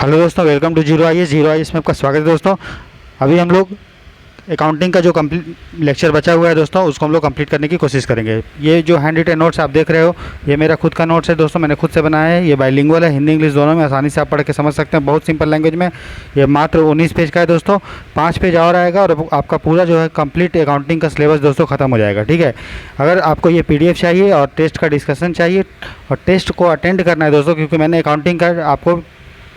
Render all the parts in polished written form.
Hello दोस्तों, welcome to zero I S में आपका स्वागत है दोस्तों। अभी हम लोग अकाउंटिंग का जो कंप्लीट लेक्चर बचा हुआ है दोस्तों, उसको हम लोग कंप्लीट करने की कोशिश करेंगे। ये जो हैंड रिटन नोट्स आप देख रहे हो, ये मेरा खुद का नोट्स है दोस्तों, मैंने खुद से बनाया है। ये बाइलिंगुअल है, हिंदी इंग्लिश दोनों में, आसानी से आप पढ़ के समझ सकते हैं, बहुत सिंपल लैंग्वेज में। ये मात्र 19 पेज का है दोस्तों, 5 पेज और आएगा और आपका पूरा जो है कंप्लीट अकाउंटिंग का सिलेबस दोस्तों ख़त्म हो जाएगा। ठीक है, अगर आपको ये PDF चाहिए और टेस्ट का डिस्कशन चाहिए और टेस्ट को अटेंड करना है दोस्तों, क्योंकि मैंने अकाउंटिंग का आपको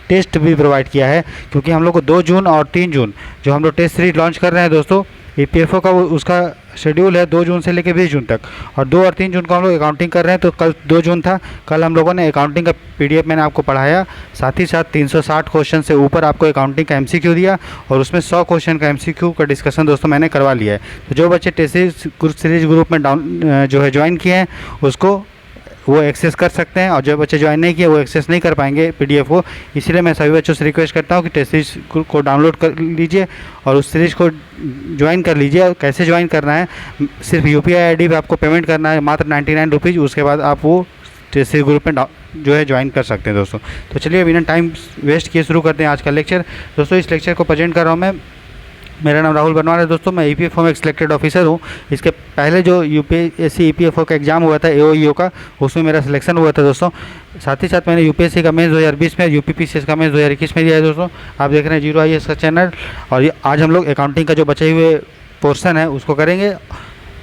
टेस्ट भी प्रोवाइड किया है, क्योंकि हम लोग को 2 जून और 3 जून जो हम लोग टेस्ट सीरीज लॉन्च कर रहे हैं दोस्तों, EPFO का उसका शेड्यूल है 2 जून से लेकर 20 जून तक, और 2 और 3 जून को हम लोग अकाउंटिंग कर रहे हैं। तो कल 2 जून था, कल हम लोगों ने अकाउंटिंग का PDF मैंने आपको पढ़ाया, साथ ही साथ 360 क्वेश्चन से ऊपर आपको अकाउंटिंग का MCQ दिया और उसमें 100 क्वेश्चन का MCQ का डिस्कशन दोस्तों मैंने करवा लिया है। तो जो बच्चे टेस्ट सीरीज ग्रुप में जो है ज्वाइन किए हैं उसको वो एक्सेस कर सकते हैं, और जो बच्चे ज्वाइन नहीं किए वो एक्सेस नहीं कर पाएंगे PDF को। इसीलिए मैं सभी बच्चों से रिक्वेस्ट करता हूँ कि टेस्ट सीरीज को डाउनलोड कर लीजिए और उस सीरीज को ज्वाइन कर लीजिए। और कैसे ज्वाइन करना है, सिर्फ UPI ID पे आपको पेमेंट करना है, मात्र 99 रुपीज़। उसके बाद आप वो टेस्ट सीरीज ग्रुप में जो है ज्वाइन कर सकते हैं दोस्तों। तो चलिए बिना टाइम वेस्ट किए शुरू करते हैं आज का लेक्चर दोस्तों। इस लेक्चर को प्रेजेंट कर रहा हूँ मैं, मेरा नाम राहुल बनवाल है दोस्तों, मैं EPFO में एक सिलेक्टेड ऑफिसर हूँ। इसके पहले जो UPSC EPFO का एग्ज़ाम हुआ था AOEO का, उसमें मेरा सिलेक्शन हुआ था दोस्तों। साथ ही साथ मैंने UPSC का मेंस 2020 में, UPPCS का मेंस 2021 में दिया है दोस्तों। आप देख रहे हैं जीरो IAS का चैनल, और ये आज हम लोग अकाउंटिंग का जो बचे हुए पोर्सन है उसको करेंगे।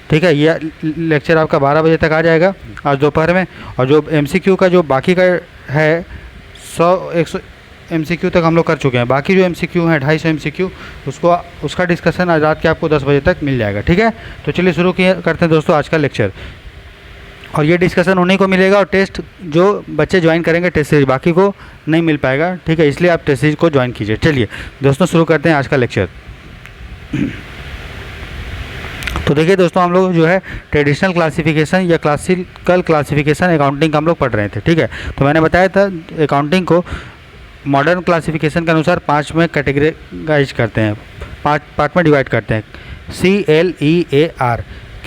ठीक है, ये लेक्चर आपका 12 बजे तक आ जाएगा आज दोपहर में, और जो MCQ का जो बाकी का है 100-100 MCQ तक हम लोग कर चुके हैं। बाकी जो MCQ हैं 250 MCQ, उसका डिस्कशन आज रात के आपको 10 बजे तक मिल जाएगा। ठीक है, तो चलिए शुरू करते हैं दोस्तों आज का लेक्चर। और ये डिस्कशन उन्हीं को मिलेगा, और टेस्ट जो बच्चे ज्वाइन करेंगे टेस्ट सीरीज, बाकी को नहीं मिल पाएगा। ठीक है, इसलिए आप टेस्ट सीरीज को ज्वाइन कीजिए। चलिए दोस्तों शुरू करते हैं आज का लेक्चर। तो देखिए दोस्तों, हम लोग जो है ट्रेडिशनल क्लासिफिकेशन या क्लासिकल क्लासिफिकेशन अकाउंटिंग का हम लोग पढ़ रहे थे। ठीक है, तो मैंने बताया था अकाउंटिंग को मॉडर्न क्लासिफिकेशन के अनुसार 5 में कैटेगराइज करते हैं, 5 पार्ट में डिवाइड करते हैं। CLEAR,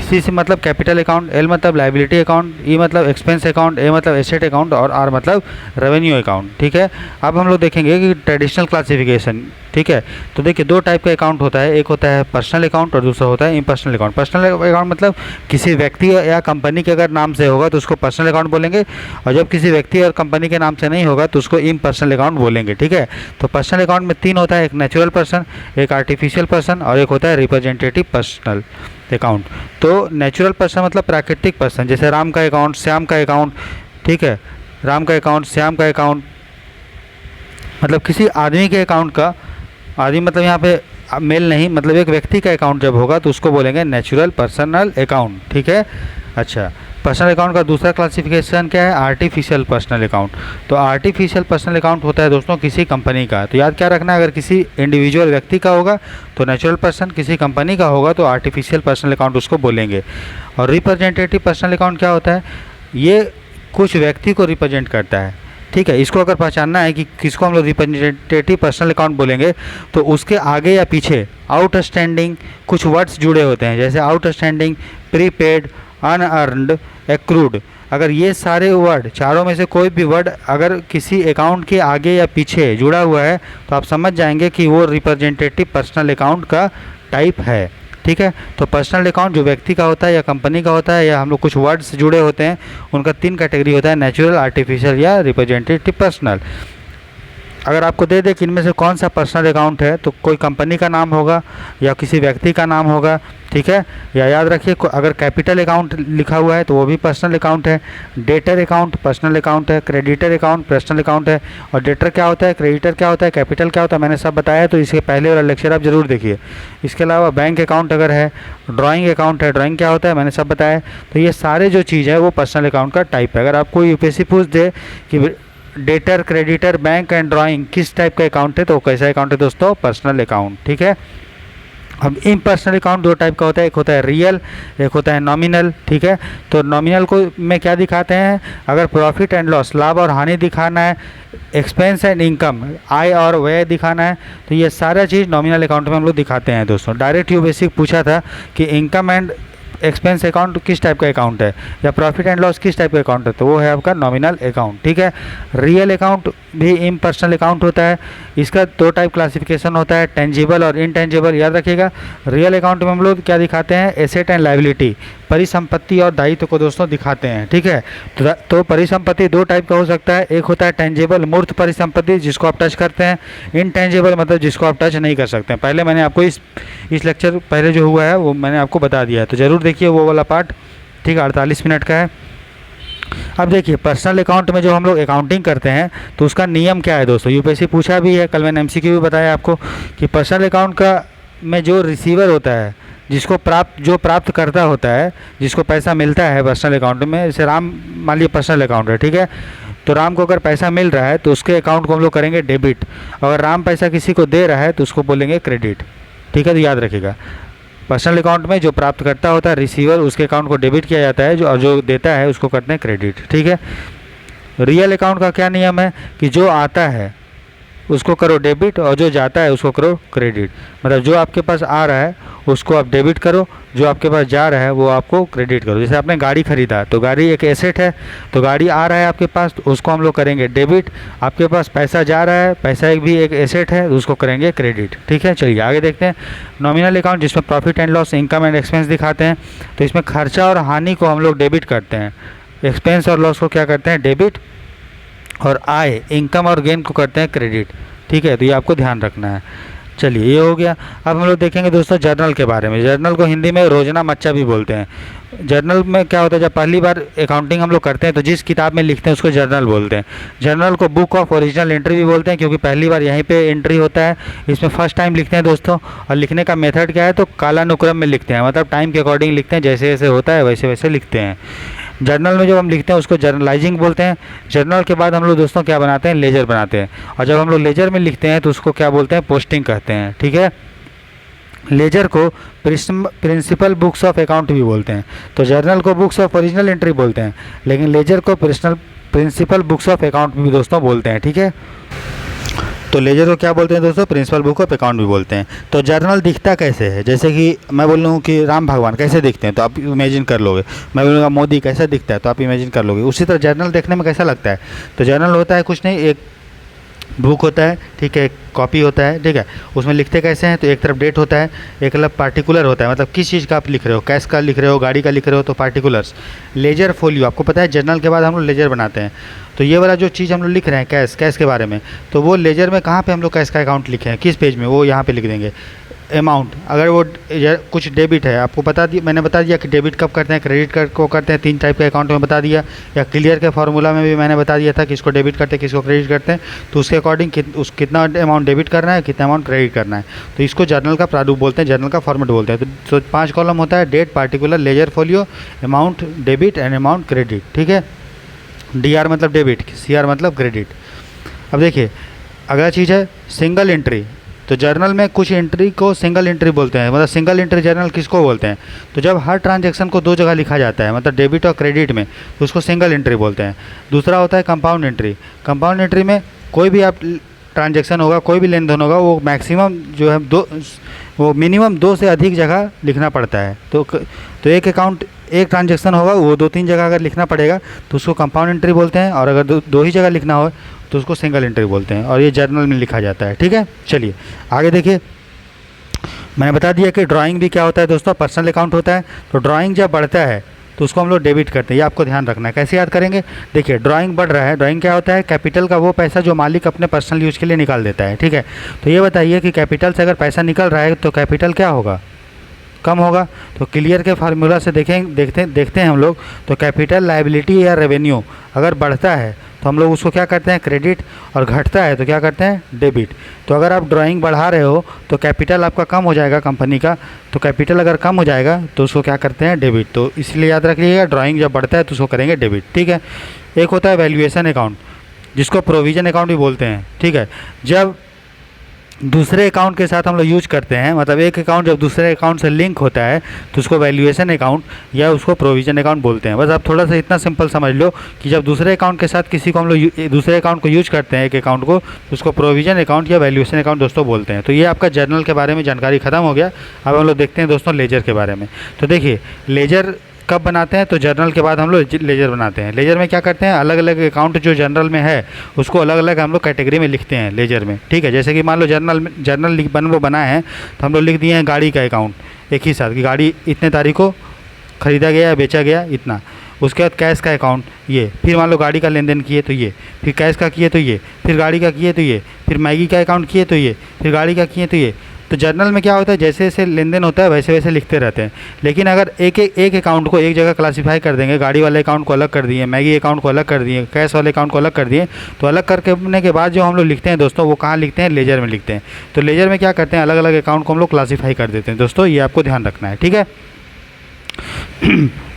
C से मतलब कैपिटल अकाउंट, L मतलब लाइबिलिटी अकाउंट, E मतलब एक्सपेंस अकाउंट, A मतलब एसेट अकाउंट और R मतलब रेवेन्यू अकाउंट। ठीक है, अब हम लोग देखेंगे कि ट्रेडिशनल क्लासिफिकेशन। ठीक है, तो देखिए 2 टाइप का अकाउंट होता है, एक होता है पर्सनल अकाउंट और दूसरा होता है इम्पर्सनल अकाउंट। पर्सनल अकाउंट मतलब किसी व्यक्ति या कंपनी के अगर नाम से होगा तो उसको पर्सनल अकाउंट बोलेंगे, और जब किसी व्यक्ति और कंपनी के नाम से नहीं होगा तो उसको इम्पर्सनल अकाउंट बोलेंगे। ठीक है, तो पर्सनल अकाउंट में 3 होता है, एक नेचुरल पर्सन, एक आर्टिफिशियल पर्सन और एक होता है रिप्रेजेंटेटिव पर्सनल अकाउंट। तो नेचुरल पर्सन मतलब प्राकृतिक पर्सन, जैसे राम का अकाउंट, श्याम का अकाउंट। ठीक है, राम का अकाउंट, श्याम का अकाउंट मतलब किसी आदमी के अकाउंट का, आदमी मतलब यहाँ पे मेल नहीं, मतलब एक व्यक्ति का अकाउंट जब होगा तो उसको बोलेंगे नेचुरल पर्सनल अकाउंट। ठीक है, अच्छा, पर्सनल अकाउंट का दूसरा क्लासिफिकेशन क्या है, आर्टिफिशियल पर्सनल अकाउंट। तो आर्टिफिशियल पर्सनल अकाउंट होता है दोस्तों किसी कंपनी का। तो याद क्या रखना है, अगर किसी इंडिविजुअल व्यक्ति का होगा तो नेचुरल पर्सन, किसी कंपनी का होगा तो आर्टिफिशियल पर्सनल अकाउंट उसको बोलेंगे। और रिप्रेजेंटेटिव पर्सनल अकाउंट क्या होता है, ये कुछ व्यक्ति को रिप्रेजेंट करता है। ठीक है, इसको अगर पहचानना है कि किसको हम लोग रिप्रेजेंटेटिव पर्सनल अकाउंट बोलेंगे, तो उसके आगे या पीछे आउटस्टैंडिंग कुछ वर्ड्स जुड़े होते हैं, जैसे आउटस्टैंडिंग, प्रीपेड, अनअर्नड, एक्रूड। अगर ये सारे वर्ड, चारों में से कोई भी वर्ड अगर किसी अकाउंट के आगे या पीछे जुड़ा हुआ है तो आप समझ जाएंगे कि वो रिप्रेजेंटेटिव पर्सनल अकाउंट का टाइप है। ठीक है, तो पर्सनल अकाउंट जो व्यक्ति का होता है या कंपनी का होता है, या हम लोग कुछ वर्ड्स जुड़े होते हैं, उनका 3 कैटेगरी होता है, नेचुरल, आर्टिफिशियल या रिप्रेजेंटेटिव पर्सनल। अगर आपको दे दे कि इनमें से कौन सा पर्सनल अकाउंट है, तो कोई कंपनी का नाम होगा या किसी व्यक्ति का नाम होगा। ठीक है, या याद रखिए अगर कैपिटल अकाउंट लिखा हुआ है तो वो भी पर्सनल अकाउंट है, डेटर अकाउंट पर्सनल अकाउंट है, क्रेडिटर अकाउंट पर्सनल अकाउंट है। और डेटर क्या होता है, क्रेडिटर क्या होता है, कैपिटल क्या होता है, मैंने सब बताया, तो इसके पहले वाला लेक्चर आप जरूर देखिए। इसके अलावा बैंक अकाउंट अगर है, ड्राइंग अकाउंट है, ड्राइंग क्या होता है मैंने सब बताया। तो ये सारे जो चीज़ है वो पर्सनल अकाउंट का टाइप है। अगर आपको UPSC पूछ दे कि debtor, creditor, bank and drawing किस टाइप का अकाउंट है, तो कैसा अकाउंट है दोस्तों, पर्सनल अकाउंट। ठीक है, अब इम्पर्सनल अकाउंट 2 टाइप का होता है, एक होता है रियल, एक होता है नॉमिनल। ठीक है, तो नॉमिनल को में क्या दिखाते हैं, अगर प्रॉफिट एंड लॉस, लाभ और हानि दिखाना है, एक्सपेंस एंड इनकम, आय और व्यय दिखाना है, तो ये सारा चीज़ नॉमिनल अकाउंट में हम लोग दिखाते हैं दोस्तों। डायरेक्ट UPSC पूछा था कि इनकम एंड एक्सपेंस अकाउंट किस टाइप का अकाउंट है, या प्रॉफिट एंड लॉस किस टाइप का अकाउंट है, तो वो है आपका नॉमिनल अकाउंट। ठीक है। रियल अकाउंट भी इम्पर्सनल अकाउंट होता है। इसका दो टाइप क्लासिफिकेशन होता है, टेंजिबल और इनटेंजिबल। याद रखिएगा, रियल अकाउंट में हम लोग क्या दिखाते हैं, एसेट एंड लायबिलिटी, परिसंपत्ति और दायित्व को दोस्तों दिखाते हैं। ठीक है। तो परिसंपत्ति दो टाइप का हो सकता है, एक होता है टेंजिबल मूर्त परिसंपत्ति जिसको आप टच करते हैं, इनटेंजिबल मतलब जिसको आप टच नहीं कर सकते हैं। पहले मैंने आपको इस लेक्चर पहले जो हुआ है वो मैंने आपको बता दिया है, तो ज़रूर देखिए वो वाला पार्ट। ठीक है, 48 मिनट का है। अब देखिए पर्सनल अकाउंट में जो हम लोग अकाउंटिंग करते हैं तो उसका नियम क्या है दोस्तों, यूपीएससी पूछा भी है, कल मैंने एमसीक्यू भी बताया आपको कि पर्सनल अकाउंट का में जो रिसीवर होता है, जिसको प्राप्त करता होता है, जिसको पैसा मिलता है पर्सनल अकाउंट में, जैसे राम मान लीजिए पर्सनल अकाउंट है। ठीक है। तो राम को अगर पैसा मिल रहा है तो उसके अकाउंट को हम लोग करेंगे डेबिट, अगर राम पैसा किसी को दे रहा है तो उसको बोलेंगे क्रेडिट। ठीक है। तो याद रखिएगा, पर्सनल अकाउंट में जो प्राप्त करता होता है रिसीवर, उसके अकाउंट को डेबिट किया जाता है, जो देता है उसको करते हैं क्रेडिट। ठीक है। रियल अकाउंट का क्या नियम है कि जो आता है उसको करो डेबिट और जो जाता है उसको करो क्रेडिट। मतलब जो आपके पास आ रहा है उसको आप डेबिट करो, जो आपके पास जा रहा है वो आपको क्रेडिट करो। जैसे आपने गाड़ी खरीदा तो गाड़ी एक एसेट है, तो गाड़ी आ रहा है आपके पास तो उसको हम लोग करेंगे डेबिट। आपके पास पैसा जा रहा है, पैसा एक भी एक एसेट है, तो उसको करेंगे क्रेडिट। ठीक है। चलिए आगे देखते हैं। नॉमिनल अकाउंट जिसमें profit and loss, income and expense दिखाते हैं, तो इसमें खर्चा और हानि को हम लोग डेबिट करते हैं, एक्सपेंस और लॉस को क्या करते हैं डेबिट, और आय इनकम और गेन को करते हैं क्रेडिट। ठीक है। तो ये आपको ध्यान रखना है। चलिए ये हो गया। अब हम लोग देखेंगे दोस्तों जर्नल के बारे में। जर्नल को हिंदी में रोजना मच्चा भी बोलते हैं। जर्नल में क्या होता है, जब पहली बार अकाउंटिंग हम लोग करते हैं तो जिस किताब में लिखते हैं उसको जर्नल बोलते हैं। जर्नल को बुक ऑफ ओरिजिनल एंट्री भी बोलते हैं, क्योंकि पहली बार यहीं पे एंट्री होता है, इसमें फर्स्ट टाइम लिखते हैं दोस्तों। और लिखने का मेथड क्या है, तो कालानुक्रम में लिखते हैं, मतलब टाइम के अकॉर्डिंग लिखते हैं, जैसे जैसे होता है वैसे वैसे लिखते हैं। जर्नल में जब हम लिखते हैं उसको जर्नलाइजिंग बोलते हैं। जर्नल के बाद हम लोग दोस्तों क्या बनाते हैं, लेजर बनाते हैं। और जब हम लोग लेजर में लिखते हैं तो उसको क्या बोलते हैं, पोस्टिंग कहते हैं। ठीक है। लेजर को प्रिंसिपल बुक्स ऑफ अकाउंट भी बोलते हैं। तो जर्नल को बुक्स ऑफ ओरिजिनल एंट्री बोलते हैं, लेकिन लेजर को प्रिंसिपल बुक्स ऑफ अकाउंट भी दोस्तों बोलते हैं। ठीक है। तो लेजर को क्या बोलते हैं दोस्तों, प्रिंसिपल बुक ऑफ अकाउंट भी बोलते हैं। तो जर्नल दिखता कैसे है, जैसे कि मैं बोल रहा हूँ कि राम भगवान कैसे दिखते हैं तो आप इमेजिन कर लोगे, मैं बोलूँगा मोदी कैसे दिखता है तो आप इमेजिन कर लोगे। उसी तरह जर्नल देखने में कैसा लगता है, तो जर्नल होता है कुछ नहीं, एक बुक होता है। ठीक है। एक कॉपी होता है। ठीक है। उसमें लिखते कैसे हैं, तो एक तरफ डेट होता है, एक तरफ पार्टिकुलर होता है, मतलब किस चीज़ का आप लिख रहे हो, कैश का लिख रहे हो, गाड़ी का लिख रहे हो, तो पार्टिकुलर्स। लेजर फोलियो, आपको पता है जर्नल के बाद हम लोग लेजर बनाते हैं। तो ये वाला जो चीज़ हम लोग लिख रहे हैं कैश के बारे में, तो वो लेजर में कहाँ पे हम लोग कैश का अकाउंट लिखे हैं, किस पेज में, वो यहाँ पे लिख देंगे। अमाउंट, अगर वो कुछ डेबिट है, आपको मैंने बता दिया कि डेबिट कब करते हैं, क्रेडिट कार्ड को करते हैं, 3 टाइप के अकाउंट में बता दिया, या क्लियर के फार्मूला में भी मैंने बता दिया था कि इसको डेबिट करते हैं किसको क्रेडिट करते हैं। तो उसके अकॉर्डिंग कितना अमाउंट डेबिट करना है, कितना अमाउंट क्रेडिट करना है, तो इसको जर्नल का प्रारूप बोलते हैं, जर्नल का फॉर्मेट बोलते हैं। तो 5 कॉलम होता है, date, particular, ledger folio, amount, debit and amount credit. ठीक है। DR मतलब डेबिट, CR मतलब क्रेडिट। अब देखिए अगला चीज़ है सिंगल एंट्री। तो जर्नल में कुछ एंट्री को सिंगल एंट्री बोलते हैं, मतलब सिंगल एंट्री जर्नल किसको बोलते हैं, तो जब हर ट्रांजैक्शन को 2 जगह लिखा जाता है, मतलब डेबिट और क्रेडिट में, तो उसको सिंगल एंट्री बोलते हैं। दूसरा होता है कंपाउंड एंट्री। कंपाउंड एंट्री में कोई भी आप ट्रांजैक्शन होगा, कोई भी लेन देन होगा, वो मैक्सिमम जो है वो मिनिमम 2 से अधिक जगह लिखना पड़ता है। तो एक ट्रांजैक्शन होगा वो 2-3 जगह अगर लिखना पड़ेगा तो उसको कंपाउंड एंट्री बोलते हैं, और अगर 2 ही जगह लिखना हो तो उसको सिंगल एंट्री बोलते हैं, और ये जर्नल में लिखा जाता है। ठीक है। चलिए आगे देखिए, मैंने बता दिया कि ड्राइंग भी क्या होता है दोस्तों, पर्सनल अकाउंट होता है। तो ड्राइंग जब बढ़ता है तो उसको हम लोग डेबिट करते हैं, ये आपको ध्यान रखना है। कैसे याद करेंगे, देखिए ड्राइंग बढ़ रहा है, ड्राइंग क्या होता है, कैपिटल का वो पैसा जो मालिक अपने पर्सनल यूज़ के लिए निकाल देता है। ठीक है। तो ये बताइए कि कैपिटल से अगर पैसा निकल रहा है तो कैपिटल क्या होगा, कम होगा। तो क्लियर के फार्मूला से देखते हैं हम लोग, तो कैपिटल लायबिलिटी या रेवेन्यू अगर बढ़ता है तो हम लोग उसको क्या करते हैं, क्रेडिट, और घटता है तो क्या करते हैं, डेबिट। तो अगर आप ड्राइंग बढ़ा रहे हो तो कैपिटल आपका कम हो जाएगा कंपनी का, तो कैपिटल अगर कम हो जाएगा तो उसको क्या करते हैं, डेबिट। तो इसलिए याद रखिएगा ड्राइंग जब बढ़ता है तो उसको करेंगे डेबिट। ठीक है। एक होता है वैल्यूएशन अकाउंट, जिसको प्रोविज़न अकाउंट भी बोलते हैं। ठीक है। जब दूसरे अकाउंट के साथ हम लोग यूज करते हैं, मतलब एक अकाउंट जब दूसरे अकाउंट से लिंक होता है तो उसको वैल्यूएशन अकाउंट या उसको प्रोविजन अकाउंट बोलते हैं। बस आप थोड़ा सा इतना सिंपल समझ लो कि जब दूसरे अकाउंट के साथ किसी को हम लोग दूसरे अकाउंट को यूज करते हैं एक अकाउंट को, तो उसको प्रोविजन अकाउंट या वैल्यूएशन अकाउंट दोस्तों बोलते हैं। तो ये आपका जर्नल के बारे में जानकारी खत्म हो गया। अब हम लोग देखते हैं दोस्तों लेजर के बारे में। तो देखिए लेजर कब बनाते हैं, तो जर्नल के बाद हम लोग लेजर बनाते हैं। लेजर में क्या करते हैं, अलग अलग अकाउंट जो जर्नल में है उसको अलग अलग हम लोग कैटेगरी में लिखते हैं लेजर में, ठीक है। जैसे कि मान लो जर्नल हम लोग बनाए हैं तो हम लोग लिख दिए हैं गाड़ी का अकाउंट एक ही साथ कि गाड़ी इतने तारीख को ख़रीदा गया या बेचा गया इतना। उसके बाद कैश का अकाउंट ये, फिर मान लो गाड़ी का लेन देन किए तो ये, फिर कैश का किए तो ये, फिर गाड़ी का किए तो ये, फिर मैगी का अकाउंट किए तो ये, फिर गाड़ी का किए तो ये। तो जर्नल में क्या होता है, जैसे जैसे लेन देन होता है वैसे वैसे लिखते रहते हैं। लेकिन अगर एक अकाउंट को एक जगह क्लासीफाई कर देंगे, गाड़ी वाले अकाउंट को अलग कर दिए, मैगी अकाउंट को अलग कर दिए, कैश वाले अकाउंट को अलग कर दिए, तो अलग करने के बाद जो हम लोग लिखते हैं दोस्तों वो कहाँ लिखते हैं, लेजर में लिखते हैं। तो लेजर में क्या करते हैं, अलग अलग अकाउंट को हम लोग क्लासीफाई कर देते हैं दोस्तों, ये आपको ध्यान रखना है, ठीक है।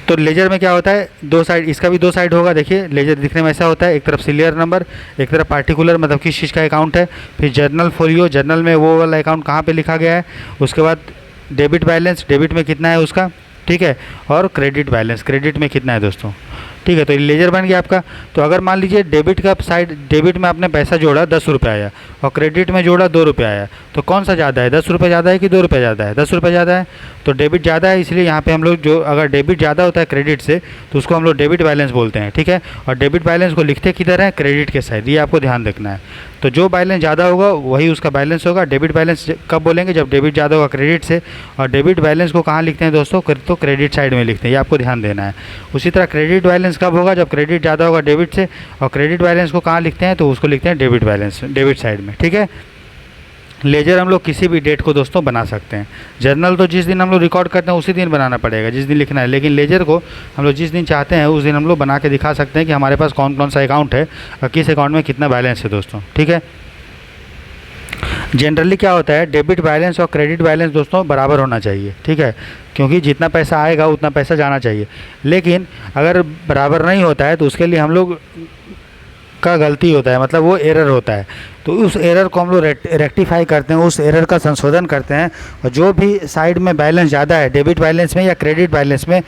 तो लेजर में क्या होता है, दो साइड, इसका भी दो साइड होगा। देखिए लेजर दिखने में ऐसा होता है, एक तरफ सीरियल नंबर, एक तरफ पार्टिकुलर मतलब किस चीज़ का अकाउंट है, फिर जर्नल फोलियो, जर्नल में वो वाला अकाउंट कहाँ पे लिखा गया है, उसके बाद डेबिट बैलेंस, डेबिट में कितना है उसका, ठीक है, और क्रेडिट बैलेंस, क्रेडिट में कितना है दोस्तों, ठीक है। तो ये लेजर बन गया आपका। तो अगर मान लीजिए डेबिट का साइड, डेबिट में आपने पैसा जोड़ा 10 रुपये आया और क्रेडिट में जोड़ा 2 रुपये आया, तो कौन सा ज़्यादा है, 10 रुपये ज़्यादा है कि 2 रुपये ज़्यादा है, 10 रुपये ज़्यादा है। तो डेबिट ज़्यादा है, इसलिए यहाँ पे हम लोग जो अगर डेबिट ज़्यादा होता है क्रेडिट से तो उसको हम लोग डेबिट बैलेंस बोलते हैं, ठीक है। और डेबिट बैलेंस को लिखते किधर है, क्रेडिट के साइड, ये आपको ध्यान रखना है। तो जो बैलेंस ज़्यादा होगा वही उसका बैलेंस होगा। डेबिट बैलेंस कब बोलेंगे, जब डेबिट ज़्यादा होगा क्रेडिट से। और डेबिट बैलेंस को कहाँ लिखते हैं दोस्तों, तो क्रेडिट साइड में लिखते हैं, ये आपको ध्यान देना है। उसी तरह क्रेडिट बैलेंस कब होगा, जब क्रेडिट ज़्यादा होगा डेबिट से। और क्रेडिट बैलेंस को कहाँ लिखते हैं, तो उसको लिखते हैं डेबिट बैलेंस, डेबिट साइड में, ठीक है। लेजर हम लोग किसी भी डेट को दोस्तों बना सकते हैं। जर्नल तो जिस दिन हम लोग रिकॉर्ड करते हैं उसी दिन बनाना पड़ेगा, जिस दिन लिखना है। लेकिन लेजर को हम लोग जिस दिन चाहते हैं उस दिन हम लोग बना के दिखा सकते हैं कि हमारे पास कौन कौन सा अकाउंट है और किस अकाउंट में कितना बैलेंस है दोस्तों, ठीक है। जनरली क्या होता है, डेबिट बैलेंस और क्रेडिट बैलेंस दोस्तों बराबर होना चाहिए, ठीक है, क्योंकि जितना पैसा आएगा उतना पैसा जाना चाहिए। लेकिन अगर बराबर नहीं होता है तो उसके लिए हम लोग का गलती होता है, मतलब वो एरर होता है। तो उस एरर को हम लोग रेक्टिफाई करते हैं, उस एरर का संशोधन करते हैं। और जो भी साइड में बैलेंस ज़्यादा है, डेबिट बैलेंस में या क्रेडिट बैलेंस में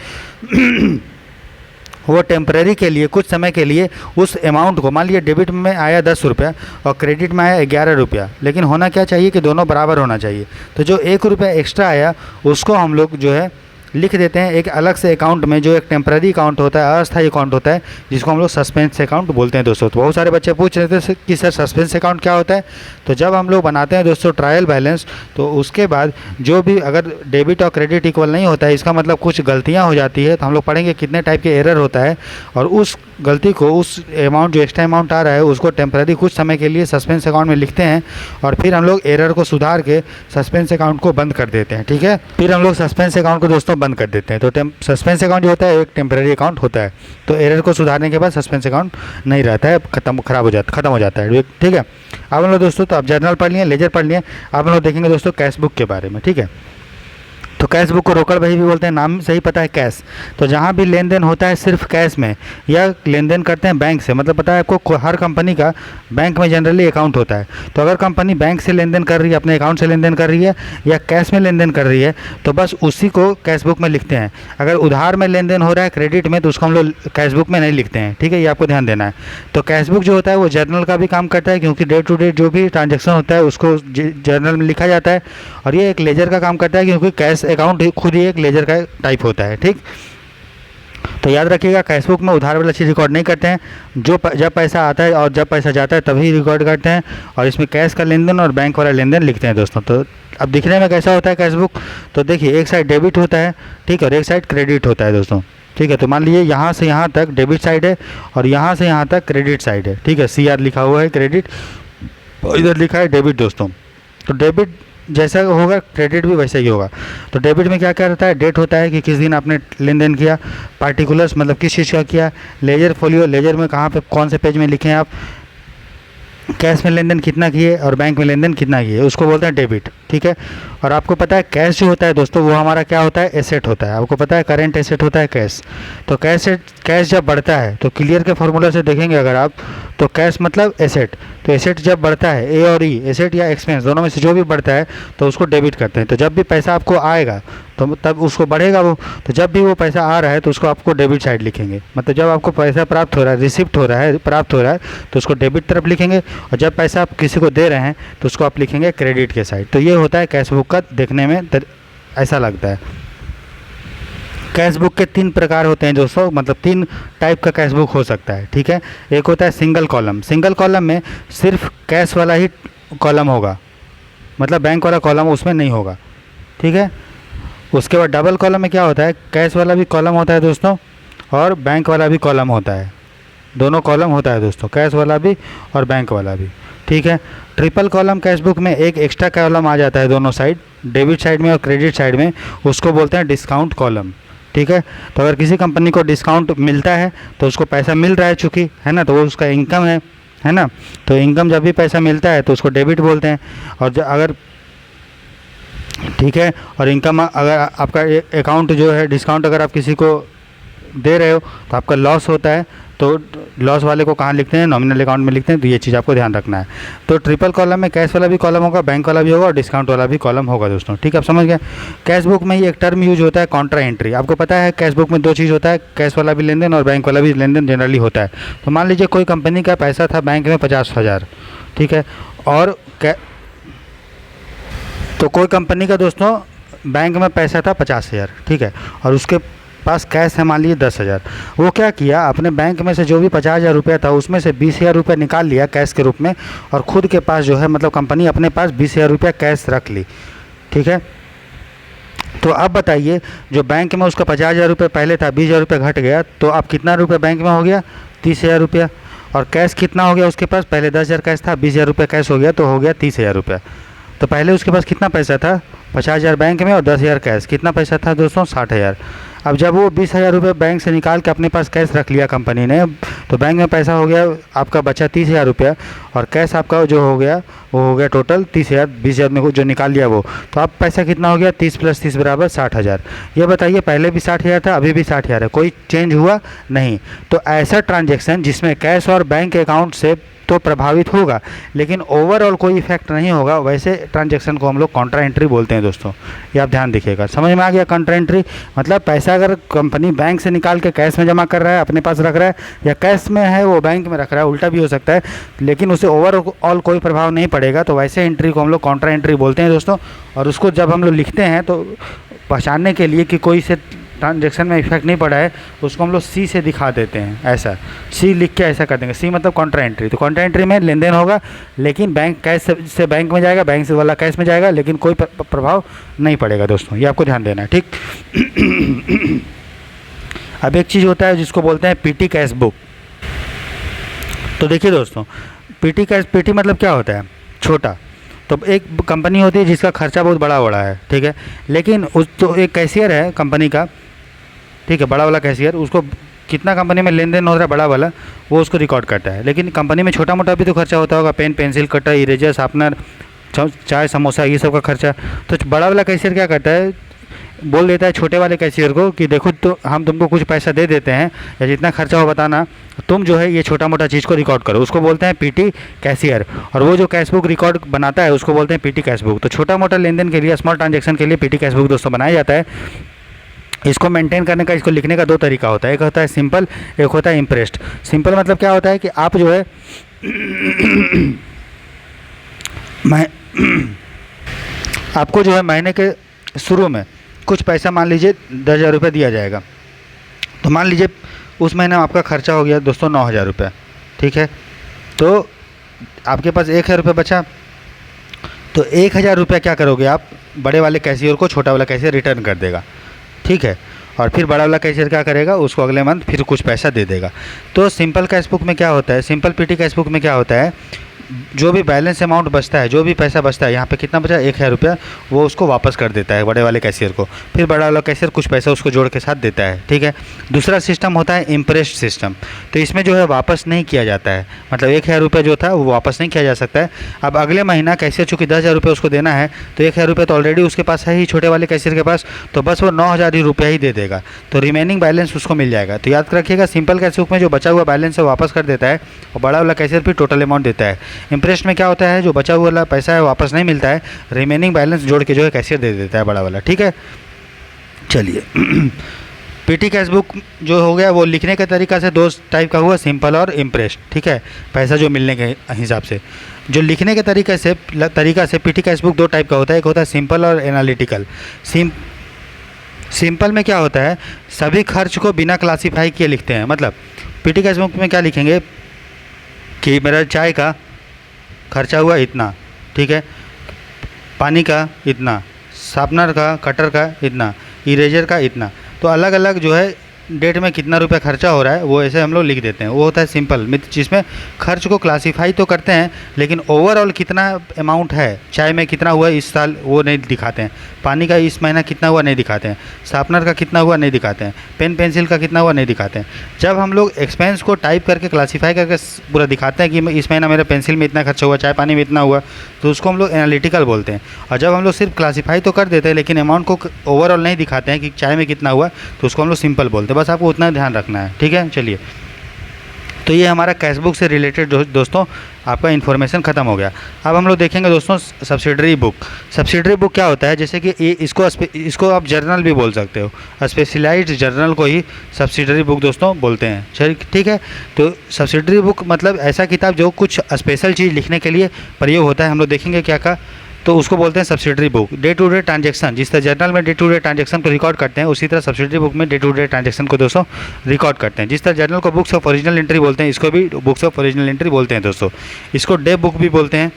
वो टेम्परेरी के लिए, कुछ समय के लिए उस अमाउंट को, मान लीजिए डेबिट में आया 10 रुपया और क्रेडिट में आया 11 रुपया, लेकिन होना क्या चाहिए कि दोनों बराबर होना चाहिए। तो जो 1 रुपया एक्स्ट्रा आया उसको हम लोग जो है लिख देते हैं एक अलग से अकाउंट में, जो एक टेम्पररी अकाउंट होता है, अस्थायी अकाउंट होता है, जिसको हम लोग सस्पेंस अकाउंट बोलते हैं दोस्तों। तो बहुत सारे बच्चे पूछ रहे थे कि सर सस्पेंस अकाउंट क्या होता है। तो जब हम लोग बनाते हैं दोस्तों ट्रायल बैलेंस, तो उसके बाद जो भी अगर डेबिट और क्रेडिट इक्वल नहीं होता है, इसका मतलब कुछ गलतियाँ हो जाती है। तो हम लोग पढ़ेंगे कितने टाइप के एरर होता है, और उस गलती को, उस अमाउंट जो एक्स्ट्रा अमाउंट आ रहा है उसको टेम्पररी कुछ समय के लिए सस्पेंस अकाउंट में लिखते हैं, और फिर हम लोग एरर को सुधार के सस्पेंस अकाउंट को बंद कर देते हैं, ठीक है। फिर हम लोग सस्पेंस अकाउंट को दोस्तों बंद कर देते हैं। तो सस्पेंस अकाउंट जो होता है एक टेम्पररी अकाउंट होता है। तो एरर को सुधारने के बाद सस्पेंस अकाउंट नहीं रहता है, खत्म हो जाता है, ठीक है। अब हम लोग दोस्तों, तो आप जर्नल पढ़ लिए, लेजर पढ़ लिए, अब हम लोग देखेंगे दोस्तों कैश बुक के बारे में, ठीक है। तो कैश बुक को रोकड़ बही भी बोलते हैं, नाम से ही पता है कैश। तो जहाँ भी लेन देन होता है सिर्फ कैश में, या लेन देन करते हैं बैंक से, मतलब पता है आपको हर कंपनी का बैंक में जनरली अकाउंट होता है। तो अगर कंपनी बैंक से लेन देन कर रही है, अपने अकाउंट से लेन देन कर रही है, या कैश में लेन देन कर रही है, तो बस उसी को कैश बुक में लिखते हैं। अगर उधार में लेन देन हो रहा है क्रेडिट में, तो उसको हम लोग कैश बुक में नहीं लिखते हैं, ठीक है, ये आपको ध्यान देना है। तो कैश बुक जो होता है वो जर्नल का भी काम करता है, क्योंकि डे टू डे जो भी ट्रांजेक्शन होता है उसको जर्नल में लिखा जाता है। और ये एक लेजर का काम करता है, क्योंकि कैश अकाउंट खुद ही एक लेजर का टाइप होता है, ठीक। तो याद रखिएगा, कैश बुक में उधार वाला चीज़ रिकॉर्ड नहीं करते हैं, जब पैसा आता है और जब पैसा जाता है तभी रिकॉर्ड करते हैं। और इसमें कैश का लेन देन और बैंक वाला लेन देन लिखते हैं दोस्तों। तो अब दिखने में कैसा होता है कैश बुक, तो देखिए एक साइड डेबिट होता है, ठीक है, और एक साइड क्रेडिट होता है दोस्तों, ठीक है। तो मान लीजिए यहाँ से यहाँ तक डेबिट साइड है और यहाँ से यहाँ तक क्रेडिट साइड है, ठीक है। CR लिखा हुआ है क्रेडिट, इधर लिखा है डेबिट दोस्तों। तो डेबिट जैसा होगा क्रेडिट भी वैसा ही होगा। तो डेबिट में क्या क्या रहता है, डेट होता है कि किस दिन आपने लेन देन किया, पार्टिकुलर्स मतलब किस चीज़ का किया, लेजर फोलियो, लेजर में कहाँ पे कौन से पेज में लिखे हैं आप, कैश में लेन देन कितना किए और बैंक में लेन देन कितना किए, उसको बोलते हैं डेबिट, ठीक है। और आपको पता है कैश जो होता है दोस्तों वो हमारा क्या होता है, एसेट होता है। आपको पता है करेंट एसेट होता है कैश। तो कैश जब बढ़ता है तो क्लियर के फॉर्मूला से देखेंगे अगर आप, तो कैश मतलब एसेट। तो एसेट जब बढ़ता है, ए और ई, एसेट या एक्सपेंस दोनों में से जो भी बढ़ता है तो उसको डेबिट करते हैं। तो जब भी पैसा आपको आएगा तो तब उसको बढ़ेगा वो। तो जब भी वो पैसा आ रहा है तो उसको आपको डेबिट साइड लिखेंगे। मतलब जब आपको पैसा प्राप्त हो रहा है, रिसिप्ट हो रहा है, प्राप्त हो रहा है, तो उसको डेबिट तरफ लिखेंगे। और जब पैसा आप किसी को दे रहे हैं तो उसको आप लिखेंगे क्रेडिट के साइड। तो ये होता है कैश बुक का, देखने में ऐसा लगता है। कैश बुक के 3 प्रकार होते हैं दोस्तों, मतलब 3 टाइप का कैश बुक हो सकता है, ठीक है। एक होता है सिंगल कॉलम। सिंगल कॉलम में सिर्फ कैश वाला ही कॉलम होगा, मतलब बैंक वाला कॉलम उसमें नहीं होगा, ठीक है। उसके बाद डबल कॉलम में क्या होता है, कैश वाला भी कॉलम होता है दोस्तों और बैंक वाला भी कॉलम होता है। दोनों कॉलम होता है दोस्तों, कैश वाला भी और बैंक वाला भी, ठीक है। ट्रिपल कॉलम कैश बुक में एक एक्स्ट्रा कॉलम आ जाता है दोनों साइड, डेबिट साइड में और क्रेडिट साइड में, उसको बोलते हैं डिस्काउंट कॉलम, ठीक है। तो अगर किसी कंपनी को डिस्काउंट मिलता है तो उसको पैसा मिल रहा है चूँकि, है ना, तो वो उसका इनकम है ना। तो इनकम जब भी पैसा मिलता है तो उसको डेबिट बोलते हैं। और अगर, ठीक है, और इनकम अगर आपका अकाउंट जो है, डिस्काउंट अगर आप किसी को दे रहे हो तो आपका लॉस होता है, तो लॉस वाले को कहाँ लिखते हैं, नॉमिनल अकाउंट में लिखते हैं। तो ये चीज़ आपको ध्यान रखना है। तो ट्रिपल कॉलम में कैश वाला भी कॉलम होगा, बैंक वाला भी होगा और डिस्काउंट वाला भी कॉलम होगा दोस्तों, ठीक है, आप समझ गए। कैश बुक में ही एक टर्म यूज होता है कॉन्ट्रा एंट्री। आपको पता है कैश बुक में 2 चीज़ होता है, कैश वाला भी लेन देन और बैंक वाला भी लेन देन जनरली होता है। तो मान लीजिए कोई कंपनी का पैसा था बैंक में 50,000, ठीक है, और तो कोई कंपनी का दोस्तों बैंक में पैसा था 50,000, ठीक है, और उसके पास कैश है मान लीजिए 10,000। वो क्या किया, अपने बैंक में से जो भी 50,000 रुपया था उसमें से 20,000 रुपया निकाल लिया कैश के रूप में, और खुद के पास जो है, मतलब कंपनी अपने पास 20,000 रुपया कैश रख ली, ठीक है। तो अब बताइए, जो बैंक में उसका 50,000 रुपये पहले था, 20,000 रुपये घट गया, तो अब कितना रुपये बैंक में हो गया, 30,000 रुपया। और कैश कितना हो गया उसके पास, पहले 10,000 कैश था, 20,000 रुपये कैश हो गया, तो हो गया 30,000 रुपया। तो पहले उसके पास कितना पैसा था, 50,000 बैंक में और 10,000 कैश, कितना पैसा था दोस्तों, 60,000। अब जब वो 20,000 रुपये बैंक से निकाल के अपने पास कैश रख लिया कंपनी ने, तो बैंक में पैसा हो गया आपका बचा 30,000 रुपया, और कैश आपका जो हो गया वो हो गया टोटल 30,000, 20,000 में जो निकाल लिया वो। तो अब पैसा कितना हो गया, 30 + 30 = 60,000। ये बताइए, पहले भी 60,000 था, अभी भी 60,000 है, कोई चेंज हुआ नहीं। तो ऐसा ट्रांजेक्शन जिसमें कैश और बैंक अकाउंट से तो प्रभावित होगा लेकिन ओवरऑल कोई इफेक्ट नहीं होगा, वैसे ट्रांजैक्शन को हम लोग कॉन्ट्रा एंट्री बोलते हैं दोस्तों। ये आप ध्यान रखिएगा, समझ में आ गया। कॉन्ट्रा एंट्री मतलब पैसा अगर कंपनी बैंक से निकाल के कैश में जमा कर रहा है, अपने पास रख रहा है, या कैश में है वो बैंक में रख रहा है, उल्टा भी हो सकता है, लेकिन उसे ओवरऑल कोई प्रभाव नहीं पड़ेगा, तो वैसे एंट्री को हम लोग कॉन्ट्रा एंट्री बोलते हैं दोस्तों। और उसको जब हम लोग लिखते हैं तो पहचानने के लिए कि कोई से ट्रांजेक्शन में इफेक्ट नहीं पड़ा है, उसको हम लोग सी से दिखा देते हैं, ऐसा सी लिख के ऐसा कर देंगे। सी मतलब कॉन्ट्रा एंट्री। तो कॉन्ट्रा एंट्री में लेन देन होगा, लेकिन बैंक कैश से बैंक में जाएगा, बैंक से वाला कैश में जाएगा, लेकिन कोई प्रभाव नहीं पड़ेगा दोस्तों, ये आपको ध्यान देना है, ठीक। अब एक चीज़ होता है जिसको बोलते हैं पीटी कैश बुक। तो देखिए दोस्तों, पीटी मतलब क्या होता है, छोटा। तो एक कंपनी होती है जिसका खर्चा बहुत बड़ा हो रहा है, ठीक है, लेकिन उस तो एक कैशियर है कंपनी का, ठीक है, बड़ा वाला कैशियर, उसको कितना कंपनी में लेन देन हो रहा है बड़ा वाला, वो उसको रिकॉर्ड करता है। लेकिन कंपनी में छोटा मोटा भी तो खर्चा होता होगा, pen, pencil, cutter, eraser, sharpener, चाय, समोसा, ये सब का खर्चा। तो बड़ा वाला कैशियर क्या करता है, बोल देता है छोटे वाले कैशियर को कि देखो, तो हम तुमको कुछ पैसा दे देते हैं, या जितना खर्चा हो बताना, तुम जो है ये छोटा मोटा चीज़ को रिकॉर्ड करो। उसको बोलते हैं पीटी कैशियर। और वो जो कैश बुक रिकॉर्ड बनाता है उसको बोलते हैं पीटी कैश बुक। तो छोटा मोटा लेन देन के लिए, स्मॉल ट्रांजेक्शन के लिए पीटी कैश बुक दोस्तों बनाया जाता है। इसको मेंटेन करने का, इसको लिखने का 2 तरीका होता है, एक होता है सिंपल, एक होता है इम्प्रेस्ड। सिंपल मतलब क्या होता है कि आप जो है आपको जो है महीने के शुरू में कुछ पैसा, मान लीजिए 10,000 रुपये दिया जाएगा। तो मान लीजिए उस महीने में आपका खर्चा हो गया दोस्तों 9,000 रुपये, ठीक है। तो आपके पास 1,000 रुपये बचा, तो 1,000 रुपये क्या करोगे आप, बड़े वाले कैशियर को छोटा वाला कैशियर रिटर्न कर देगा, ठीक है। और फिर बड़ा वाला कैशियर क्या करेगा, उसको अगले मंथ फिर कुछ पैसा दे देगा। तो सिंपल कैश बुक में क्या होता है, सिंपल पीटी कैश बुक में क्या होता है, जो भी बैलेंस अमाउंट बचता है, जो भी पैसा बचता है, यहाँ पे कितना बचा 1000 रुपया, वो उसको वापस कर देता है बड़े वाले कैशियर को। फिर बड़ा वाला कैशियर कुछ पैसा उसको जोड़ के साथ देता है, ठीक है। दूसरा सिस्टम होता है इम्प्रेस्ड सिस्टम। तो इसमें जो है वापस नहीं किया जाता है, मतलब 1000 रुपया जो था वो वापस नहीं किया जा सकता है। अब अगले महीना कैशियर चूँकि 10,000 रुपये उसको देना है, तो 1000 रुपये तो ऑलरेडी उसके पास है ही छोटे वाले कैशियर के पास, तो बस वो 9,000 रुपया ही दे देगा, तो रिमेनिंग बैलेंस उसको मिल जाएगा। तो याद रखिएगा, सिंपल कैश बुक में जो बचा हुआ बैलेंस है वापस कर देता है और बड़ा वाला कैशियर भी टोटल अमाउंट देता है। इम्प्रेस्ड में क्या होता है, जो बचा हुआ पैसा है वापस नहीं मिलता है, रिमेनिंग बैलेंस जोड़ के जो है कैशियर दे देता है बड़ा वाला, ठीक है। चलिए पीटी कैश बुक जो हो गया वो लिखने के तरीका से दो टाइप का हुआ, सिंपल और इम्प्रेस्ड, ठीक है, पैसा जो मिलने के हिसाब से। जो लिखने के तरीका से पीटी कैश बुक दो टाइप का होता है, एक होता है सिंपल और एनालिटिकल। सिंपल में क्या होता है, सभी खर्च को बिना क्लासीफाई किए लिखते हैं। मतलब पीटी कैश बुक में क्या लिखेंगे कि मेरा चाय का खर्चा हुआ इतना, ठीक है, पानी का इतना, शार्पनर का, कटर का इतना, इरेजर का इतना। तो अलग अलग जो है डेट में कितना रुपया खर्चा हो रहा है वो ऐसे हम लोग लिख देते हैं, वो होता है सिंपल, जिसमें खर्च को क्लासीफाई तो करते हैं लेकिन ओवरऑल कितना अमाउंट है, चाय में कितना हुआ इस साल वो नहीं दिखाते हैं, पानी का इस महीना कितना हुआ नहीं दिखाते हैं, शार्पनर का कितना हुआ नहीं दिखाते हैं, पेन पेंसिल का कितना हुआ नहीं दिखाते हैं। जब हम लोग एक्सपेंस को टाइप करके क्लासीफाई करके पूरा दिखाते हैं कि इस महीना मेरे पेंसिल में इतना खर्चा हुआ, चाय पानी में इतना हुआ, तो उसको हम लोग एनालिटिकल बोलते हैं। और जब हम लोग सिर्फ क्लासीफाई तो कर देते हैं लेकिन अमाउंट को ओवरऑल नहीं दिखाते हैं कि चाय में कितना हुआ, तो उसको हम लोग सिंपल बोलते हैं। बस आपको उतना ध्यान रखना है, ठीक है। चलिए, तो ये हमारा कैश बुक से रिलेटेड दोस्तों आपका इन्फॉर्मेशन ख़त्म हो गया। अब हम लोग देखेंगे दोस्तों सब्सिडरी बुक। सब्सिडरी बुक क्या होता है, जैसे कि इसको आप जर्नल भी बोल सकते हो, स्पेशलाइज्ड जर्नल को ही सब्सिडरी बुक दोस्तों बोलते हैं, चलिए ठीक है। तो सब्सिडरी बुक मतलब ऐसा किताब जो कुछ स्पेशल चीज़ लिखने के लिए प्रयोग होता है। हम लोग देखेंगे क्या का, तो उसको बोलते हैं subsidiary book. Day to day transaction, जिस तरह जर्नल में डे टू डे ट्रांजैक्शन को रिकॉर्ड करते हैं, उसी तरह सब्सिडरी बुक में डे टू डे ट्रांजैक्शन को दोस्तों रिकॉर्ड करते हैं। जिस तरह जर्नल को बुक्स ऑफ ओरिजिनल एंट्री बोलते हैं, इसको भी बुक्स ऑफ ओरिजिनल एंट्री बोलते हैं दोस्तों। इसको डे बुक भी बोलते हैं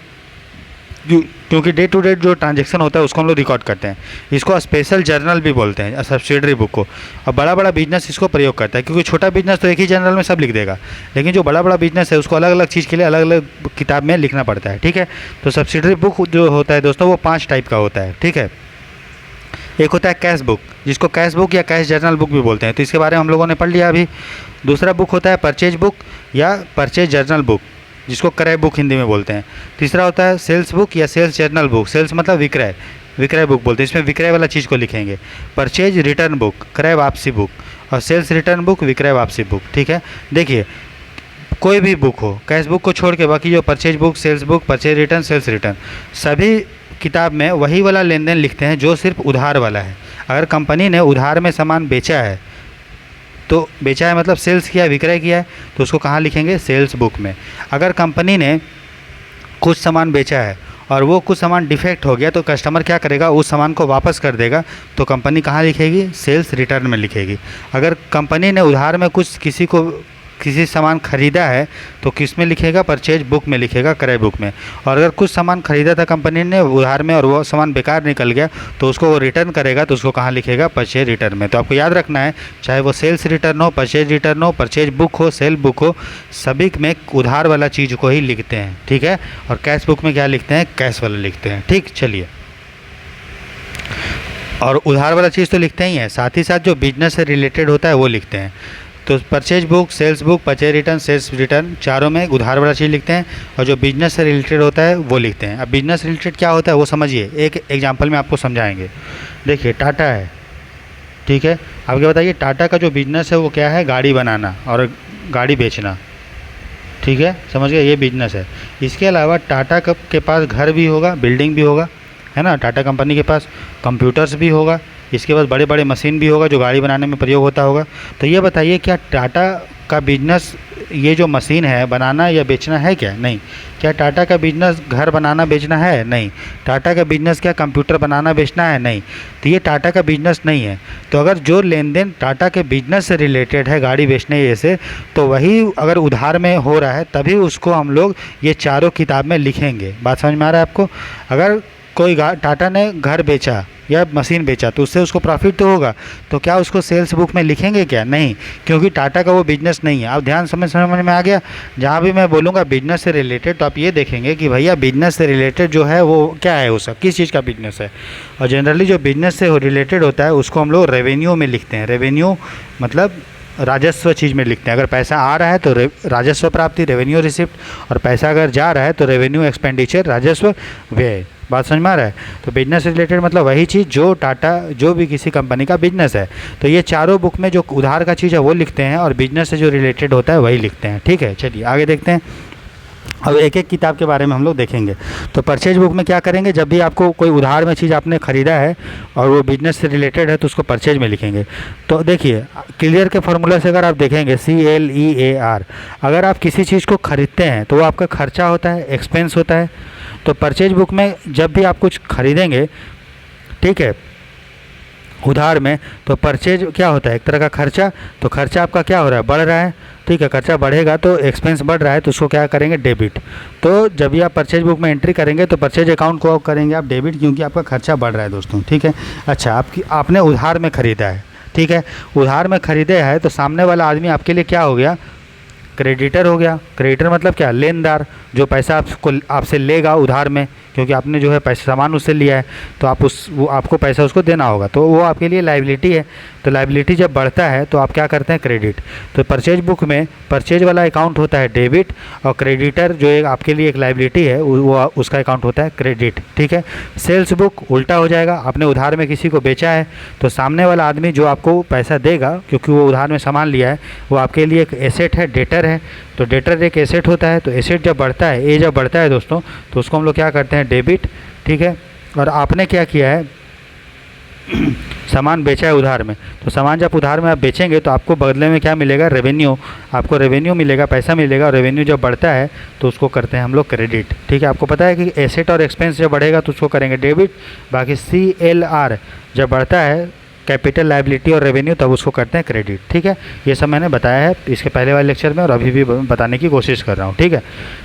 क्योंकि डे टू डे जो ट्रांजैक्शन होता है उसको हम लोग रिकॉर्ड करते हैं। इसको स्पेशल जर्नल भी बोलते हैं सब्सिडरी बुक को। और बड़ा बड़ा बिजनेस इसको प्रयोग करता है, क्योंकि छोटा बिजनेस तो एक ही जर्नल में सब लिख देगा, लेकिन जो बड़ा बड़ा बिजनेस है उसको अलग अलग चीज़ के लिए अलग अलग किताब में लिखना पड़ता है, ठीक है। तो सब्सिडरी बुक जो होता है दोस्तों वो 5 टाइप का होता है, ठीक है। एक होता है कैश बुक, जिसको कैश बुक या कैश जर्नल बुक भी बोलते हैं, तो इसके बारे में हम लोगों ने पढ़ लिया अभी। दूसरा बुक होता है परचेज बुक या परचेज जर्नल बुक, जिसको क्रय बुक हिंदी में बोलते हैं। तीसरा होता है सेल्स बुक या सेल्स जर्नल बुक, सेल्स मतलब विक्रय बुक बोलते हैं, इसमें विक्रय वाला चीज़ को लिखेंगे। परचेज रिटर्न बुक, क्रय वापसी बुक, और सेल्स रिटर्न बुक, विक्रय वापसी बुक, ठीक है। देखिए कोई भी बुक हो, कैश बुक को छोड़ के बाकी जो purchase book, sales book, purchase return, sales return, सभी किताब में वही वाला लेन देन लिखते हैं जो सिर्फ उधार वाला है। अगर कंपनी ने उधार में सामान बेचा है, तो बेचा है मतलब सेल्स किया, विक्रय किया है, तो उसको कहाँ लिखेंगे, सेल्स बुक में। अगर कंपनी ने कुछ सामान बेचा है और वो कुछ सामान डिफेक्ट हो गया, तो कस्टमर क्या करेगा, उस सामान को वापस कर देगा, तो कंपनी कहाँ लिखेगी, सेल्स रिटर्न में लिखेगी। अगर कंपनी ने उधार में कुछ किसी सामान ख़रीदा है तो किस में लिखेगा, परचेज बुक में लिखेगा, क्रय बुक में। और अगर कुछ सामान ख़रीदा था कंपनी ने उधार में और वो सामान बेकार निकल गया, तो उसको वो रिटर्न करेगा, तो उसको कहाँ लिखेगा, परचेज रिटर्न में। तो आपको याद रखना है, चाहे वो सेल्स रिटर्न हो, परचेज रिटर्न हो, परचेज बुक हो, सेल बुक हो, सभी में उधार वाला चीज़ को ही लिखते हैं, ठीक है। और कैश बुक में क्या लिखते हैं, कैश वाला लिखते हैं, ठीक। चलिए, और उधार वाला चीज़ तो लिखते ही हैं, साथ ही साथ जो बिजनेस से रिलेटेड होता है वो लिखते हैं। तो purchase book, sales book, purchase return, sales return, चारों में उधार वाला चीज़ लिखते हैं, और जो बिजनेस से रिलेटेड होता है वो लिखते हैं। अब बिजनेस रिलेटेड क्या होता है वो समझिए, एक एग्जांपल में आपको समझाएंगे। देखिए टाटा है, ठीक है। आप क्या बताइए, टाटा का जो बिजनेस है वो क्या है, गाड़ी बनाना और गाड़ी बेचना, ठीक है, समझ गए, ये बिजनेस है। इसके अलावा टाटा के पास घर भी होगा, बिल्डिंग भी होगा, है ना। टाटा कंपनी के पास कंप्यूटर्स भी होगा, इसके पास बड़े बड़े मशीन भी होगा जो गाड़ी बनाने में प्रयोग होता होगा। तो ये बताइए, क्या टाटा का बिजनेस ये जो मशीन है बनाना या बेचना है क्या, नहीं। क्या टाटा का बिजनेस घर बनाना बेचना है, नहीं। टाटा का बिजनेस क्या कंप्यूटर बनाना बेचना है, नहीं। तो ये टाटा का बिजनेस नहीं है। तो अगर जो लेन देन टाटा के बिजनेस से रिलेटेड है, गाड़ी बेचने जैसे, तो वही अगर उधार में हो रहा है तभी उसको हम लोग ये चारों किताब में लिखेंगे। बात समझ में आ रहा है आपको। अगर कोई टाटा ने घर बेचा, या मशीन बेचा तो उससे उसको प्रॉफिट तो होगा, तो क्या उसको सेल्स बुक में लिखेंगे क्या? नहीं, क्योंकि टाटा का वो बिजनेस नहीं है। अब ध्यान समझ में आ गया। जहाँ भी मैं बोलूँगा बिजनेस से रिलेटेड तो आप ये देखेंगे कि भैया बिजनेस से रिलेटेड जो है वो क्या है, उसका किस चीज़ का बिजनेस है। और जनरली जो बिजनेस से रिलेटेड होता है उसको हम लोग रेवेन्यू में लिखते हैं। रेवेन्यू मतलब राजस्व चीज़ में लिखते हैं। अगर पैसा आ रहा है तो राजस्व प्राप्ति, रेवेन्यू रिसिप्ट, और पैसा अगर जा रहा है तो रेवेन्यू एक्सपेंडिचर, राजस्व व्यय। बात समझ में आ रहा है? तो बिजनेस रिलेटेड मतलब वही चीज़ जो टाटा, जो भी किसी कंपनी का बिजनेस है। तो ये चारों बुक में जो उधार का चीज़ है वो लिखते हैं और बिजनेस से जो रिलेटेड होता है वही लिखते हैं। ठीक है, चलिए आगे देखते हैं। अब एक एक किताब के बारे में हम लोग देखेंगे। तो परचेज बुक में क्या करेंगे, जब भी आपको कोई उधार में चीज़ आपने ख़रीदा है और वो बिजनेस से रिलेटेड है तो उसको परचेज में लिखेंगे। तो देखिए क्लियर के फार्मूला से अगर आप देखेंगे CLEAR, अगर आप किसी चीज़ को ख़रीदते हैं तो वो आपका खर्चा होता है, एक्सपेंस होता है। तो परचेज बुक में जब भी आप कुछ खरीदेंगे, ठीक है, उधार में, तो परचेज क्या होता है, एक तरह का खर्चा। तो खर्चा आपका क्या हो रहा है, बढ़ रहा है। ठीक है, खर्चा बढ़ेगा तो एक्सपेंस बढ़ रहा है तो उसको क्या करेंगे, डेबिट। तो जब भी आप परचेज बुक में एंट्री करेंगे तो परचेज अकाउंट को करेंगे आप डेबिट, क्योंकि आपका खर्चा बढ़ रहा है दोस्तों। ठीक है, अच्छा आपने उधार में ख़रीदा है, ठीक है, उधार में ख़रीदे है तो सामने वाला आदमी आपके लिए क्या हो गया, क्रेडिटर हो गया। क्रेडिटर मतलब क्या, लेनदार, जो पैसा आपसे लेगा उधार में, क्योंकि आपने जो है पैसा सामान उससे लिया है तो वो आपको पैसा उसको देना होगा, तो वो आपके लिए लायबिलिटी है। तो लायबिलिटी जब बढ़ता है तो आप क्या करते हैं, क्रेडिट। तो परचेज बुक में परचेज वाला अकाउंट होता है डेबिट, और क्रेडिटर जो एक आपके लिए एक लायबिलिटी है वो उसका अकाउंट होता है क्रेडिट। ठीक है, सेल्स बुक उल्टा हो जाएगा। आपने उधार में किसी को बेचा है तो सामने वाला आदमी जो आपको पैसा देगा, क्योंकि वो उधार में सामान लिया है, वो आपके लिए एक एसेट है, डेटर है। तो डेटर एक एसेट होता है। तो एसेट जब बढ़ता है, ए जब बढ़ता है दोस्तों, तो उसको हम लोग क्या करते हैं, डेबिट। ठीक है, और आपने क्या किया है, सामान बेचा है उधार में, तो सामान जब उधार में आप बेचेंगे तो आपको बदले में क्या मिलेगा, रेवेन्यू। आपको रेवेन्यू मिलेगा, पैसा मिलेगा, और रेवेन्यू जब बढ़ता है तो उसको करते हैं हम लोग क्रेडिट। ठीक है, आपको पता है कि एसेट और एक्सपेंस जब बढ़ेगा तो उसको करेंगे डेबिट। बाकी CLR जब बढ़ता है, कैपिटल, लायबिलिटी और रेवेन्यू, तब उसको करते हैं क्रेडिट। ठीक है, ये सब मैंने बताया है इसके पहले वाले लेक्चर में और अभी भी बताने की कोशिश कर रहा हूँ। ठीक है,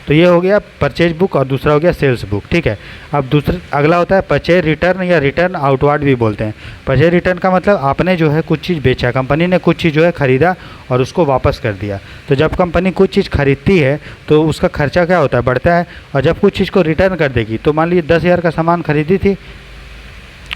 तो ये हो गया परचेज बुक और दूसरा हो गया सेल्स बुक। ठीक है, अब अगला होता है परचेज रिटर्न या रिटर्न आउटवार्ड भी बोलते हैं। परचेज रिटर्न का मतलब आपने जो है कुछ चीज़ बेचा, कंपनी ने कुछ चीज़ जो है ख़रीदा और उसको वापस कर दिया। तो जब कंपनी कुछ चीज़ खरीदती है तो उसका खर्चा क्या होता है, बढ़ता है। और जब कुछ चीज़ को रिटर्न कर देगी, तो मान लीजिए 10,000 का सामान खरीदी थी,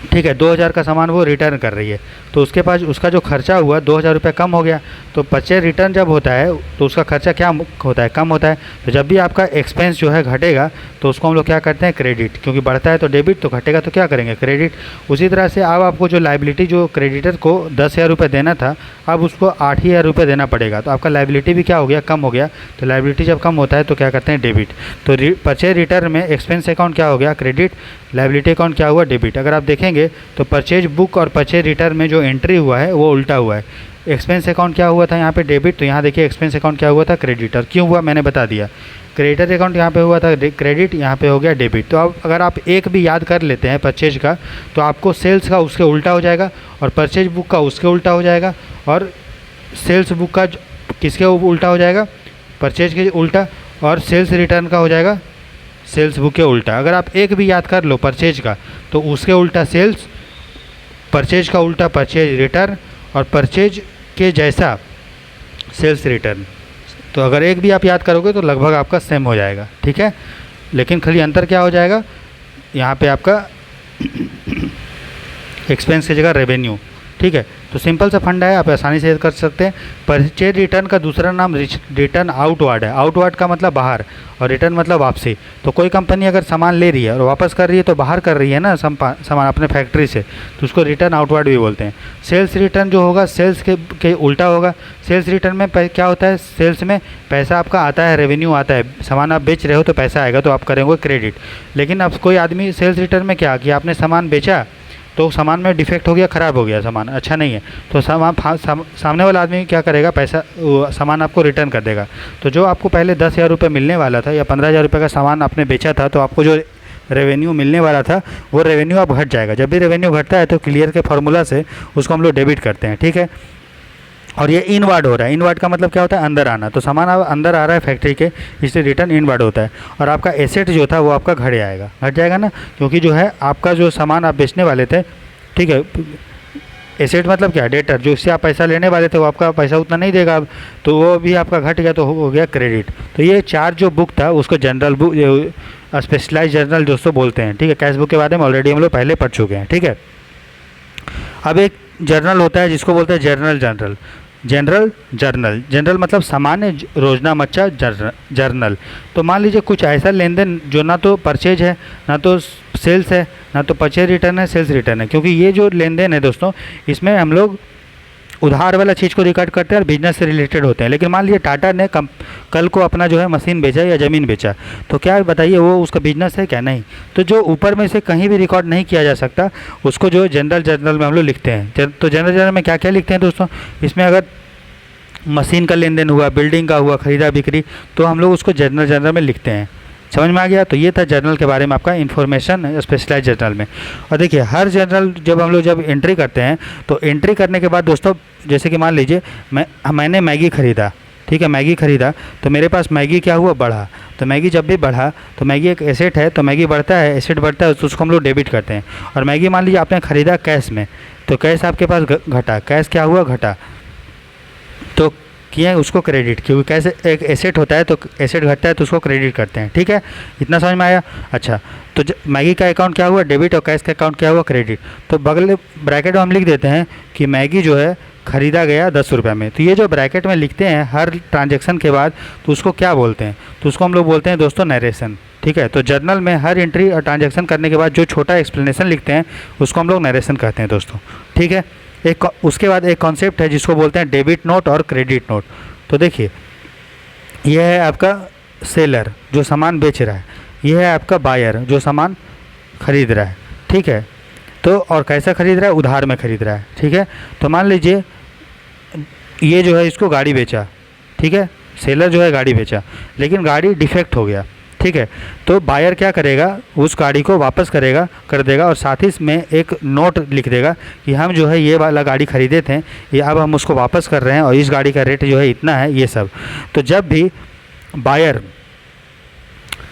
ठीक है, 2,000 का सामान वो रिटर्न कर रही है, तो उसके पास उसका जो खर्चा हुआ 2,000 रुपये कम हो गया। तो परचेज रिटर्न जब होता है तो उसका खर्चा क्या होता है, कम होता है। तो जब भी आपका एक्सपेंस जो है घटेगा तो उसको हम लोग क्या करते हैं, क्रेडिट, क्योंकि बढ़ता है तो डेबिट, तो घटेगा तो क्या करेंगे, क्रेडिट। उसी तरह से अब आपको जो लायबिलिटी, जो क्रेडिटर को 10,000 रुपये देना था, अब उसको 8,000 रुपये देना पड़ेगा, तो आपका लायबिलिटी भी क्या हो गया, कम हो गया। तो लायबिलिटी जब कम होता है तो क्या करते हैं, डेबिट। तो परचेज रिटर्न में एक्सपेंस अकाउंट क्या हो गया, क्रेडिट, लायबिलिटी अकाउंट क्या हुआ, डेबिट। अगर आप देखेंगे तो परचेज बुक और परचेज रिटर्न में जो एंट्री हुआ है वो उल्टा हुआ है। एक्सपेंस अकाउंट क्या हुआ था यहाँ पे, डेबिट, तो यहाँ देखिए एक्सपेंस अकाउंट क्या हुआ था, क्रेडिट। और क्यों हुआ मैंने बता दिया, क्रेडिटर अकाउंट यहाँ पे हुआ था क्रेडिट, यहाँ पे हो गया डेबिट। तो अब अगर आप एक भी याद कर लेते हैं परचेज का, तो आपको सेल्स का उसके उल्टा हो जाएगा, और परचेज बुक का उसके उल्टा हो जाएगा, और सेल्स बुक का किसके उल्टा हो जाएगा, परचेज के उल्टा, और सेल्स रिटर्न का हो जाएगा सेल्स बुक के उल्टा। अगर आप एक भी याद कर लो परचेज का, तो उसके उल्टा सेल्स, परचेज का उल्टा परचेज रिटर्न, और परचेज के जैसा सेल्स रिटर्न। तो अगर एक भी आप याद करोगे तो लगभग आपका सेम हो जाएगा। ठीक है, लेकिन खाली अंतर क्या हो जाएगा, यहाँ पे आपका एक्सपेंस की जगह रेवेन्यू। ठीक है, तो सिंपल सा फंडा है, आप आसानी से कर सकते हैं। परचेज रिटर्न का दूसरा नाम रिटर्न आउटवार्ड है। आउटवार्ड का मतलब बाहर, और रिटर्न मतलब वापसी। तो कोई कंपनी अगर सामान ले रही है और वापस कर रही है तो बाहर कर रही है ना सामान अपने फैक्ट्री से, तो उसको रिटर्न आउटवार्ड भी बोलते हैं। सेल्स रिटर्न जो होगा सेल्स के उल्टा होगा। सेल्स रिटर्न में क्या होता है, सेल्स में पैसा आपका आता है, रेवेन्यू आता है, सामान आप बेच रहे हो तो पैसा आएगा, तो आप करेंगे क्रेडिट। लेकिन अब कोई आदमी सेल्स रिटर्न में क्या कि आपने सामान बेचा तो सामान में डिफेक्ट हो गया, ख़राब हो गया, सामान अच्छा नहीं है, तो सामने वाला आदमी क्या करेगा, पैसा सामान आपको रिटर्न कर देगा। तो जो आपको पहले 10,000 रुपये मिलने वाला था या 15,000 रुपये का सामान आपने बेचा था, तो आपको जो रेवेन्यू मिलने वाला था वो रेवेन्यू अब घट जाएगा। जब भी रेवेन्यू घटता है तो क्लियर के फार्मूला से उसको हम लोग डेबिट करते हैं। ठीक है, और ये इनवार्ड हो रहा है। इनवार्ड का मतलब क्या होता है, अंदर आना। तो सामान अब अंदर आ रहा है फैक्ट्री के, इसलिए रिटर्न इनवार्ड होता है। और आपका एसेट जो था वो आपका घट जाएगा ना, क्योंकि जो है आपका जो सामान आप बेचने वाले थे ठीक है। एसेट मतलब क्या, डेटर, जो उससे आप पैसा लेने वाले थे वो आपका पैसा उतना नहीं देगा अब, तो वो भी आपका घट गया तो हो गया क्रेडिट। तो ये 4 जो बुक था उसको जनरल बुक, स्पेशलाइज जर्नल दोस्तों बोलते हैं, ठीक है। कैश बुक के बारे में ऑलरेडी हम लोग पहले पढ़ चुके हैं, ठीक है। अब एक जर्नल होता है जिसको बोलते हैं journal journal general journal. General मतलब सामान्य रोजनामच्चा जर्नल। तो मान लीजिए कुछ ऐसा लेन देन जो ना तो परचेज है, ना तो सेल्स है, ना तो परचेज रिटर्न है, सेल्स रिटर्न है, क्योंकि ये जो लेन देन है दोस्तों इसमें हम लोग उधार वाला चीज़ को रिकॉर्ड करते हैं और बिजनेस से रिलेटेड होते हैं। लेकिन मान लीजिए टाटा ने कल को अपना जो है मशीन बेचा या ज़मीन बेचा, तो क्या बताइए वो उसका बिजनेस है क्या, नहीं। तो जो ऊपर में से कहीं भी रिकॉर्ड नहीं किया जा सकता उसको जो जनरल जर्नल में हम लोग लिखते हैं। तो जनरल जर्नल में क्या क्या लिखते हैं दोस्तों, इसमें अगर मशीन का लेन देन हुआ, बिल्डिंग का हुआ, खरीदा बिक्री, तो हम लोग उसको जनरल जर्नल में लिखते हैं। समझ में आ गया। तो ये था जर्नल के बारे में आपका इन्फॉर्मेशन स्पेशलाइज जर्नल में। और देखिए हर जर्नल जब एंट्री करते हैं तो एंट्री करने के बाद दोस्तों, जैसे कि मान लीजिए मैंने मैगी ख़रीदा, ठीक है, मैगी ख़रीदा तो मेरे पास मैगी क्या हुआ, बढ़ा। तो मैगी जब भी बढ़ा तो मैगी एक एसेट है, तो मैगी बढ़ता है, एसेट बढ़ता है, तो उसको हम लोग डेबिट करते हैं। और मैगी मान लीजिए आपने ख़रीदा कैश में, तो कैश आपके पास घटा, कैश क्या हुआ, घटा, तो किए उसको क्रेडिट, क्योंकि कैसे एक एसेट होता है तो एसेट घटता है तो उसको क्रेडिट करते हैं, ठीक है। इतना समझ में आया। अच्छा, तो मैगी का अकाउंट क्या हुआ, डेबिट, और कैश का अकाउंट क्या हुआ, क्रेडिट। तो बगल ब्रैकेट में हम लिख देते हैं कि मैगी जो है ख़रीदा गया 10 रुपये में। तो ये जो ब्रैकेट में लिखते हैं हर ट्रांजेक्शन के बाद, तो उसको क्या बोलते हैं, तो उसको हम लोग बोलते हैं दोस्तों नरेशन, ठीक है। तो जर्नल में हर एंट्री और ट्रांजेक्शन करने के बाद जो छोटा एक्सप्लेनेशन लिखते हैं उसको हम लोग नरेशन कहते हैं दोस्तों, ठीक है। उसके बाद एक कॉन्सेप्ट है जिसको बोलते हैं डेबिट नोट और क्रेडिट नोट। तो देखिए यह है आपका सेलर जो सामान बेच रहा है, यह है आपका बायर जो सामान खरीद रहा है, ठीक है। तो और कैसा खरीद रहा है, उधार में खरीद रहा है, ठीक है। तो मान लीजिए ये जो है इसको गाड़ी बेचा, ठीक है, सेलर जो है गाड़ी बेचा, लेकिन गाड़ी डिफेक्ट हो गया, ठीक है। तो बायर क्या करेगा, उस गाड़ी को वापस कर देगा और साथ ही में एक नोट लिख देगा कि हम जो है ये वाला गाड़ी ख़रीदे थे, ये अब हम उसको वापस कर रहे हैं और इस गाड़ी का रेट जो है इतना है, ये सब। तो जब भी बायर,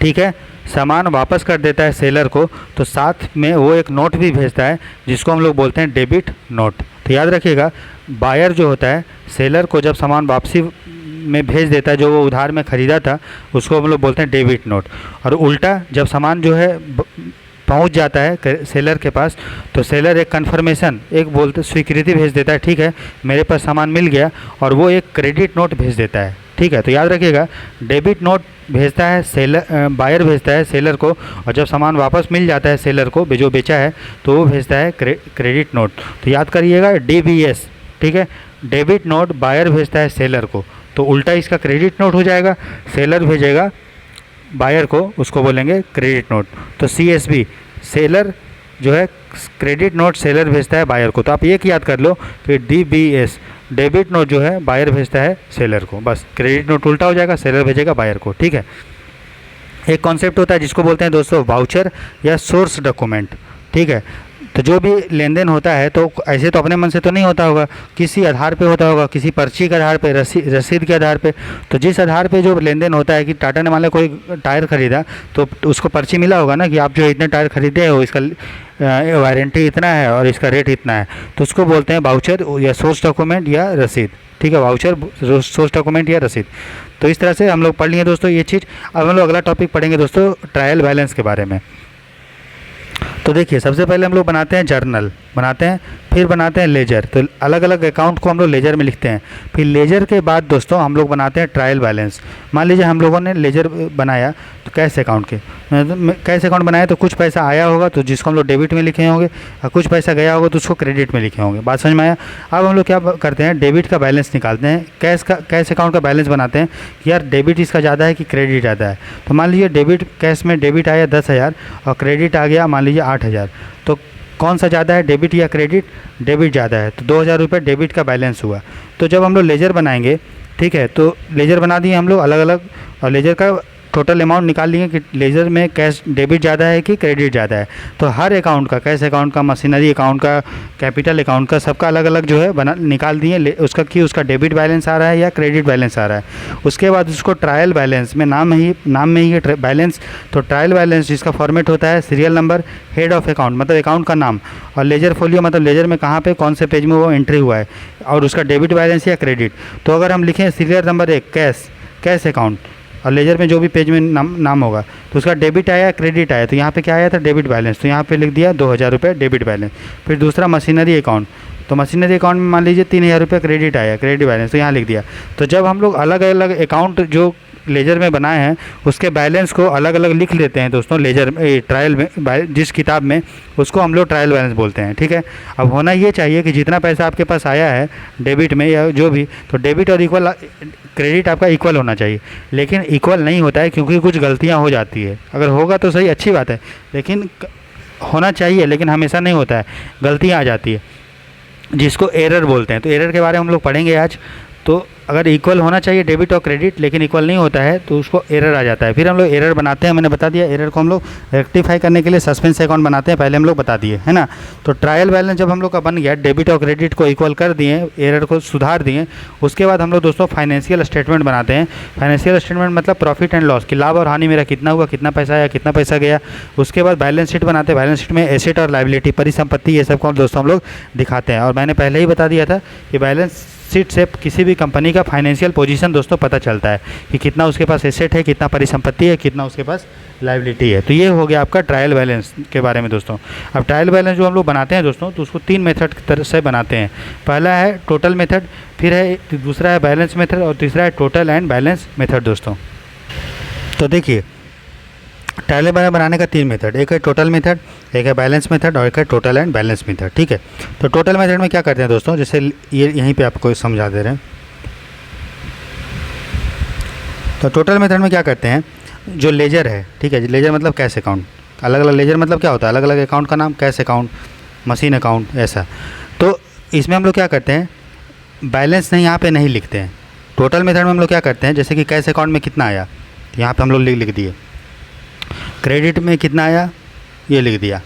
ठीक है, सामान वापस कर देता है सेलर को, तो साथ में वो एक नोट भी भेजता है जिसको हम लोग बोलते हैं डेबिट नोट। तो याद रखिएगा, बायर जो होता है सेलर को जब सामान वापसी में भेज देता है जो वो उधार में ख़रीदा था, उसको हम लोग बोलते हैं डेबिट नोट। और उल्टा जब सामान जो है पहुंच जाता है सेलर के पास, तो सेलर एक कन्फर्मेशन, एक बोलते स्वीकृति भेज देता है, ठीक है मेरे पास सामान मिल गया, और वो एक क्रेडिट नोट भेज देता है, ठीक है। तो याद रखिएगा, डेबिट नोट भेजता है सेलर, बायर भेजता है सेलर को, और जब सामान वापस मिल जाता है सेलर को जो बेचा है, तो वो भेजता है क्रेडिट नोट। तो याद करिएगा DBS, ठीक है, डेबिट नोट बायर भेजता है सेलर को, तो उल्टा इसका क्रेडिट नोट हो जाएगा, सेलर भेजेगा बायर को, उसको बोलेंगे क्रेडिट नोट। तो CSB, सेलर जो है क्रेडिट नोट सेलर भेजता है बायर को। तो आप एक याद कर लो कि DBS, डेबिट नोट जो है बायर भेजता है सेलर को, बस क्रेडिट नोट उल्टा हो जाएगा, सेलर भेजेगा बायर को, ठीक है। एक कॉन्सेप्ट होता है जिसको बोलते हैं दोस्तों वाउचर या सोर्स डॉक्यूमेंट, ठीक है। तो जो भी लेन देन होता है तो ऐसे तो अपने मन से तो नहीं होता होगा, किसी आधार पे होता होगा, किसी पर्ची के आधार पे, रसीद के आधार पे। तो जिस आधार पे जो लेन देन होता है कि टाटा ने मान लो कोई टायर ख़रीदा, तो उसको पर्ची मिला होगा ना कि आप जो इतने टायर खरीदे हो, इसका वारंटी इतना है और इसका रेट इतना है, तो उसको बोलते हैं वाउचर या सोर्स डॉक्यूमेंट या रसीद, ठीक है, वाउचर, सोर्स डॉक्यूमेंट या रसीद। तो इस तरह से हम लोग पढ़ लिए दोस्तों ये चीज़। अब हम लोग अगला टॉपिक पढ़ेंगे दोस्तों ट्रायल बैलेंस के बारे में। तो देखिए सबसे पहले हम लोग बनाते हैं जर्नल, बनाते हैं, फिर बनाते हैं लेजर। तो अलग अलग अकाउंट को हम लोग लेजर में लिखते हैं। फिर लेजर के बाद दोस्तों हम लोग बनाते हैं ट्रायल बैलेंस। मान लीजिए हम लोगों ने लेजर बनाया तो कैश अकाउंट के, कैश अकाउंट बनाया तो कुछ पैसा आया होगा तो जिसको हम लोग डेबिट में लिखे होंगे, और कुछ पैसा गया होगा तो उसको क्रेडिट में लिखे होंगे। बात समझ में आया। अब हम लोग क्या करते हैं, डेबिट का बैलेंस निकालते हैं, कैश अकाउंट का बैलेंस बनाते हैं कि यार डेबिट इसका ज़्यादा है कि क्रेडिट ज़्यादा है। तो मान लीजिए डेबिट, कैश में डेबिट आया 10,000 और क्रेडिट आ गया मान लीजिए 8,000, तो कौन सा ज़्यादा है, डेबिट या क्रेडिट? डेबिट ज़्यादा है, तो 2,000 रुपये डेबिट का बैलेंस हुआ। तो जब हम लोग लेजर बनाएंगे, ठीक है, तो लेजर बना दिए हम लोग अलग अलग, और लेजर का टोटल अमाउंट निकाल लेंगे कि लेजर में कैश डेबिट ज़्यादा है कि क्रेडिट ज़्यादा है। तो हर अकाउंट का, कैश अकाउंट का, मशीनरी अकाउंट का, कैपिटल अकाउंट का, सबका अलग अलग जो है बना निकाल दिए उसका कि उसका डेबिट बैलेंस आ रहा है या क्रेडिट बैलेंस आ रहा है। उसके बाद उसको ट्रायल बैलेंस में नाम में ही है बैलेंस। तो ट्रायल बैलेंस जिसका फॉर्मेट होता है serial number, head of account मतलब अकाउंट का नाम, और लेजर फोलियो मतलब लेजर में कहाँ पे कौन से पेज में वो एंट्री हुआ है, और उसका डेबिट बैलेंस या क्रेडिट। तो अगर हम लिखें सीरियल नंबर 1 कैश अकाउंट, और लेजर में जो भी पेज में नाम होगा तो उसका डेबिट आया क्रेडिट आया, तो यहाँ पे क्या आया था डेबिट बैलेंस, तो यहाँ पे लिख दिया 2000 रुपये डेबिट बैलेंस। फिर दूसरा मशीनरी अकाउंट, तो मशीनरी अकाउंट में मान लीजिए 3000 रुपये क्रेडिट आया क्रेडिट बैलेंस, तो यहाँ लिख दिया। तो जब हम लोग अलग अलग अकाउंट जो लेजर में बनाए हैं उसके बैलेंस को अलग अलग लिख लेते हैं दोस्तों लेजर ट्रायल में, जिस किताब में, उसको हम लोग ट्रायल बैलेंस बोलते हैं। ठीक है, अब होना ये चाहिए कि जितना पैसा आपके पास आया है डेबिट में या जो भी, तो डेबिट और इक्वल क्रेडिट आपका इक्वल होना चाहिए। लेकिन इक्वल नहीं होता है क्योंकि कुछ गलतियाँ हो जाती है। अगर होगा तो सही, अच्छी बात है, लेकिन होना चाहिए, लेकिन हमेशा नहीं होता है, गलतियाँ आ जाती है जिसको एरर बोलते हैं। तो एरर के बारे में हम लोग पढ़ेंगे आज। तो अगर इक्वल होना चाहिए डेबिट और क्रेडिट लेकिन इक्वल नहीं होता है तो उसको एरर आ जाता है। फिर हम लोग एरर बनाते हैं, मैंने बता दिया। एरर को हम लोग रेक्टिफाई करने के लिए सस्पेंस अकाउंट बनाते हैं, पहले हम लोग बता दिए है ना। तो ट्रायल बैलेंस जब हम लोग का बन गया, डेबिट और क्रेडिट को इक्वल कर दिए, एरर को सुधार दिए, उसके बाद हम लोग दोस्तों फाइनेंशियल स्टेटमेंट बनाते हैं। फाइनेंशियल स्टेटमेंट मतलब प्रॉफिट एंड लॉस, कि लाभ और हानि मेरा कितना हुआ, कितना पैसा आया, कितना पैसा गया। उसके बाद बैलेंस शीट बनाते हैं, बैलेंस शीट में एसेट और लायबिलिटी, परिसंपत्ति, ये सब को दोस्तों हम लोग दिखाते हैं। और मैंने पहले ही बता दिया था कि बैलेंस शीट से किसी भी कंपनी का फाइनेंशियल पोजीशन दोस्तों पता चलता है कि कितना उसके पास एसेट है, कितना परिसंपत्ति है, कितना उसके पास लायबिलिटी है। तो ये हो गया आपका ट्रायल बैलेंस के बारे में दोस्तों। अब ट्रायल बैलेंस जो हम लोग बनाते हैं दोस्तों, तो उसको 3 मेथड की तरह से बनाते हैं। पहला है टोटल मेथड, फिर है दूसरा है बैलेंस मेथड, और तीसरा है टोटल एंड बैलेंस मेथड दोस्तों। तो देखिए ट्रायल बैलेंस बनाने का 3 मेथड, एक है टोटल मेथड, एक है बैलेंस मेथड और एक है टोटल एंड बैलेंस मेथड। ठीक है, तो टोटल मेथड में क्या करते हैं दोस्तों, जैसे ये यहीं पे आपको समझा दे रहे हैं। तो टोटल मेथड में क्या करते हैं, जो लेजर है, ठीक है, लेजर मतलब कैश अकाउंट, अलग अलग लेजर मतलब क्या होता है, अलग अलग अकाउंट का नाम, कैश अकाउंट, मशीन अकाउंट, ऐसा। तो इसमें हम लोग क्या करते हैं, बैलेंस नहीं यहाँ पे नहीं लिखते हैं। टोटल मेथड में हम लोग क्या करते हैं, जैसे कि कैश अकाउंट में कितना आया, यहाँ पे हम लोग लिख दिए, क्रेडिट में कितना आया ये लिख दिया,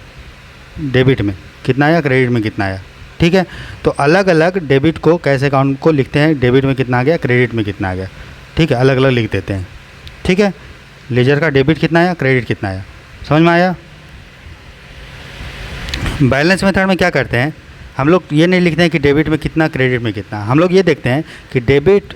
डेबिट में कितना आया, क्रेडिट में कितना आया। ठीक है, तो अलग अलग डेबिट को, कैश अकाउंट को लिखते हैं, डेबिट में कितना आ गया, क्रेडिट में कितना आ गया। ठीक है, अलग अलग लिख देते हैं। ठीक है, लेजर का डेबिट कितना आया, क्रेडिट कितना आया, समझ में आया। बैलेंस मेथड में क्या करते हैं, हम लोग ये नहीं लिखते हैं कि डेबिट में कितना, क्रेडिट में कितना, हम लोग ये देखते हैं कि डेबिट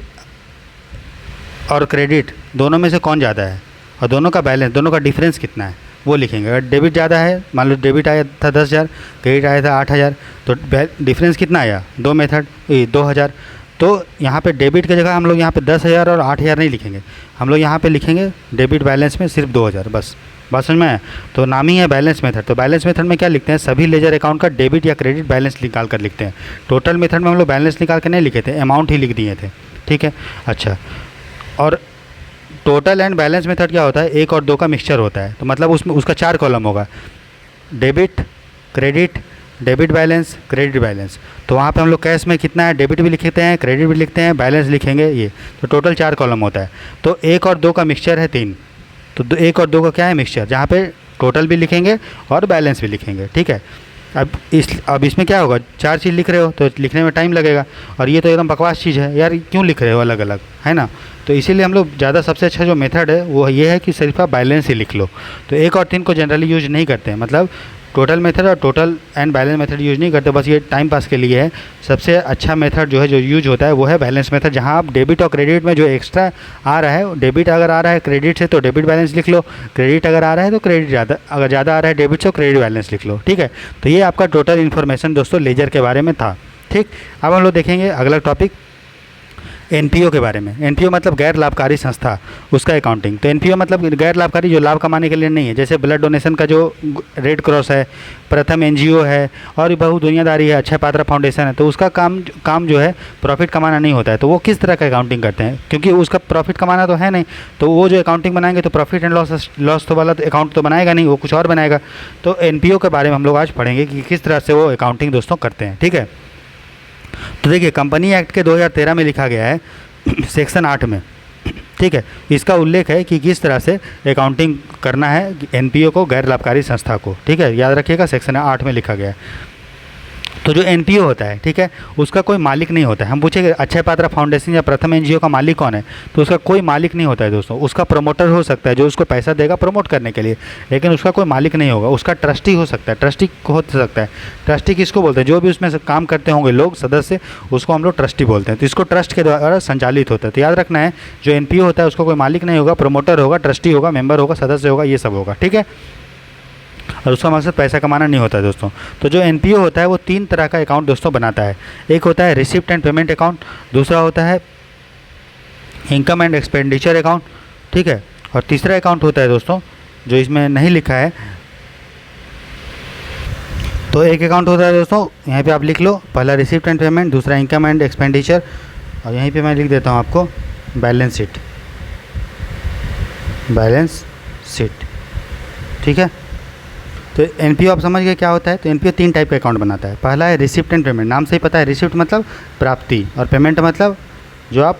और क्रेडिट दोनों में से कौन ज़्यादा है, और दोनों का बैलेंस, दोनों का डिफरेंस कितना है वो लिखेंगे। अगर डेबिट ज़्यादा है, मान लो डेबिट आया था 10,000, क्रेडिट आया था 8,000, तो डिफरेंस कितना आया, 2,000। तो यहाँ पे डेबिट की जगह हम लोग यहाँ पे 10,000 और 8,000 नहीं लिखेंगे, हम लोग यहाँ पे लिखेंगे डेबिट बैलेंस में सिर्फ 2,000 बस। बात समझ में आया। तो नाम ही है बैलेंस मेथड। तो बैलेंस मेथड में क्या लिखते हैं, सभी लेजर अकाउंट का डेबिट या क्रेडिट बैलेंस निकाल कर लिखते हैं। टोटल मेथड में हम लोग बैलेंस निकाल कर नहीं लिखे थे, अमाउंट ही लिख दिए थे। ठीक है, अच्छा। और टोटल एंड बैलेंस मेथड क्या होता है, 1 और 2 का मिक्सचर होता है। तो मतलब उसमें उसका 4 कॉलम होगा, debit, credit, debit balance, credit balance. तो वहाँ पे हम लोग कैश में कितना है, डेबिट भी लिखते हैं, क्रेडिट भी लिखते हैं, बैलेंस लिखेंगे ये। तो टोटल 4 कॉलम होता है। तो 1 और 2 का मिक्सचर है 3। तो 1 और 2 का क्या है, मिक्सचर, जहाँ पे टोटल भी लिखेंगे और बैलेंस भी लिखेंगे। ठीक है, अब इसमें क्या होगा, 4 चीज़ लिख रहे हो तो लिखने में टाइम लगेगा, और ये तो एकदम बकवास चीज़ है यार, क्यों लिख रहे हो अलग अलग, है ना। तो इसीलिए हम लोग ज़्यादा सबसे अच्छा जो मेथड है वो ये है कि सिर्फ आप बैलेंस ही लिख लो। तो 1 और 3 को जनरली यूज नहीं करते हैं, मतलब टोटल मेथड और total and balance method use नहीं करते, बस ये टाइम पास के लिए है। सबसे अच्छा मेथड जो है, जो यूज होता है वो है बैलेंस मेथड, जहाँ आप डेबिट और क्रेडिट में जो एक्स्ट्रा आ रहा है, डेबिट अगर आ रहा है क्रेडिट से तो डेबिट बैलेंस लिख लो, क्रेडिट अगर आ रहा है तो क्रेडिट अगर ज़्यादा आ रहा है डेबिट से तो क्रेडिट बैलेंस लिख लो। ठीक है, तो ये आपका टोटल इन्फॉर्मेशन दोस्तों लेजर के बारे में था। ठीक, अब हम लोग देखेंगे अगला टॉपिक एनपीओ के बारे में। एनपीओ मतलब गैर लाभकारी संस्था, उसका अकाउंटिंग। तो एनपीओ मतलब गैर लाभकारी, जो लाभ कमाने के लिए नहीं है। जैसे ब्लड डोनेशन का जो रेड क्रॉस है, प्रथम एनजीओ है, और बहु दुनियादारी है, अक्षय पात्रा फाउंडेशन है, तो उसका काम जो है प्रॉफिट कमाना नहीं होता है। तो वो किस तरह का अकाउंटिंग करते हैं, क्योंकि उसका प्रॉफिट कमाना तो है नहीं, तो वो जो अकाउंटिंग बनाएंगे तो प्रॉफिट एंड लॉस तो वाला अकाउंट तो बनाएगा नहीं, वो कुछ और बनाएगा। तो एनपीओ के बारे में हम लोग आज पढ़ेंगे कि किस तरह से वो अकाउंटिंग दोस्तों करते हैं। ठीक है, तो देखिए कंपनी एक्ट के 2013 में लिखा गया है सेक्शन 8 में, ठीक है। इसका उल्लेख है कि किस तरह से अकाउंटिंग करना है एनपीओ को, गैर लाभकारी संस्था को, ठीक है। याद रखिएगा सेक्शन 8 में लिखा गया है। तो जो एनपीओ होता है, ठीक है, उसका कोई मालिक नहीं होता है। हम पूछेंगे अक्षय पात्रा फाउंडेशन या प्रथम एनजीओ का मालिक कौन है, तो उसका कोई मालिक नहीं होता है दोस्तों। उसका प्रमोटर हो सकता है जो उसको पैसा देगा प्रमोट करने के लिए, लेकिन उसका कोई मालिक नहीं होगा। उसका ट्रस्टी हो सकता है, ट्रस्टी हो सकता है। ट्रस्टी किसको बोलते हैं? जो भी उसमें काम करते होंगे लोग, सदस्य, उसको हम लोग ट्रस्टी बोलते हैं। तो इसको ट्रस्ट के द्वारा संचालित होता है। तो याद रखना है, जो एनपीओ होता है उसका कोई मालिक नहीं होगा, प्रमोटर होगा, ट्रस्टी होगा, मेंबर होगा, सदस्य होगा, ये सब होगा, ठीक है। और उसका मकसद पैसा कमाना नहीं होता है दोस्तों। तो जो एनपीओ होता है वो 3 तरह का अकाउंट दोस्तों बनाता है। एक होता है रिसिप्ट एंड पेमेंट अकाउंट, दूसरा होता है इनकम एंड एक्सपेंडिचर अकाउंट, ठीक है, और तीसरा अकाउंट होता है दोस्तों जो इसमें नहीं लिखा है। तो एक अकाउंट होता है दोस्तों, यहाँ पे आप लिख लो, पहला रिसिप्ट एंड पेमेंट, दूसरा इनकम एंड एक्सपेंडिचर, और यहीं पे मैं लिख देता हूँ आपको बैलेंस शीट, बैलेंस शीट, ठीक है। तो एनपीओ आप समझ गए क्या होता है। तो एनपीओ 3 टाइप का अकाउंट बनाता है। पहला है रिसिप्ट एंड पेमेंट, नाम से ही पता है, रिसिप्ट मतलब प्राप्ति और पेमेंट मतलब जो आप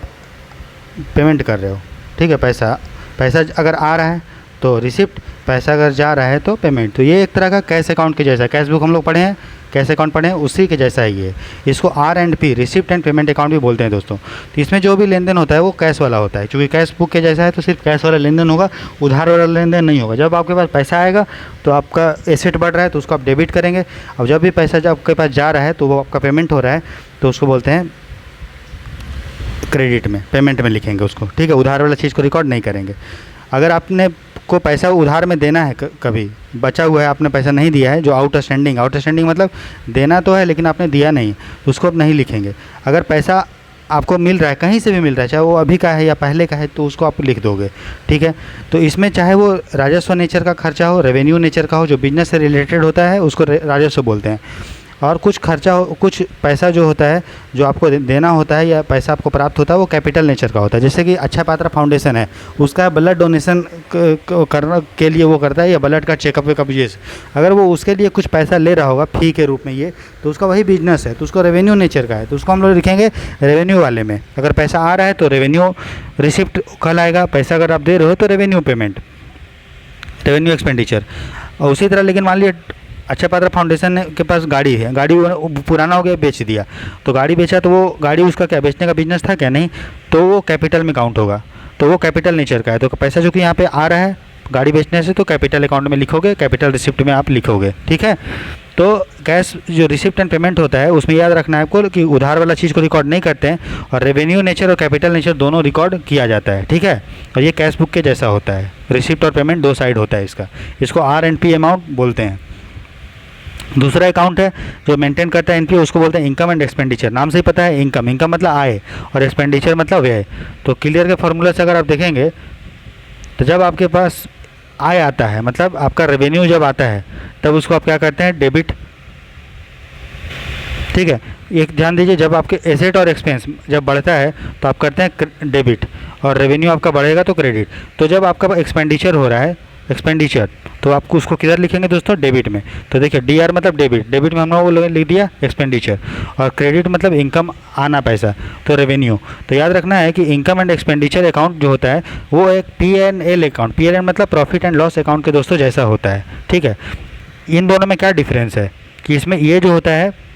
पेमेंट कर रहे हो, ठीक है। पैसा अगर आ रहा है तो रिसिप्ट, पैसा अगर जा रहा है तो पेमेंट। तो ये एक तरह का कैश अकाउंट के जैसा है। कैश बुक हम लोग पढ़े हैं, कैश अकाउंट पढ़े हैं, उसी के जैसा है ये। इसको R&P, receipt and payment account भी बोलते हैं दोस्तों। तो इसमें जो भी लेन देन होता है वो कैश वाला होता है। क्योंकि कैश बुक के जैसा है तो सिर्फ कैश वाला लेन देन होगा, उधार वाला लेन देन नहीं होगा। जब आपके पास पैसा आएगा तो आपका एसेट बढ़ रहा है तो उसको आप डेबिट करेंगे, और जब भी पैसा जब आपके पास जा रहा है तो वो आपका पेमेंट हो रहा है तो उसको बोलते हैं क्रेडिट में, पेमेंट में लिखेंगे उसको, ठीक है। उधार वाला चीज़ को रिकॉर्ड नहीं करेंगे। अगर आपने को पैसा उधार में देना है, कभी बचा हुआ है, आपने पैसा नहीं दिया है, जो आउटस्टैंडिंग मतलब देना तो है लेकिन आपने दिया नहीं, तो उसको आप नहीं लिखेंगे। अगर पैसा आपको मिल रहा है, कहीं से भी मिल रहा है, चाहे वो अभी का है या पहले का है, तो उसको आप लिख दोगे, ठीक है। तो इसमें चाहे वो राजस्व नेचर का खर्चा हो, रेवेन्यू नेचर का हो, जो बिजनेस से रिलेटेड होता है उसको राजस्व बोलते हैं। और कुछ खर्चा हो, कुछ पैसा जो होता है जो आपको देना होता है या पैसा आपको प्राप्त होता है वो कैपिटल नेचर का होता है। जैसे कि अक्षय पात्रा फाउंडेशन है, उसका ब्लड डोनेशन करने के लिए वो करता है, या ब्लड का चेकअप वेकअप, ये अगर वो उसके लिए कुछ पैसा ले रहा होगा फ़ी के रूप में, ये तो उसका वही बिजनेस है, तो उसको रेवेन्यू नेचर का है, तो उसको हम लोग लिखेंगे रेवेन्यू वाले में। अगर पैसा आ रहा है तो रेवेन्यू रिसिप्ट कहलाएगा, पैसा अगर आप दे रहे हो तो रेवेन्यू पेमेंट, रेवेन्यू एक्सपेंडिचर। और उसी तरह लेकिन मान लीजिए अक्षय पात्रा फाउंडेशन के पास गाड़ी है, गाड़ी पुराना हो गया, बेच दिया, तो गाड़ी बेचा तो वो गाड़ी उसका क्या बेचने का बिजनेस था क्या? नहीं, तो वो कैपिटल में काउंट होगा, तो वो कैपिटल नेचर का है। तो पैसा जो कि यहाँ पे आ रहा है गाड़ी बेचने से, तो कैपिटल अकाउंट में लिखोगे, कैपिटल रिसिप्ट में आप लिखोगे, ठीक है। तो कैश जो रिसिप्ट एंड पेमेंट होता है उसमें याद रखना है आपको कि उधार वाला चीज़ को रिकॉर्ड नहीं करते हैं, और रेवेन्यू नेचर और कैपिटल नेचर दोनों रिकॉर्ड किया जाता है, ठीक है। और ये कैश बुक के जैसा होता है, रिसिप्ट और पेमेंट 2 साइड होता है इसका। इसको R&P अमाउंट बोलते हैं। दूसरा अकाउंट है जो मेंटेन करता है एनपीओ, उसको बोलते हैं इनकम एंड एक्सपेंडिचर। नाम से ही पता है, इनकम मतलब आय और एक्सपेंडिचर मतलब व्यय। तो क्लियर के फार्मूला से अगर आप देखेंगे तो जब आपके पास आय आता है, मतलब आपका रेवेन्यू जब आता है, तब उसको आप क्या करते हैं? डेबिट, ठीक है। एक ध्यान दीजिए, जब आपके एसेट और एक्सपेंस जब बढ़ता है तो आप करते हैं डेबिट, और रेवेन्यू आपका बढ़ेगा तो क्रेडिट। तो जब आपका एक्सपेंडिचर हो रहा है, एक्सपेंडिचर, तो आपको उसको किधर लिखेंगे दोस्तों? डेबिट में। तो देखिए DR मतलब डेबिट, डेबिट में हम लोग लिख दिया एक्सपेंडिचर, और क्रेडिट मतलब इनकम आना पैसा, तो रेवेन्यू। तो याद रखना है कि इनकम एंड एक्सपेंडिचर अकाउंट जो होता है वो एक P&L अकाउंट, P&L मतलब प्रॉफिट एंड लॉस अकाउंट के दोस्तों जैसा होता है, ठीक है। इन दोनों में क्या डिफरेंस है कि इसमें ये जो होता है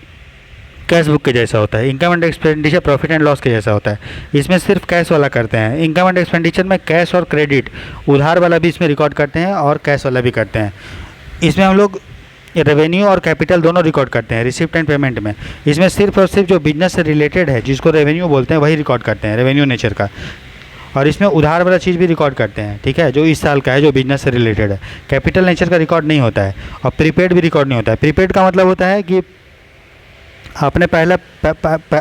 कैश बुक के जैसा होता है, income and expenditure profit and loss के जैसा होता है। इसमें सिर्फ कैश वाला करते हैं। इनकम एंड एक्सपेंडिचर में कैश और क्रेडिट, उधार वाला भी इसमें रिकॉर्ड करते हैं और कैश वाला भी करते हैं। इसमें हम लोग रेवेन्यू और कैपिटल दोनों रिकॉर्ड करते हैं रिसिप्ट एंड पेमेंट में। इसमें सिर्फ और सिर्फ जो बिजनेस से रिलेटेड है, जिसको रेवेन्यू बोलते हैं, वही रिकॉर्ड करते हैं, रेवेन्यू नेचर का। और इसमें उधार वाला चीज़ भी रिकॉर्ड करते हैं, ठीक है, जो इस साल का है, जो बिजनेस से रिलेटेड है। कैपिटल नेचर का रिकॉर्ड नहीं होता है, और प्रीपेड भी रिकॉर्ड नहीं होता है। प्रीपेड का मतलब होता है कि आपने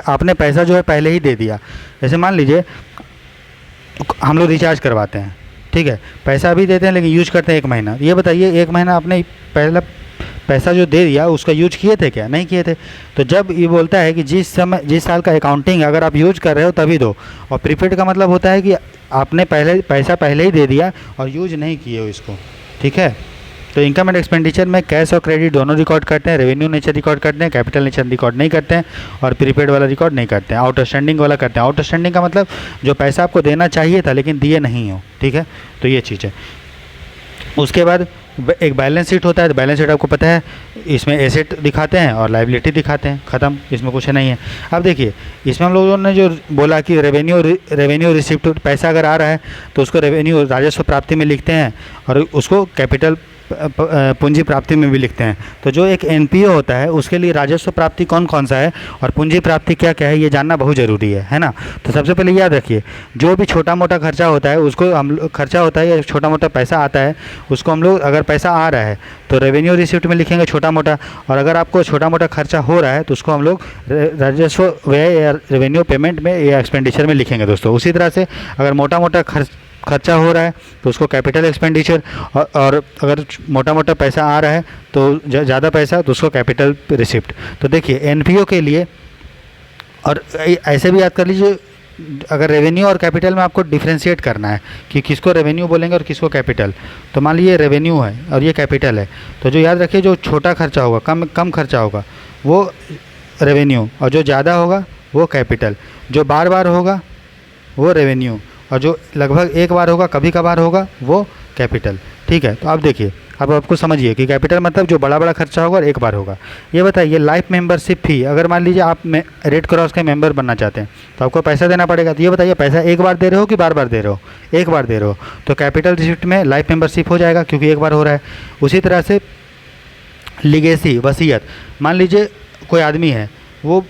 आपने पैसा जो है पहले ही दे दिया। जैसे मान लीजिए हम लोग रिचार्ज करवाते हैं, ठीक है, पैसा अभी देते हैं लेकिन यूज करते हैं 1 महीना। ये बताइए 1 महीना आपने पहला पैसा जो दे दिया उसका यूज किए थे क्या? नहीं किए थे। तो जब ये बोलता है कि जिस साल का अकाउंटिंग अगर आप यूज कर रहे हो तभी दो। और प्रीपेड का मतलब होता है कि आपने पैसा पहले ही दे दिया और यूज नहीं किए हो इसको, ठीक है। तो इनकम एंड एक्सपेंडिचर में कैश और क्रेडिट दोनों रिकॉर्ड करते हैं, रेवेन्यू नेचर रिकॉर्ड करते हैं, कैपिटल नेचर रिकॉर्ड नहीं करते हैं, और प्रीपेड वाला रिकॉर्ड नहीं करते हैं, आउटस्टैंडिंग वाला करते हैं। आउटस्टैंडिंग का मतलब जो पैसा आपको देना चाहिए था लेकिन दिए नहीं हो, ठीक है, तो ये चीज़ है। उसके बाद एक बैलेंस शीट होता है, तो बैलेंस शीट आपको पता है इसमें एसेट दिखाते हैं और लायबिलिटी दिखाते हैं, ख़त्म, इसमें कुछ नहीं है। अब देखिए इसमें हम लोगों ने जो बोला कि रेवेन्यू रिसिप्ट, पैसा अगर आ रहा है तो उसको रेवेन्यू राजस्व प्राप्ति में लिखते हैं और उसको कैपिटल पूंजी प्राप्ति में भी लिखते हैं। तो जो एक एनपीओ होता है उसके लिए राजस्व प्राप्ति कौन कौन सा है और पूंजी प्राप्ति क्या क्या है ये जानना बहुत ज़रूरी है ना। तो सबसे पहले याद रखिए, जो भी छोटा मोटा खर्चा होता है उसको हम खर्चा होता है या छोटा मोटा पैसा आता है उसको हम लोग, अगर पैसा आ रहा है तो रेवेन्यू रिसिप्ट में लिखेंगे छोटा मोटा, और अगर आपको छोटा मोटा खर्चा हो रहा है तो उसको हम लोग राजस्व व्यय या रेवेन्यू पेमेंट में या एक्सपेंडिचर में लिखेंगे दोस्तों। उसी तरह से अगर मोटा मोटा खर्चा हो रहा है तो उसको कैपिटल एक्सपेंडिचर, और अगर मोटा मोटा पैसा आ रहा है तो ज़्यादा पैसा तो उसको कैपिटल रिसिप्ट। तो देखिए एनपीओ के लिए, और ऐसे भी याद कर लीजिए, अगर रेवेन्यू और कैपिटल में आपको डिफ्रेंशिएट करना है कि किसको रेवेन्यू बोलेंगे और किसको कैपिटल, तो मान लीजिए रेवेन्यू है और ये कैपिटल है, तो जो याद रखिए जो छोटा खर्चा होगा, कम खर्चा होगा वो रेवेन्यू, और जो ज़्यादा होगा वो कैपिटल, जो बार बार होगा वो रेवेन्यू, और जो लगभग एक बार होगा कभी कभार होगा वो कैपिटल, ठीक है। तो अब देखिए, अब आपको समझिए कि कैपिटल मतलब जो बड़ा बड़ा खर्चा होगा और एक बार होगा। ये बताइए लाइफ मेंबरशिप फी, अगर मान लीजिए आप रेड क्रॉस के मेंबर बनना चाहते हैं तो आपको पैसा देना पड़ेगा। तो ये बताइए पैसा एक बार दे रहे हो कि बार बार दे रहे हो? एक बार दे रहे हो, तो कैपिटल रिसिप्ट में लाइफ मेंबरशिप हो जाएगा क्योंकि एक बार हो रहा है। उसी तरह से लीगेसी, वसीयत, मान लीजिए कोई आदमी है वो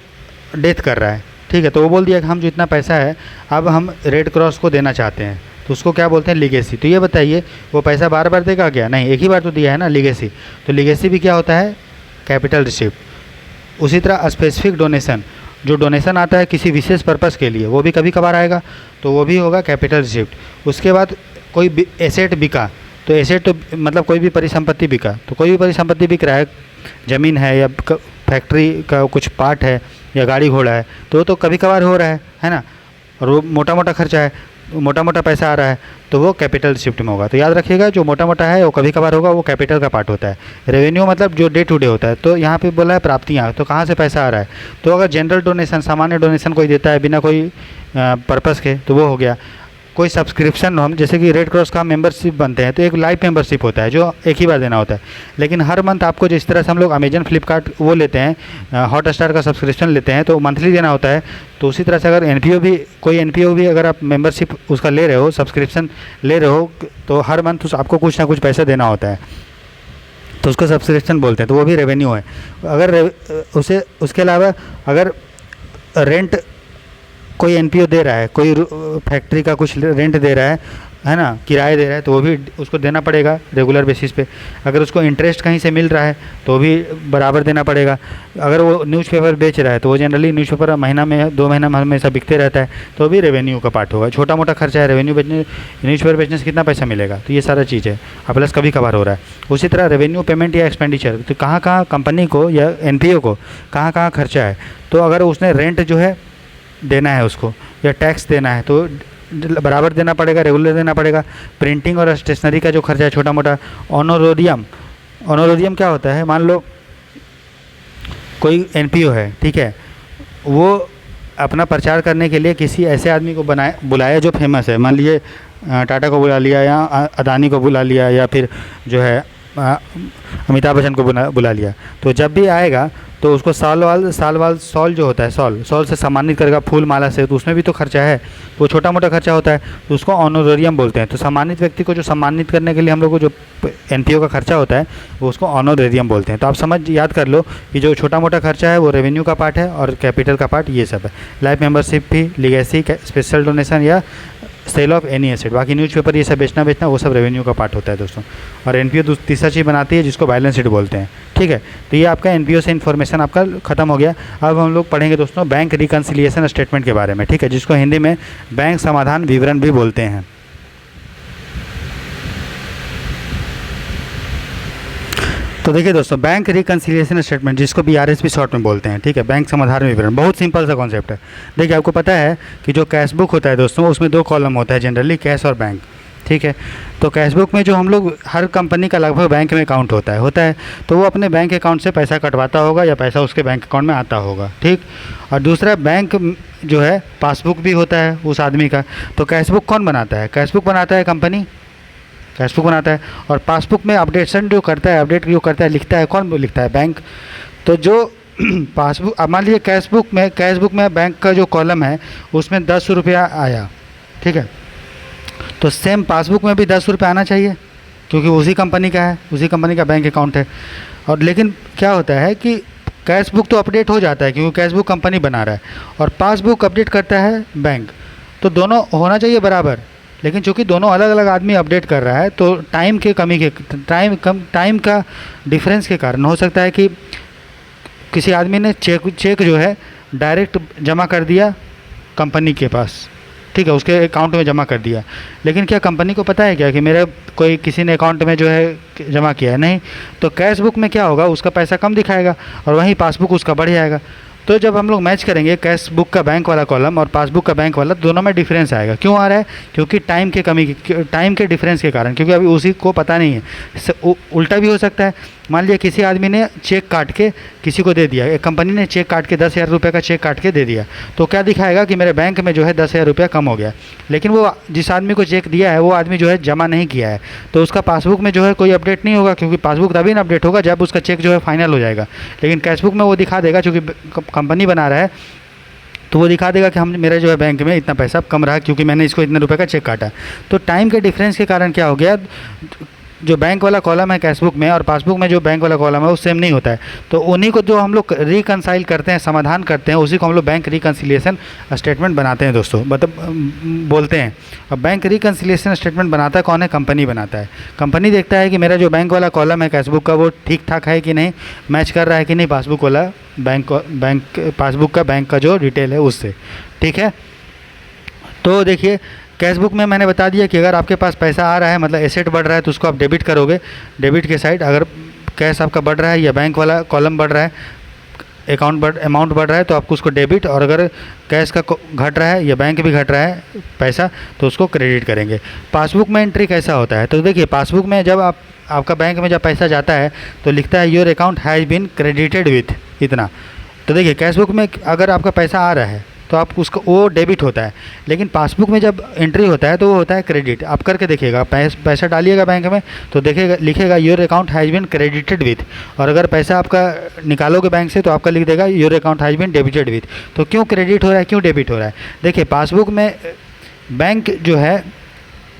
डेथ कर रहा है, ठीक है, तो वो बोल दिया कि हम जो इतना पैसा है अब हम रेड क्रॉस को देना चाहते हैं, तो उसको क्या बोलते हैं? लीगेसी। तो ये बताइए वो पैसा बार बार देगा क्या? नहीं, एक ही बार तो दिया है ना, लीगेसी। तो लीगेसी भी क्या होता है? Capital receipt. उसी तरह स्पेसिफिक डोनेशन, जो डोनेशन आता है किसी विशेष पर्पज़ के लिए वो भी कभी कभार आएगा, तो वो भी होगा कैपिटल रिसिप्ट। उसके बाद कोई एसेट बिका, तो एसेट तो मतलब कोई भी परिसंपत्ति बिका, तो कोई भी परिसंपत्ति बिक रहा है, ज़मीन है या फैक्ट्री का कुछ पार्ट है या गाड़ी घोड़ा है, तो वो तो कभी कभार हो रहा है ना, और वो मोटा मोटा खर्चा है, मोटा मोटा पैसा आ रहा है, तो वो कैपिटल रिसिप्ट में होगा। तो याद रखिएगा जो मोटा मोटा है वो कभी कभार होगा, वो कैपिटल का पार्ट होता है। रेवेन्यू मतलब जो डे टू डे होता है। तो यहाँ पे बोला है प्राप्तियाँ, तो कहाँ से पैसा आ रहा है? तो अगर जनरल डोनेशन, सामान्य डोनेशन कोई देता है बिना कोई पर्पज़ के, तो वो हो गया। कोई सब्सक्रिप्शन, हम जैसे कि रेड क्रॉस का मेंबरशिप बनते हैं तो एक लाइफ मेंबरशिप होता है जो एक ही बार देना होता है, लेकिन हर मंथ आपको जिस तरह से हम लोग अमेजन, फ्लिपकार्ट वो लेते हैं, हॉटस्टार का सब्सक्रिप्शन लेते हैं तो मंथली देना होता है, तो उसी तरह से अगर एनपीओ भी, कोई एनपीओ भी अगर आप मेंबरशिप उसका ले रहे हो, सब्सक्रिप्शन ले रहे हो, तो हर मंथ आपको कुछ ना कुछ पैसा देना होता है, तो उसको सब्सक्रिप्शन बोलते हैं, तो वो भी रेवेन्यू है। अगर उसके अलावा अगर रेंट कोई एनपीओ दे रहा है, कोई फैक्ट्री का कुछ रेंट दे रहा है ना, किराए दे रहा है, तो वो भी उसको देना पड़ेगा रेगुलर बेसिस पे। अगर उसको इंटरेस्ट कहीं से मिल रहा है तो भी बराबर देना पड़ेगा। अगर वो न्यूज़पेपर बेच रहा है तो वो जनरली न्यूज़पेपर महीना में 2 महीना में हमेशा बिकते रहता है, तो भी रेवेन्यू का पार्ट होगा। छोटा मोटा खर्चा है, रेवेन्यू बेचने, न्यूज़पेपर बेचने से कितना पैसा मिलेगा, तो ये सारा चीज़ है, और प्लस कभी कभार हो रहा है। उसी तरह रेवेन्यू पेमेंट या एक्सपेंडिचर, तो कहाँ कहाँ कंपनी को या एनपीओ को कहाँ कहाँ खर्चा है, तो अगर उसने रेंट जो है देना है उसको, या टैक्स देना है, तो बराबर देना पड़ेगा, रेगुलर देना पड़ेगा। प्रिंटिंग और स्टेशनरी का जो खर्चा है छोटा मोटा। ऑनोरोरियम क्या होता है? मान लो कोई एनपीओ है, ठीक है, वो अपना प्रचार करने के लिए किसी ऐसे आदमी को बुलाया जो फेमस है, मान लीजिए टाटा को बुला लिया या अदानी को बुला लिया या फिर जो है अमिताभ बच्चन को बुला लिया, तो जब भी आएगा तो उसको सॉल जो होता है, सॉल से सम्मानित करेगा, फूल माला से, तो उसमें भी तो खर्चा है, तो छोटा मोटा खर्चा होता है, तो उसको ऑनोरेरियम बोलते हैं। तो सम्मानित व्यक्ति को जो सम्मानित करने के लिए हम लोग को जो एनपीओ का खर्चा होता है वो उसको ऑनोरेरियम बोलते हैं। तो आप याद कर लो कि जो छोटा मोटा खर्चा है वो रेवेन्यू का पार्ट है और कैपिटल का पार्ट ये सब है। लाइफ मेंबरशिप भी, लीगेसी, स्पेशल डोनेशन या सेल ऑफ एनी एसेट, बाकी न्यूज़पेपर ये सब बेचना वो सब रेवेन्यू का पार्ट होता है दोस्तों। और एनपीओ तीसरा चीज़ बनाती है जिसको बैलेंस शीट बोलते हैं, ठीक है। तो ये आपका एनपीओ से इन्फॉर्मेशन आपका खत्म हो गया। अब हम लोग पढ़ेंगे दोस्तों बैंक रिकन्सिलिएशन स्टेटमेंट के बारे में, ठीक है, जिसको हिंदी में बैंक समाधान विवरण भी बोलते हैं। तो देखिए दोस्तों, बैंक रिकन्सिलिएशन स्टेटमेंट, जिसको बीआरएस भी शॉर्ट में बोलते हैं, ठीक है, बैंक समाधान विवरण, बहुत सिंपल सा कॉन्सेप्ट है। देखिए आपको पता है कि जो कैश बुक होता है दोस्तों, उसमें 2 कॉलम होता है जनरली, कैश और बैंक। ठीक है। तो कैशबुक में जो हम लोग हर कंपनी का लगभग बैंक में अकाउंट होता है, तो वो अपने बैंक अकाउंट से पैसा कटवाता होगा या पैसा उसके बैंक अकाउंट में आता होगा, ठीक। और दूसरा बैंक जो है पासबुक भी होता है उस आदमी का। तो कैशबुक कौन बनाता है? कैशबुक बनाता है कंपनी, कैशबुक बनाता है। और पासबुक में अपडेट जो करता है लिखता है, कौन लिखता है? बैंक। तो जो पासबुक, अब मान लीजिए कैशबुक में बैंक का जो कॉलम है उसमें 10 रुपया आया, ठीक है। तो सेम पासबुक में भी 10 रुपये आना चाहिए, क्योंकि उसी कंपनी का है, उसी कंपनी का बैंक अकाउंट है। और लेकिन क्या होता है कि कैशबुक तो अपडेट हो जाता है क्योंकि कैशबुक कंपनी बना रहा है, और पासबुक अपडेट करता है बैंक। तो दोनों होना चाहिए बराबर, लेकिन चूँकि दोनों अलग अलग आदमी अपडेट कर रहा है, तो टाइम का डिफरेंस के कारण हो सकता है कि किसी आदमी ने चेक जो है डायरेक्ट जमा कर दिया कंपनी के पास, ठीक है, उसके अकाउंट में जमा कर दिया। लेकिन क्या कंपनी को पता है क्या कि मेरे कोई किसी ने अकाउंट में जो है जमा किया है? नहीं। तो कैशबुक में क्या होगा, उसका पैसा कम दिखाएगा और वहीं पासबुक उसका बढ़ जाएगा। तो जब हम लोग मैच करेंगे कैश बुक का बैंक वाला कॉलम और पासबुक का बैंक वाला, दोनों में डिफरेंस आएगा। क्यों आ रहा है? क्योंकि टाइम के डिफरेंस के कारण, क्योंकि अभी उसी को पता नहीं है। उल्टा भी हो सकता है, मान लिया किसी आदमी ने चेक काट के किसी को दे दिया, एक कंपनी ने चेक काट के 10,000 रुपये का चेक काट के दे दिया, तो क्या दिखाएगा कि मेरे बैंक में जो है 10,000 रुपया कम हो गया। लेकिन वो जिस आदमी को चेक दिया है वो आदमी जो है जमा नहीं किया है, तो उसका पासबुक में जो है कोई अपडेट नहीं होगा, क्योंकि पासबुक तभी ना अपडेट होगा जब उसका चेक जो है फाइनल हो जाएगा। लेकिन कैशबुक में वो दिखा देगा, चूँकि कंपनी बना रहा है, तो वो दिखा देगा कि हम मेरा जो है बैंक में इतना पैसा कम रहा क्योंकि मैंने इसको इतने रुपए का चेक काटा। तो टाइम के डिफरेंस के कारण क्या हो गया, जो बैंक वाला कॉलम है कैशबुक में और पासबुक में जो बैंक वाला कॉलम है वो सेम नहीं होता है। तो उन्हीं को जो हम लोग रिकनसाइल करते हैं, समाधान करते हैं, उसी को हम लोग बैंक रिकन्सिलिएशन स्टेटमेंट बनाते हैं दोस्तों, मतलब बोलते हैं। अब बैंक रिकन्सिलिएशन स्टेटमेंट बनाता है कौन है? कंपनी बनाता है। कंपनी देखता है कि मेरा जो बैंक वाला कॉलम है कैशबुक का वो ठीक ठाक है कि नहीं, मैच कर रहा है कि नहीं पासबुक वाला पासबुक का बैंक का जो डिटेल है उससे, ठीक है। तो देखिए कैशबुक में मैंने बता दिया कि अगर आपके पास पैसा आ रहा है, मतलब एसेट बढ़ रहा है, तो उसको आप डेबिट करोगे, डेबिट के साइड। अगर कैश आपका बढ़ रहा है या बैंक वाला कॉलम बढ़ रहा है, अमाउंट बढ़ रहा है, तो आपको उसको डेबिट, और अगर कैश का घट रहा है या बैंक भी घट रहा है पैसा, तो उसको क्रेडिट करेंगे। पासबुक में एंट्री कैसा होता है? तो देखिए पासबुक में जब आपका बैंक में जब पैसा जाता है तो लिखता है your account has been credited with इतना। तो देखिए कैशबुक में अगर आपका पैसा आ रहा है तो आप उसको वो डेबिट होता है, लेकिन पासबुक में जब एंट्री होता है तो वो होता है क्रेडिट। आप करके देखिएगा, पैसा डालिएगा बैंक में तो देखिएगा लिखेगा your account has been credited with, और अगर पैसा आपका निकालोगे बैंक से तो आपका लिख देगा your account has been debited with. तो क्यों क्रेडिट हो रहा है, क्यों डेबिट हो रहा है? देखिए पासबुक में बैंक जो है,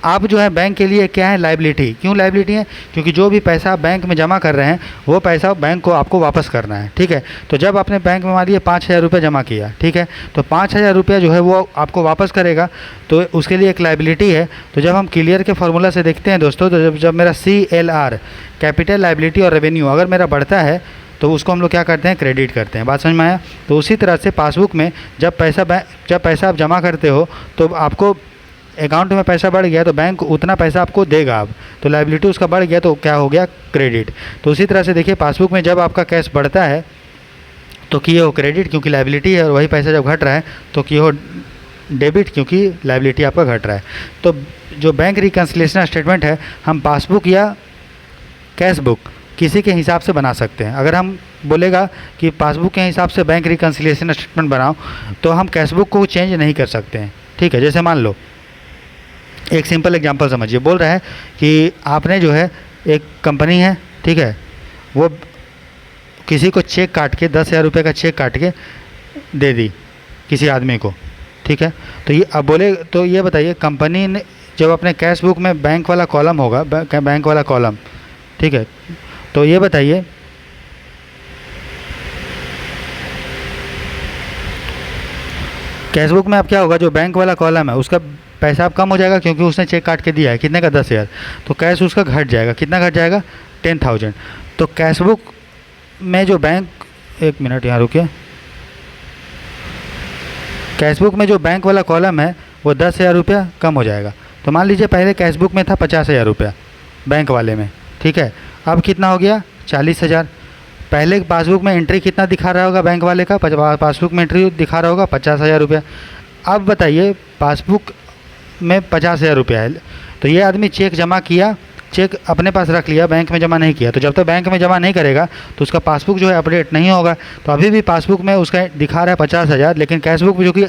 आप जो है बैंक के लिए क्या है, लायबिलिटी। क्यों लायबिलिटी है? क्योंकि जो भी पैसा आप बैंक में जमा कर रहे हैं वो पैसा बैंक को आपको वापस करना है, ठीक है। तो जब आपने बैंक में मान लीजिए 5,000 रुपये जमा किया, ठीक है, तो 5,000 रुपया जो है वो आपको वापस करेगा, तो उसके लिए एक लायबिलिटी है। तो जब हम क्लियर के फार्मूला से देखते हैं दोस्तों, तो जब मेरा CLR कैपिटल, लायबिलिटी और रेवेन्यू अगर मेरा बढ़ता है तो उसको हम लोग क्या करते हैं, क्रेडिट करते हैं। बात समझ में आया? तो उसी तरह से पासबुक में जब पैसा आप जमा करते हो तो आपको अकाउंट में पैसा बढ़ गया तो बैंक उतना पैसा आपको देगा। अब तो लायबिलिटी उसका बढ़ गया तो क्या हो गया, क्रेडिट। तो उसी तरह से देखिए पासबुक में जब आपका कैश बढ़ता है तो किए हो क्रेडिट क्योंकि लायबिलिटी है, और वही पैसा जब घट रहा है तो किए हो डेबिट क्योंकि लायबिलिटी आपका घट रहा है। तो जो बैंक रिकन्सिलिएशन स्टेटमेंट है हम पासबुक या कैश बुक किसी के हिसाब से बना सकते हैं। अगर हम बोलेगा कि पासबुक के हिसाब से बैंक रिकन्सिलिएशन स्टेटमेंट बनाओ तो हम कैशबुक को चेंज नहीं कर सकते हैं, ठीक है। जैसे मान लो एक सिंपल एग्जांपल समझिए, बोल रहा है कि आपने जो है एक कंपनी है, ठीक है, वो किसी को चेक काट के 10,000 रुपये का चेक काट के दे दी किसी आदमी को, ठीक है। तो ये अब बोले, तो ये बताइए कंपनी ने जब अपने कैश बुक में बैंक वाला कॉलम होगा, बैंक वाला कॉलम, ठीक है, तो ये बताइए कैश बुक में अब क्या होगा, जो बैंक वाला कॉलम है उसका पैसा अब कम हो जाएगा क्योंकि उसने चेक काट के दिया है कितने का, 10,000, तो कैश उसका घट जाएगा। कितना घट जाएगा, 10,000। तो कैश बुक में जो बैंक, एक मिनट यहाँ रुकिए, कैश बुक में जो बैंक वाला कॉलम है वो 10,000 रुपया कम हो जाएगा। तो मान लीजिए पहले कैश बुक में था 50,000 रुपया बैंक वाले में, ठीक है, अब कितना हो गया, 40,000। पहले पासबुक में एंट्री कितना दिखा रहा होगा बैंक वाले का, पासबुक में एंट्री दिखा रहा होगा 50,000 रुपया। अब बताइए पासबुक में 50,000 रुपया है, तो ये आदमी चेक जमा किया, चेक अपने पास रख लिया, बैंक में जमा नहीं किया। तो जब तक बैंक में जमा नहीं करेगा तो उसका पासबुक जो है अपडेट नहीं होगा। तो अभी भी पासबुक में उसका दिखा रहा है 50,000, लेकिन कैशबुक जो कि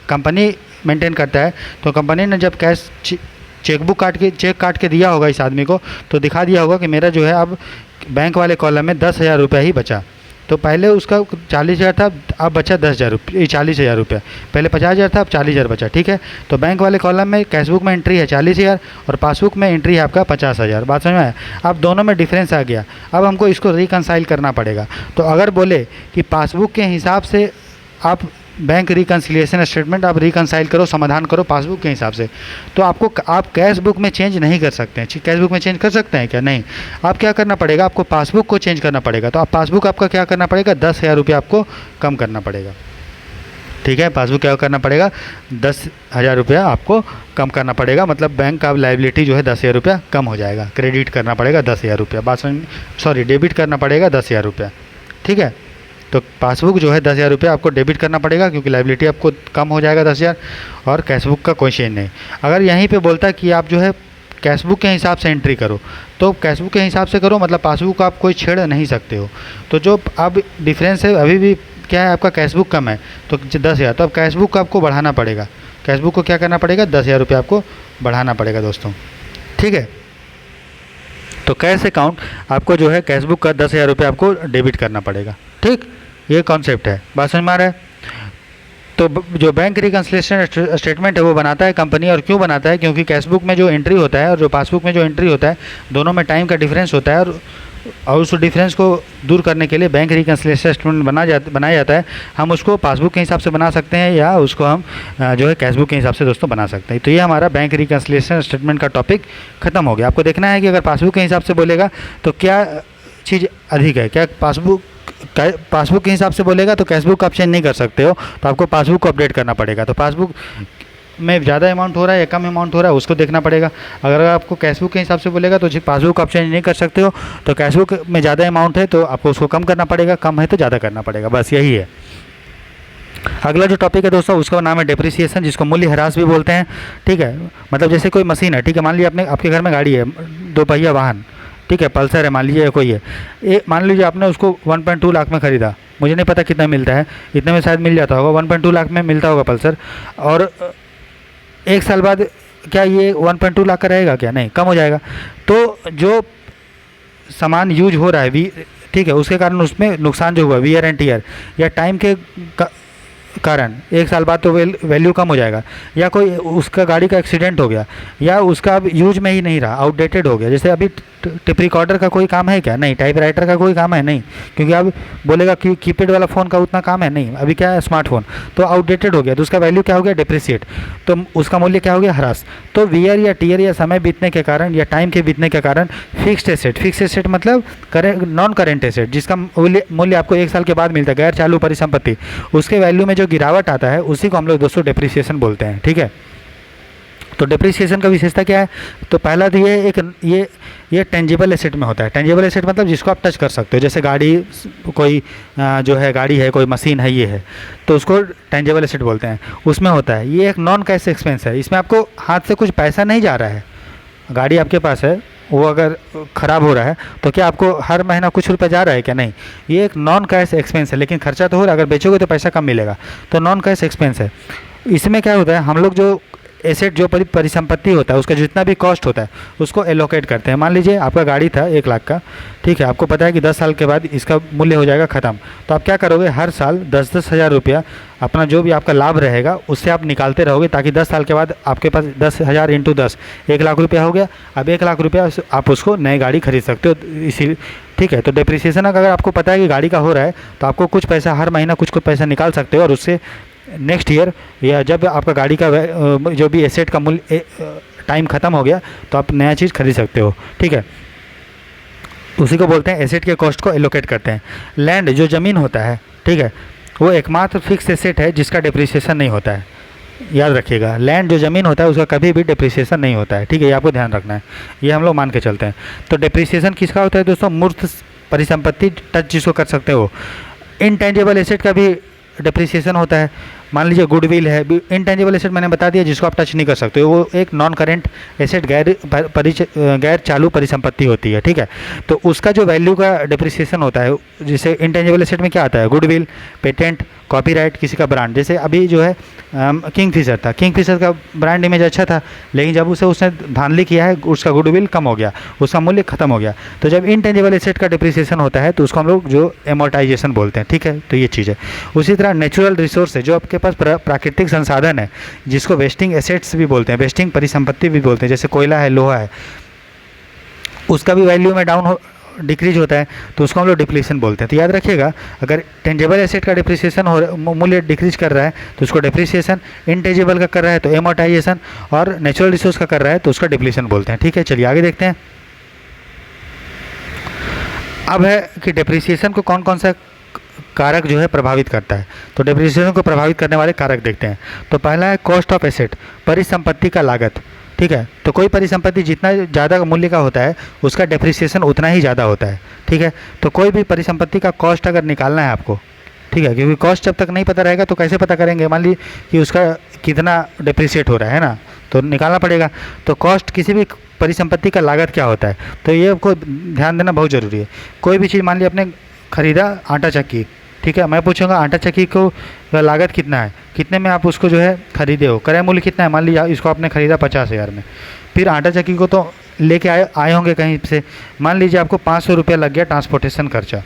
कंपनी मेंटेन करता है, तो कंपनी ने जब चेक काट के दिया होगा इस आदमी को, तो दिखा दिया होगा कि मेरा जो है अब बैंक वाले कॉलम में 10,000 रुपये ही बचा। तो पहले उसका 40,000 था, अब बचा 10,000 रुपये, 40,000 रुपये। पहले 50,000 था, अब 40,000 बचा, ठीक है। तो बैंक वाले कॉलम में कैशबुक में एंट्री है 40,000 और पासबुक में एंट्री है आपका 50,000। बात समझ में आया? अब दोनों में डिफरेंस आ गया। अब हमको इसको रिकंसाइल करना पड़ेगा। तो अगर बोले कि पासबुक के हिसाब से आप बैंक रिकन्सिलिएशन स्टेटमेंट आप रिकंसाइल करो, समाधान करो पासबुक के हिसाब से, तो आप कैश बुक में चेंज नहीं कर सकते हैं। कैश बुक में चेंज कर सकते हैं क्या? नहीं। आप क्या करना पड़ेगा, आपको पासबुक को चेंज करना पड़ेगा। तो आप पासबुक आपका क्या करना पड़ेगा, 10,000 रुपये आपको कम करना पड़ेगा, ठीक है। पासबुक क्या करना पड़ेगा, 10,000 रुपया आपको कम करना पड़ेगा। मतलब बैंक का लाइबिलिटी जो है 10,000 रुपया कम हो जाएगा। क्रेडिट करना पड़ेगा 10,000 रुपया, डेबिट करना पड़ेगा 10,000 रुपया, ठीक है। तो पासबुक जो है 10,000 रुपये आपको डेबिट करना पड़ेगा, क्योंकि लाइबिलिटी आपको कम हो जाएगा 10,000, और कैशबुक का कोई चेंज नहीं। अगर यहीं पे बोलता है कि आप जो है कैशबुक के हिसाब से एंट्री करो, तो कैशबुक के हिसाब से करो, मतलब पासबुक आप कोई छेड़ नहीं सकते हो। तो जो अब डिफरेंस है अभी भी क्या है, आपका कैशबुक कम है तो 10,000, तो अब कैशबुक को आपको बढ़ाना पड़ेगा। कैशबुक को क्या करना पड़ेगा, 10,000 रुपये आपको बढ़ाना पड़ेगा दोस्तों, ठीक है। तो कैश अकाउंट आपको जो है कैशबुक का 10,000 रुपये आपको डेबिट करना पड़ेगा, ठीक। ये कॉन्सेप्ट है, बात समझ में आ रहा है। तो जो बैंक रिकन्सिलिएशन स्टेटमेंट है वो बनाता है कंपनी। और क्यों बनाता है, क्योंकि कैशबुक में जो एंट्री होता है और जो पासबुक में जो एंट्री होता है, दोनों में टाइम का डिफरेंस होता है। और उस डिफरेंस को दूर करने के लिए बैंक रिकन्सिलिएशन स्टेटमेंट बनाया जाता है। हम उसको पासबुक के हिसाब से बना सकते हैं या उसको हम जो है कैशबुक के हिसाब से दोस्तों बना सकते हैं। तो ये हमारा बैंक रिकन्सिलिएशन स्टेटमेंट का टॉपिक ख़त्म हो गया। आपको देखना है कि अगर पासबुक के हिसाब से बोलेगा तो क्या चीज़ अधिक है, क्या पासबुक के हिसाब से बोलेगा तो कैशबुक आप चेंज नहीं कर सकते हो, तो आपको पासबुक को अपडेट करना पड़ेगा। तो पासबुक में ज़्यादा अमाउंट हो रहा है या कम अमाउंट हो रहा है उसको देखना पड़ेगा। अगर आपको कैशबुक के हिसाब से बोलेगा तो पासबुक आप चेंज नहीं कर सकते हो, तो कैशबुक में ज़्यादा अमाउंट है तो आपको उसको कम करना पड़ेगा, कम है तो ज़्यादा करना पड़ेगा, बस यही है। अगला जो टॉपिक है दोस्तों उसका नाम है डेप्रिसिएशन, जिसको मूल्य ह्रास भी बोलते हैं, ठीक है। मतलब जैसे कोई मशीन है, ठीक है, मान लीजिए आपके घर में गाड़ी है, 2 पहिया वाहन, ठीक है, पल्सर है मान लीजिए, कोई है, मान लीजिए आपने उसको 1.2 लाख में ख़रीदा। मुझे नहीं पता कितना मिलता है, इतने में शायद मिल जाता होगा, 1.2 लाख में मिलता होगा पल्सर। और 1 साल बाद क्या ये 1.2 लाख का रहेगा क्या? नहीं, कम हो जाएगा। तो जो सामान यूज हो रहा है ठीक है, उसके कारण उसमें नुकसान जो हुआ वियर एंड टियर या टाइम के कारण 1 साल बाद तो वैल्यू कम हो जाएगा। या कोई उसका गाड़ी का एक्सीडेंट हो गया या उसका अब यूज में ही नहीं रहा, आउटडेटेड हो गया। जैसे अभी टिप रिकॉर्डर का कोई काम है क्या? नहीं। टाइपराइटर का कोई काम है? नहीं, क्योंकि अब बोलेगा कि कीपैड वाला फ़ोन का उतना काम है नहीं, अभी क्या है स्मार्टफोन, तो आउटडेटेड हो गया, तो उसका वैल्यू क्या हो गया? डिप्रिसिएट, तो उसका मूल्य क्या हो गया? ह्रास। तो वियर या टीयर या समय बीतने के कारण या टाइम के बीतने के कारण फिक्स्ड एसेट मतलब नॉन करेंट एसेट, जिसका मूल्य आपको 1 साल के बाद मिलता है, गैर चालू परिसंपत्ति, उसके वैल्यू में जो गिरावट आता है उसी को हम लोग दोस्तों डेप्रिसिएशन बोलते हैं, ठीक है। तो डेप्रिसिएशन का विशेषता क्या है? तो पहला तो ये टेंजिबल एसेट में होता है। टेंजिबल एसेट मतलब जिसको आप टच कर सकते हो, जैसे गाड़ी, कोई जो है गाड़ी है, कोई मशीन है, ये है, तो उसको टेंजिबल एसेट बोलते हैं, उसमें होता है। ये एक नॉन कैश एक्सपेंस है, इसमें आपको हाथ से कुछ पैसा नहीं जा रहा है। गाड़ी आपके पास है, वो अगर ख़राब हो रहा है तो क्या आपको हर महीना कुछ रुपये जा रहा है क्या? नहीं, ये एक नॉन कैश एक्सपेंस है, लेकिन खर्चा तो हो रहा है, अगर बेचोगे तो पैसा कम मिलेगा, तो नॉन कैश एक्सपेंस है। इसमें क्या होता है, हम लोग जो एसेट जो परिसंपत्ति होता है उसका जितना भी कॉस्ट होता है उसको एलोकेट करते हैं। मान लीजिए आपका गाड़ी था 1 लाख का, ठीक है, आपको पता है कि 10 साल के बाद इसका मूल्य हो जाएगा ख़त्म, तो आप क्या करोगे, हर साल 10-10 हज़ार रुपया अपना जो भी आपका लाभ रहेगा उससे आप निकालते रहोगे, ताकि 10 साल के बाद आपके पास 10,000 × 10 1 लाख रुपया हो गया। अब 1 लाख रुपया आप उसको नई गाड़ी खरीद सकते हो, इसी, ठीक है। तो डेप्रिसिएशन अगर आपको पता है कि गाड़ी का हो रहा है तो आपको कुछ पैसा हर महीना कुछ पैसा निकाल सकते हो, और उससे नेक्स्ट ईयर या जब आपका गाड़ी का जो भी एसेट का मूल्य टाइम ख़त्म हो गया तो आप नया चीज़ खरीद सकते हो, ठीक है। उसी को बोलते हैं एसेट के कॉस्ट को एलोकेट करते हैं। लैंड जो ज़मीन होता है, ठीक है, वो एकमात्र फिक्स एसेट है जिसका डेप्रिसिएशन नहीं होता है, याद रखिएगा। लैंड जो ज़मीन होता है उसका कभी भी डेप्रिसिएशन नहीं होता है, ठीक है, ये आपको ध्यान रखना है, ये हम लोग मान के चलते हैं। तो डेप्रिसिएशन किसका होता है दोस्तों? मूर्त परिसंपत्ति, टच जिसको कर सकते हो। इनटेंजिबल एसेट का भी डेप्रिसिएशन होता है। मान लीजिए गुडविल है, इंटेंजिबल एसेट मैंने बता दिया जिसको आप टच नहीं कर सकते, वो एक नॉन करेंट एसेट, गैर चालू परिसंपत्ति होती है, ठीक है। तो उसका जो वैल्यू का डिप्रिसिएशन होता है, जैसे इंटेंजिबल एसेट में क्या आता है, गुडविल, पेटेंट, कॉपीराइट, किसी का ब्रांड, जैसे अभी जो है किंगफिशर था, किंगफिशर का ब्रांड इमेज अच्छा था, लेकिन जब उसे उसने धांधली किया है उसका गुडविल कम हो गया, उसका मूल्य खत्म हो गया। तो जब इंटेंजिबल एसेट का डिप्रिसिएशन होता है तो उसको हम लोग जो एमोर्टाइजेशन बोलते हैं, ठीक है। तो ये चीज़ है। उसी तरह नेचुरल रिसोर्स है, जो आपके पास प्राकृतिक संसाधन है, जिसको वेस्टिंग एसेट्स भी बोलते हैं, वेस्टिंग परिसंपत्ति भी बोलते हैं, जैसे कोयला है, लोहा है, उसका भी वैल्यू में डिक्रीज होता है तो उसको हम लोग डिप्लीशन बोलते हैं। तो याद रखिएगा, अगर टेंजेबल एसेट का डिप्रिसिएशन हो, मूल्य डिक्रीज कर रहा है तो उसको डिप्रिसिएशन, इंटेंजिबल का कर रहा है तो एमोर्टाइजेशन, और नेचुरल रिसोर्स का कर रहा है तो उसका डिप्लीशन बोलते हैं, ठीक है। चलिए आगे देखते हैं। अब है कि डिप्रिसिएशन को कौन कौन सा कारक जो है प्रभावित करता है। तो डिप्रिसिएशन को प्रभावित करने वाले कारक देखते हैं। तो पहला है कॉस्ट ऑफ एसेट, परिसंपत्ति का लागत, ठीक है। तो कोई परिसंपत्ति जितना ज़्यादा मूल्य का होता है उसका डिप्रिसिएशन उतना ही ज़्यादा होता है, ठीक है। तो कोई भी परिसंपत्ति का कॉस्ट अगर निकालना है आपको, ठीक है, क्योंकि कॉस्ट जब तक नहीं पता रहेगा तो कैसे पता करेंगे, मान लीजिए कि उसका कितना डिप्रिसिएट हो रहा है ना, तो निकालना पड़ेगा। तो कॉस्ट, किसी भी परिसंपत्ति का लागत क्या होता है, तो ये आपको ध्यान देना बहुत ज़रूरी है। कोई भी चीज़, मान लीजिए आपने खरीदा आटा चक्की, ठीक है, मैं पूछूंगा आटा चक्की को लागत कितना है, कितने में आप उसको जो है खरीदे हो, क्रय मूल्य कितना है, मान लीजिए इसको आपने खरीदा 50,000 में, फिर आटा चक्की को तो लेके आए होंगे कहीं से, मान लीजिए आपको 500 रुपया लग गया ट्रांसपोर्टेशन खर्चा,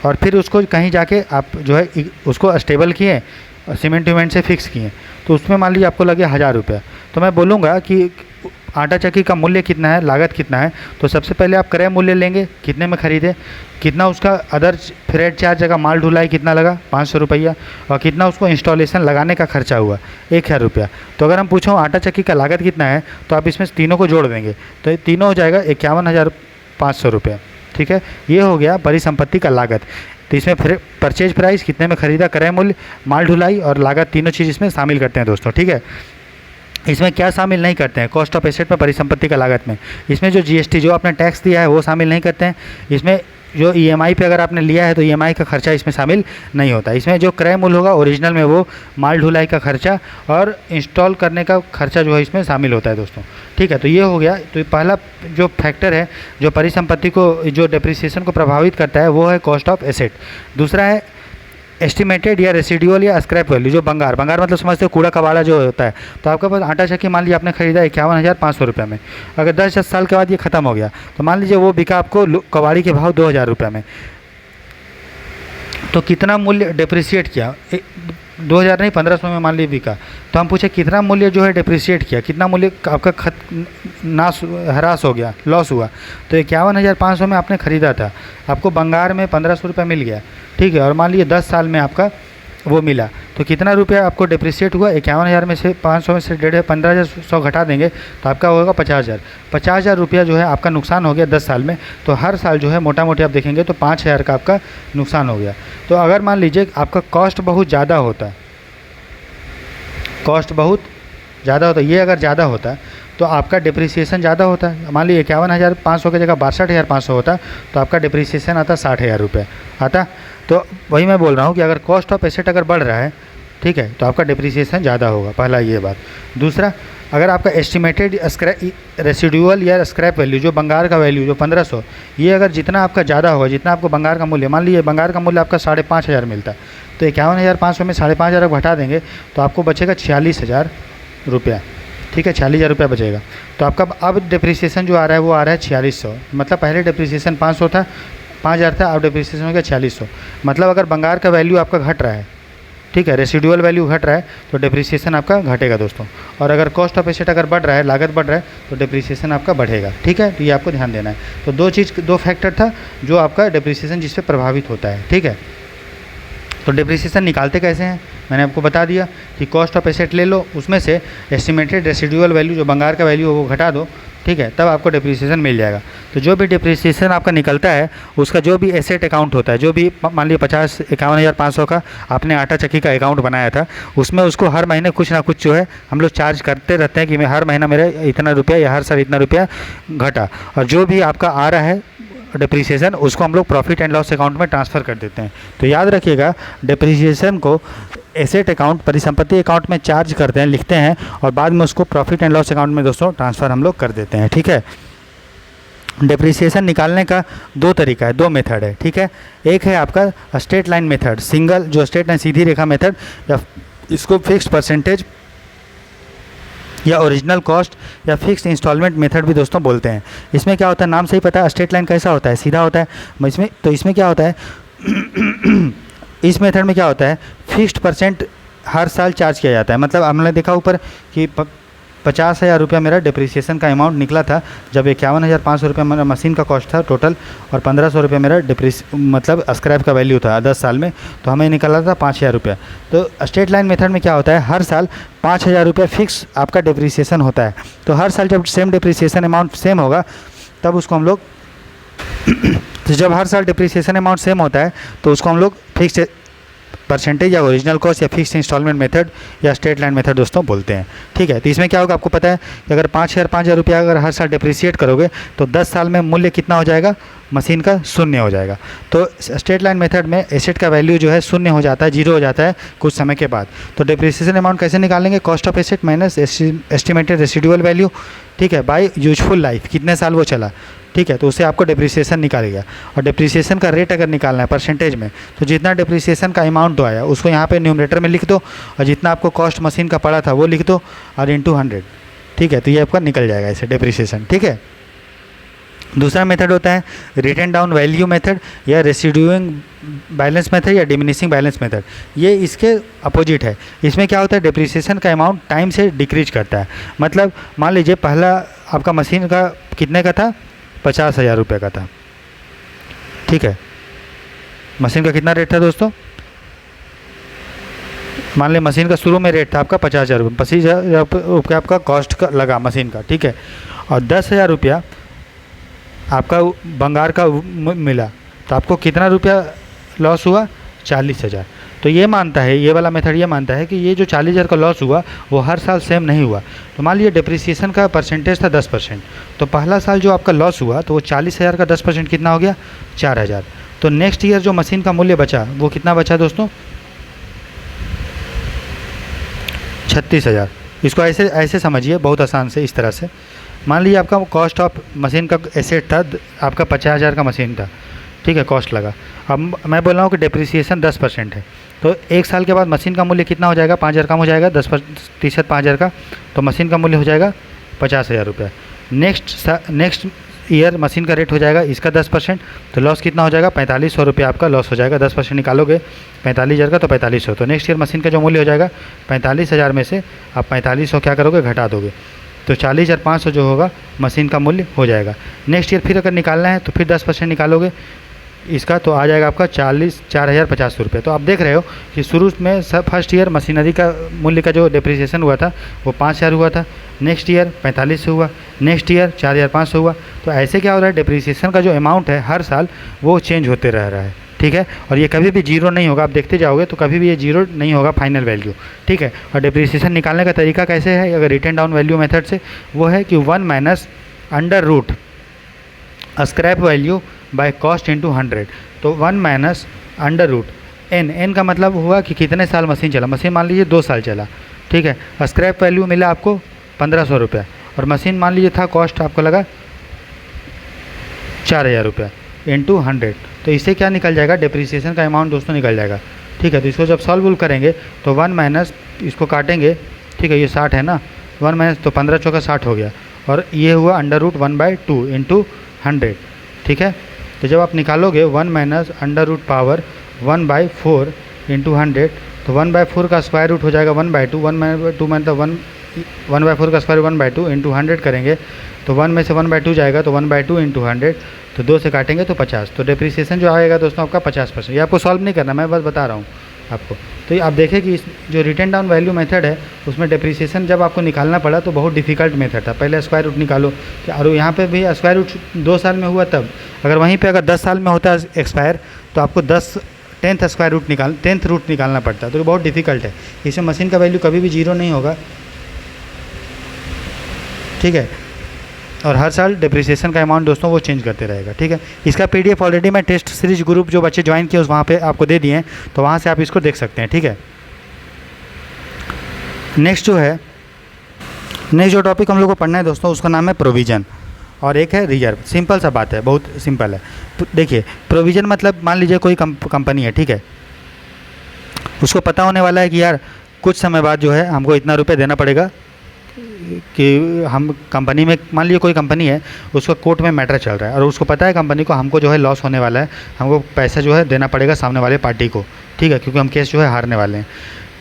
और फिर उसको कहीं जाके आप जो है उसको स्टेबल किए, सीमेंट वीमेंट से फिक्स किए, तो उसमें मान लीजिए आपको लगे 1000 रुपया। तो मैं बोलूँगा कि आटा चक्की का मूल्य कितना है, लागत कितना है, तो सबसे पहले आप क्रय मूल्य लेंगे, कितने में खरीदे, कितना उसका अदर फ्रेट चार्ज जगह माल ढुलाई कितना लगा 500 रुपया, और कितना उसको इंस्टॉलेशन लगाने का खर्चा हुआ 1000 रुपया। तो अगर हम पूछो आटा चक्की का लागत कितना है, तो आप इसमें तीनों को जोड़ देंगे तो ये तीनों हो जाएगा 51,500 रुपया, ठीक है। ये हो गया परिसंपत्ति का लागत। तो इसमें फिर परचेज प्राइस, कितने में खरीदा, क्रय मूल्य, माल ढुलाई और लागत, तीनों चीज़ इसमें शामिल करते हैं दोस्तों, ठीक है। इसमें क्या शामिल नहीं करते हैं, कॉस्ट ऑफ एसेट में, परिसंपत्ति का लागत में, इसमें जो जीएसटी जो आपने टैक्स दिया है वो शामिल नहीं करते हैं। इसमें जो ईएमआई पे अगर आपने लिया है तो ईएमआई का खर्चा इसमें शामिल नहीं होता। इसमें जो क्रय मूल्य होगा ओरिजिनल में, वो माल ढुलाई का खर्चा और इंस्टॉल करने का खर्चा जो है इसमें शामिल होता है दोस्तों, ठीक है। तो ये हो गया। तो पहला जो फैक्टर है जो परिसंपत्ति को, जो डिप्रिसिएशन को प्रभावित करता है, वो है कॉस्ट ऑफ एसेट। दूसरा है एस्टिमेटेड या रेसिडुअल या स्क्रैप वैल्यू, जो बंगार मतलब समझते हो कूड़ा कबाड़ा जो होता है। तो आपके पास आटा चक्की मान लीजिए आपने खरीदा 51,500 रुपये में, अगर 10 साल के बाद ये ख़त्म हो गया तो मान लीजिए वो बिका आपको कबाड़ी के भाव 2,000 रुपये में, तो कितना मूल्य डिप्रिसिएट किया, 2,000 नहीं 1,500 में मान लीजिए बिका। तो हम पूछे कितना मूल्य जो है डिप्रिसिएट किया, कितना मूल्य आपका ह्रास हो गया, लॉस हुआ। तो 51,500 में आपने ख़रीदा था, आपको बंगार में 1,500 रुपये मिल गया, ठीक है, और मान लीजिए 10 साल में आपका वो मिला, तो कितना रुपया आपको डिप्रिसिएट हुआ, 51,000 में से 500 में से 15,100 घटा देंगे तो आपका होगा 50,000। 50,000 रुपया जो है आपका नुकसान हो गया 10 साल में। तो हर साल जो है मोटा मोटी आप देखेंगे तो 5,000 का आपका नुकसान हो गया। तो अगर मान लीजिए आपका कॉस्ट बहुत ज़्यादा होता, ये अगर ज़्यादा होता तो आपका डिप्रिसिएशन ज़्यादा होता है। मान लीजिए 51,500 की जगह 62,500 होता तो आपका डिप्रिसिएशन आता 60,000 रुपये आता। तो वही मैं बोल रहा हूँ कि अगर कॉस्ट ऑफ एसेट अगर बढ़ रहा है, ठीक है, तो आपका डिप्रिसिएशन ज़्यादा होगा, पहला ये बात। दूसरा, अगर आपका एस्टिमेटेड रेसिडुअल या स्क्रैप वैल्यू, जो बंगार का वैल्यू जो 1,500, ये अगर जितना आपका ज़्यादा होगा, जितना आपको बंगार का मूल्य, मान लीजिए बंगार का मूल्य आपका 5,500 मिलता है, तो 51,500 में 5,500 घटा देंगे तो आपको बचेगा 46,000 रुपया, ठीक है, 46,000 रुपया बचेगा। तो आपका अब डिप्रिसिएशन जो आ रहा है वो आ रहा है 4600, मतलब पहले डिप्रिसिएशन 500 था, 5,000 था, अब डिप्रिसिएशन हो गया 4600। मतलब अगर बंगार का वैल्यू आपका घट रहा है, ठीक है, रेसिडुअल वैल्यू घट रहा है तो डिप्रिसिएशन आपका घटेगा दोस्तों। और अगर कॉस्ट ऑफ एसेट अगर बढ़ रहा है, लागत बढ़ रहा है, तो डिप्रिसिएशन आपका बढ़ेगा, ठीक है। तो ये आपको ध्यान देना है। तो दो फैक्टर था जो आपका डिप्रिसिएशन जिससे प्रभावित होता है, ठीक है। तो डिप्रिसिएशन निकालते कैसे हैं, मैंने आपको बता दिया कि कॉस्ट ऑफ एसेट ले लो, उसमें से एस्टिमेटेड रेसिडुअल वैल्यू जो बंगार का वैल्यू हो वो घटा दो, ठीक है, तब आपको डिप्रिसिएशन मिल जाएगा। तो जो भी डिप्रिसिएशन आपका निकलता है उसका जो भी एसेट अकाउंट होता है, जो भी मान लीजिए 51,500 का आपने आटा चक्की का अकाउंट बनाया था, उसमें उसको हर महीने कुछ ना कुछ जो है हम लोग चार्ज करते रहते हैं कि मैं हर महीना मेरा इतना रुपया या हर साल इतना रुपया घटा। और जो भी आपका आ रहा है डिप्रिसिएशन उसको हम लोग प्रॉफिट एंड लॉस अकाउंट में ट्रांसफ़र कर देते हैं। तो याद रखिएगा, डिप्रिसिएशन को एसेट अकाउंट, परिसंपत्ति अकाउंट में चार्ज करते हैं, लिखते हैं, और बाद में उसको प्रॉफिट एंड लॉस अकाउंट में दोस्तों ट्रांसफ़र हम लोग कर देते हैं। ठीक है, डिप्रिसिएशन निकालने का दो तरीका है, दो मेथड है। ठीक है, एक है आपका स्ट्रेट लाइन मेथड, सिंगल जो स्ट्रेट लाइन सीधी रेखा मेथड, या इसको फिक्स्ड परसेंटेज या ओरिजिनल कॉस्ट या फिक्स इंस्टॉलमेंट मेथड भी दोस्तों बोलते हैं। इसमें क्या होता है, नाम से ही पता है स्ट्रेट लाइन कैसा होता है, सीधा होता है। इसमें क्या होता है इस मेथड में क्या होता है, फिक्स्ड परसेंट हर साल चार्ज किया जाता है। मतलब हमने देखा ऊपर कि 50,000 रुपया मेरा डिप्रिसिएशन का अमाउंट निकला था, जब 51,500 रुपया मेरा मशीन का कॉस्ट था टोटल, और 1,500 रुपया मेरा मतलब स्क्रैप का वैल्यू था 10 साल में, तो हमें निकला था 5,000 रुपया। तो स्ट्रेट लाइन मेथड में क्या होता है, हर साल 5,000 रुपया फिक्स आपका डिप्रिसिएशन होता है। तो हर साल जब सेम डिप्रिसिएशन अमाउंट सेम होगा तब उसको हम लोग तो जब हर साल डिप्रिसिएशन अमाउंट सेम होता है तो उसको हम लोग फिक्स परसेंटेज या ओरिजिनल कॉस्ट या फिक्स इंस्टॉलमेंट मेथड या स्ट्रेट लाइन मेथड दोस्तों बोलते हैं। ठीक है, तो इसमें क्या होगा, आपको पता है कि अगर 5,000 रुपया अगर हर साल डिप्रिसिएट करोगे तो 10 साल में मूल्य कितना हो जाएगा, मशीन का शून्य हो जाएगा। तो स्ट्रेट लाइन मेथड में एसेट का वैल्यू जो है शून्य हो जाता है, जीरो हो जाता है कुछ समय के बाद। तो डिप्रिसिएशन अमाउंट कैसे निकालेंगे, cost of asset minus estimated residual value, ठीक है, बाय यूजफुल लाइफ, कितने साल वो चला। ठीक है, तो उससे आपको डिप्रिसिएशन निकालेगा। और डिप्रिसिएशन का रेट अगर निकालना है परसेंटेज में, तो जितना डिप्रिसिएशन का अमाउंट आया उसको यहाँ पे न्यूमरेटर में लिख दो, और जितना आपको कॉस्ट मशीन का पड़ा था वो लिख दो, और इंटू 100। ठीक है, तो ये आपका निकल जाएगा ऐसे डिप्रिसिएशन। ठीक है, दूसरा मेथड होता है रिटन डाउन वैल्यू मेथड या रेसिड्यूइंग बैलेंस मेथड या डिमिनिशिंग बैलेंस मेथड। ये इसके अपोजिट है। इसमें क्या होता है, डिप्रिसिएशन का अमाउंट टाइम से डिक्रीज करता है। मतलब मान लीजिए पहला आपका मशीन का कितने का था, 50,000 रुपये का था। ठीक है, मशीन का कितना रेट था दोस्तों, मान लीजिए मशीन का शुरू में रेट था आपका 50,000 रुपये, 25,000 रुपये आपका कॉस्ट का लगा मशीन का। ठीक है, और 10,000 रुपया आपका भंगार का मिला, तो आपको कितना रुपया लॉस हुआ, 40,000। तो ये मानता है, ये वाला मेथड ये मानता है कि ये जो 40,000 का लॉस हुआ वो हर साल सेम नहीं हुआ। तो मान लीजिए डिप्रिसिएशन का परसेंटेज था 10%, तो पहला साल जो आपका लॉस हुआ तो वो 40,000 का 10% कितना हो गया, 4,000। तो नेक्स्ट ईयर जो मशीन का मूल्य बचा वो कितना बचा दोस्तों, 36,000। इसको ऐसे समझिए बहुत आसान से, इस तरह से मान लीजिए आपका कॉस्ट ऑफ मशीन का एसेट था आपका 50,000 का मशीन था। ठीक है, कॉस्ट लगा। अब मैं बोल रहा हूँ कि डिप्रिसिएशन 10% है, तो एक साल के बाद मशीन का मूल्य कितना हो जाएगा, 5,000 कम हो जाएगा, 10% 5,000 का, तो मशीन का मूल्य हो जाएगा 50,000 रुपये। नेक्स्ट ईयर मशीन का रेट हो जाएगा इसका 10%, तो लॉस कितना हो जाएगा, 4,500 रुपया आपका लॉस हो जाएगा। 10% निकालोगे 45,000 का, तो 4,500। तो नेक्स्ट ईयर मशीन का जो मूल्य हो जाएगा 45,000 में से आप 4,500 क्या करोगे, घटा दोगे, तो 40,500 जो होगा मशीन का मूल्य हो जाएगा। नेक्स्ट ईयर फिर अगर निकालना है तो फिर 10% निकालोगे इसका, तो आ जाएगा आपका 4,050 रुपये। तो आप देख रहे हो कि शुरू में फर्स्ट ईयर मशीनरी का मूल्य का जो डिप्रिसिएशन हुआ था वो 5,000 हुआ था, नेक्स्ट ईयर 4500 हुआ, नेक्स्ट ईयर 4,500 हुआ। तो ऐसे क्या हो रहा है, डिप्रिसिएशन का जो अमाउंट है हर साल वो चेंज होते रह रहा है। ठीक है, और ये कभी भी जीरो नहीं होगा, आप देखते जाओगे तो कभी भी ये जीरो नहीं होगा फाइनल वैल्यू। ठीक है, और डिप्रिसिएशन निकालने का तरीका कैसे है, अगर रिटन डाउन वैल्यू मेथड से, वो है कि 1 minus under root scrap value by cost into 100। तो 1 माइनस अंडर रूट एन का मतलब हुआ कि कितने साल मशीन चला। मशीन मान लीजिए 2 साल चला। ठीक है, स्क्रैप वैल्यू मिला आपको 1,500 रुपया, और मशीन मान लीजिए था कॉस्ट आपको लगा 4,000 रुपया इंटू 100। तो इससे क्या निकल जाएगा, डिप्रिसिएशन का अमाउंट दोस्तों निकल जाएगा। ठीक है, तो इसको जब सॉल्व करेंगे तो 1 माइनस इसको काटेंगे। ठीक है, ये 60 है ना, 1 माइनस तो 15 चौका 60 हो गया, और ये हुआ अंडर रूट 1/2 इंटू 100। ठीक है, तो जब आप निकालोगे 1 minus under root power 1/4 into 100, तो 1/4 का स्क्वायर रूट हो जाएगा 1/2। 1/2 मतलब 1/4 का स्क्वायर 1/2 इंटू 100 करेंगे, तो 1 में से 1/2 जाएगा, तो 1/2 इंटू 100, तो 2 से काटेंगे तो 50। तो डिप्रिसिएशन जो आएगा दोस्तों आपका 50%। ये आपको सॉल्व नहीं करना, मैं बस बता रहा हूँ आपको। तो ये आप देखें कि इस जो रिटन डाउन वैल्यू मेथड है उसमें डिप्रिसिएशन जब आपको निकालना पड़ा तो बहुत डिफिकल्ट मेथड था। पहले स्क्वायर रूट निकालो, और यहाँ पे भी स्क्वायर रूट 2 साल में हुआ तब, अगर वहीं पे अगर 10 साल में होता है एक्सपायर तो आपको 10th रूट निकालना पड़ता, तो बहुत डिफिकल्ट है। इसमें मशीन का वैल्यू कभी भी जीरो नहीं होगा। ठीक है, और हर साल डिप्रिसिएशन का अमाउंट दोस्तों वो चेंज करते रहेगा, ठीक है। इसका पीडीएफ ऑलरेडी मैं टेस्ट सीरीज ग्रुप जो बच्चे ज्वाइन किए उस वहाँ पे आपको दे दिए हैं, तो वहाँ से आप इसको देख सकते हैं, ठीक है। नेक्स्ट जो टॉपिक हम लोग को पढ़ना है दोस्तों, उसका नाम है प्रोविज़न और एक है रिजर्व। सिंपल सा बात है, बहुत सिंपल है। देखिए प्रोविज़न मतलब मान लीजिए कोई कंपनी है, ठीक है, उसको पता होने वाला है कि यार कुछ समय बाद जो है हमको इतना रुपये देना पड़ेगा, कि हम कंपनी में मान लीजिए कोई कंपनी है, उसका कोर्ट में मैटर चल रहा है और उसको पता है कंपनी को हमको जो है लॉस होने वाला है, हमको पैसा जो है देना पड़ेगा सामने वाले पार्टी को, ठीक है, क्योंकि हम केस जो है हारने वाले हैं।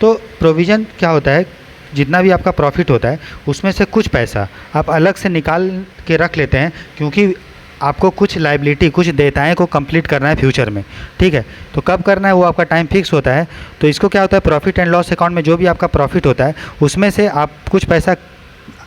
तो प्रोविज़न क्या होता है, जितना भी आपका प्रॉफिट होता है उसमें से कुछ पैसा आप अलग से निकाल के रख लेते हैं, क्योंकि आपको कुछ लायबिलिटी, कुछ देयताएँ को कंप्लीट करना है फ्यूचर में, ठीक है। तो कब करना है वो आपका टाइम फिक्स होता है। तो इसको क्या होता है, प्रॉफिट एंड लॉस अकाउंट में जो भी आपका प्रॉफिट होता है उसमें से आप कुछ पैसा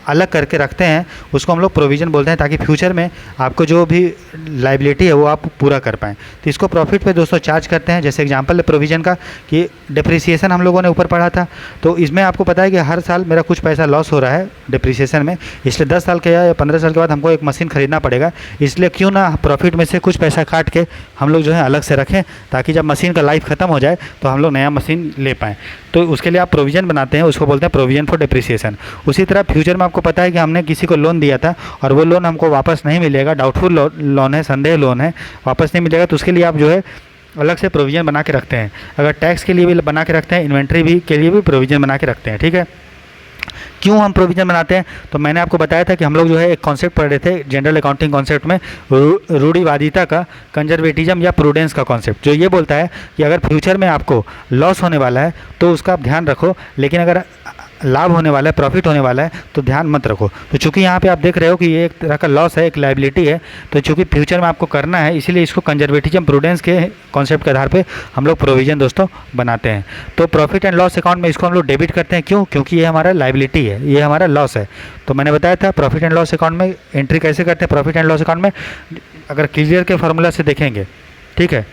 अलग करके रखते हैं, उसको हम लोग प्रोविज़न बोलते हैं, ताकि फ्यूचर में आपको जो भी लायबिलिटी है वो आप पूरा कर पाएँ। तो इसको प्रॉफिट पे दोस्तों चार्ज करते हैं। जैसे एग्जांपल है प्रोविज़न का कि डिप्रिसिएशन हम लोगों ने ऊपर पढ़ा था, तो इसमें आपको पता है कि हर साल मेरा कुछ पैसा लॉस हो रहा है डिप्रिसिएशन में, इसलिए 10 साल के या 15 साल के बाद हमको एक मशीन ख़रीदना पड़ेगा, इसलिए क्यों ना प्रॉफिट में से कुछ पैसा काट के हम लोग जो है अलग से रखें, ताकि जब मशीन का लाइफ ख़त्म हो जाए तो हम लोग नया मशीन ले पाएँ। तो उसके लिए आप प्रोविज़न बनाते हैं, उसको बोलते हैं प्रोविज़न फॉर डिप्रिसिएशन। उसी तरह फ्यूचर में आपको पता है कि हमने किसी को लोन दिया था और वो लोन हमको वापस नहीं मिलेगा, डाउटफुल लोन है, संदेह लोन है, वापस नहीं मिलेगा, तो उसके लिए आप जो है अलग से प्रोविज़न बना के रखते हैं। अगर टैक्स के लिए भी बना के रखते हैं, इन्वेंट्री भी के लिए भी प्रोविज़न बना के रखते हैं, ठीक है। क्यों हम प्रोविज़न बनाते हैं, तो मैंने आपको बताया था कि हम लोग जो है एक कॉन्सेप्ट पढ़ रहे थे जनरल अकाउंटिंग कॉन्सेप्ट में, रूढ़िवादिता का, कंजर्वेटिज्म या प्रूडेंस का कॉन्सेप्ट, जो ये बोलता है कि अगर फ्यूचर में आपको लॉस होने वाला है तो उसका आप ध्यान रखो, लेकिन अगर लाभ होने वाला है, प्रॉफिट होने वाला है तो ध्यान मत रखो। तो चूंकि यहाँ पे आप देख रहे हो कि ये एक तरह का लॉस है, एक लायबिलिटी है, तो चूंकि फ्यूचर में आपको करना है, इसीलिए इसको कंजर्वेटिज्म प्रूडेंस के कॉन्सेप्ट के आधार पे हम लोग प्रोविज़न दोस्तों बनाते हैं। तो प्रॉफिट एंड लॉस अकाउंट में इसको हम लोग डेबिट करते हैं, क्यों, क्योंकि ये हमारा लायबिलिटी है, ये हमारा लॉस है। तो मैंने बताया था प्रॉफिट एंड लॉस अकाउंट में एंट्री कैसे करते हैं। प्रॉफिट एंड लॉस अकाउंट में अगर क्लियर के फार्मूला से देखेंगे, ठीक है,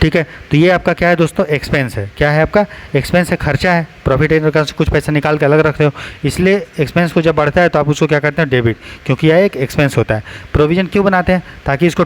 ठीक है, तो ये आपका क्या है दोस्तों, एक्सपेंस है। क्या है आपका एक्सपेंस है, खर्चा है। प्रॉफिट एंड लॉस से कुछ पैसा निकाल के अलग रखते हो, इसलिए एक्सपेंस को जब बढ़ता है तो आप उसको क्या करते हैं, डेबिट, क्योंकि यह एक एक्सपेंस होता है। प्रोविज़न क्यों बनाते हैं, ताकि इसको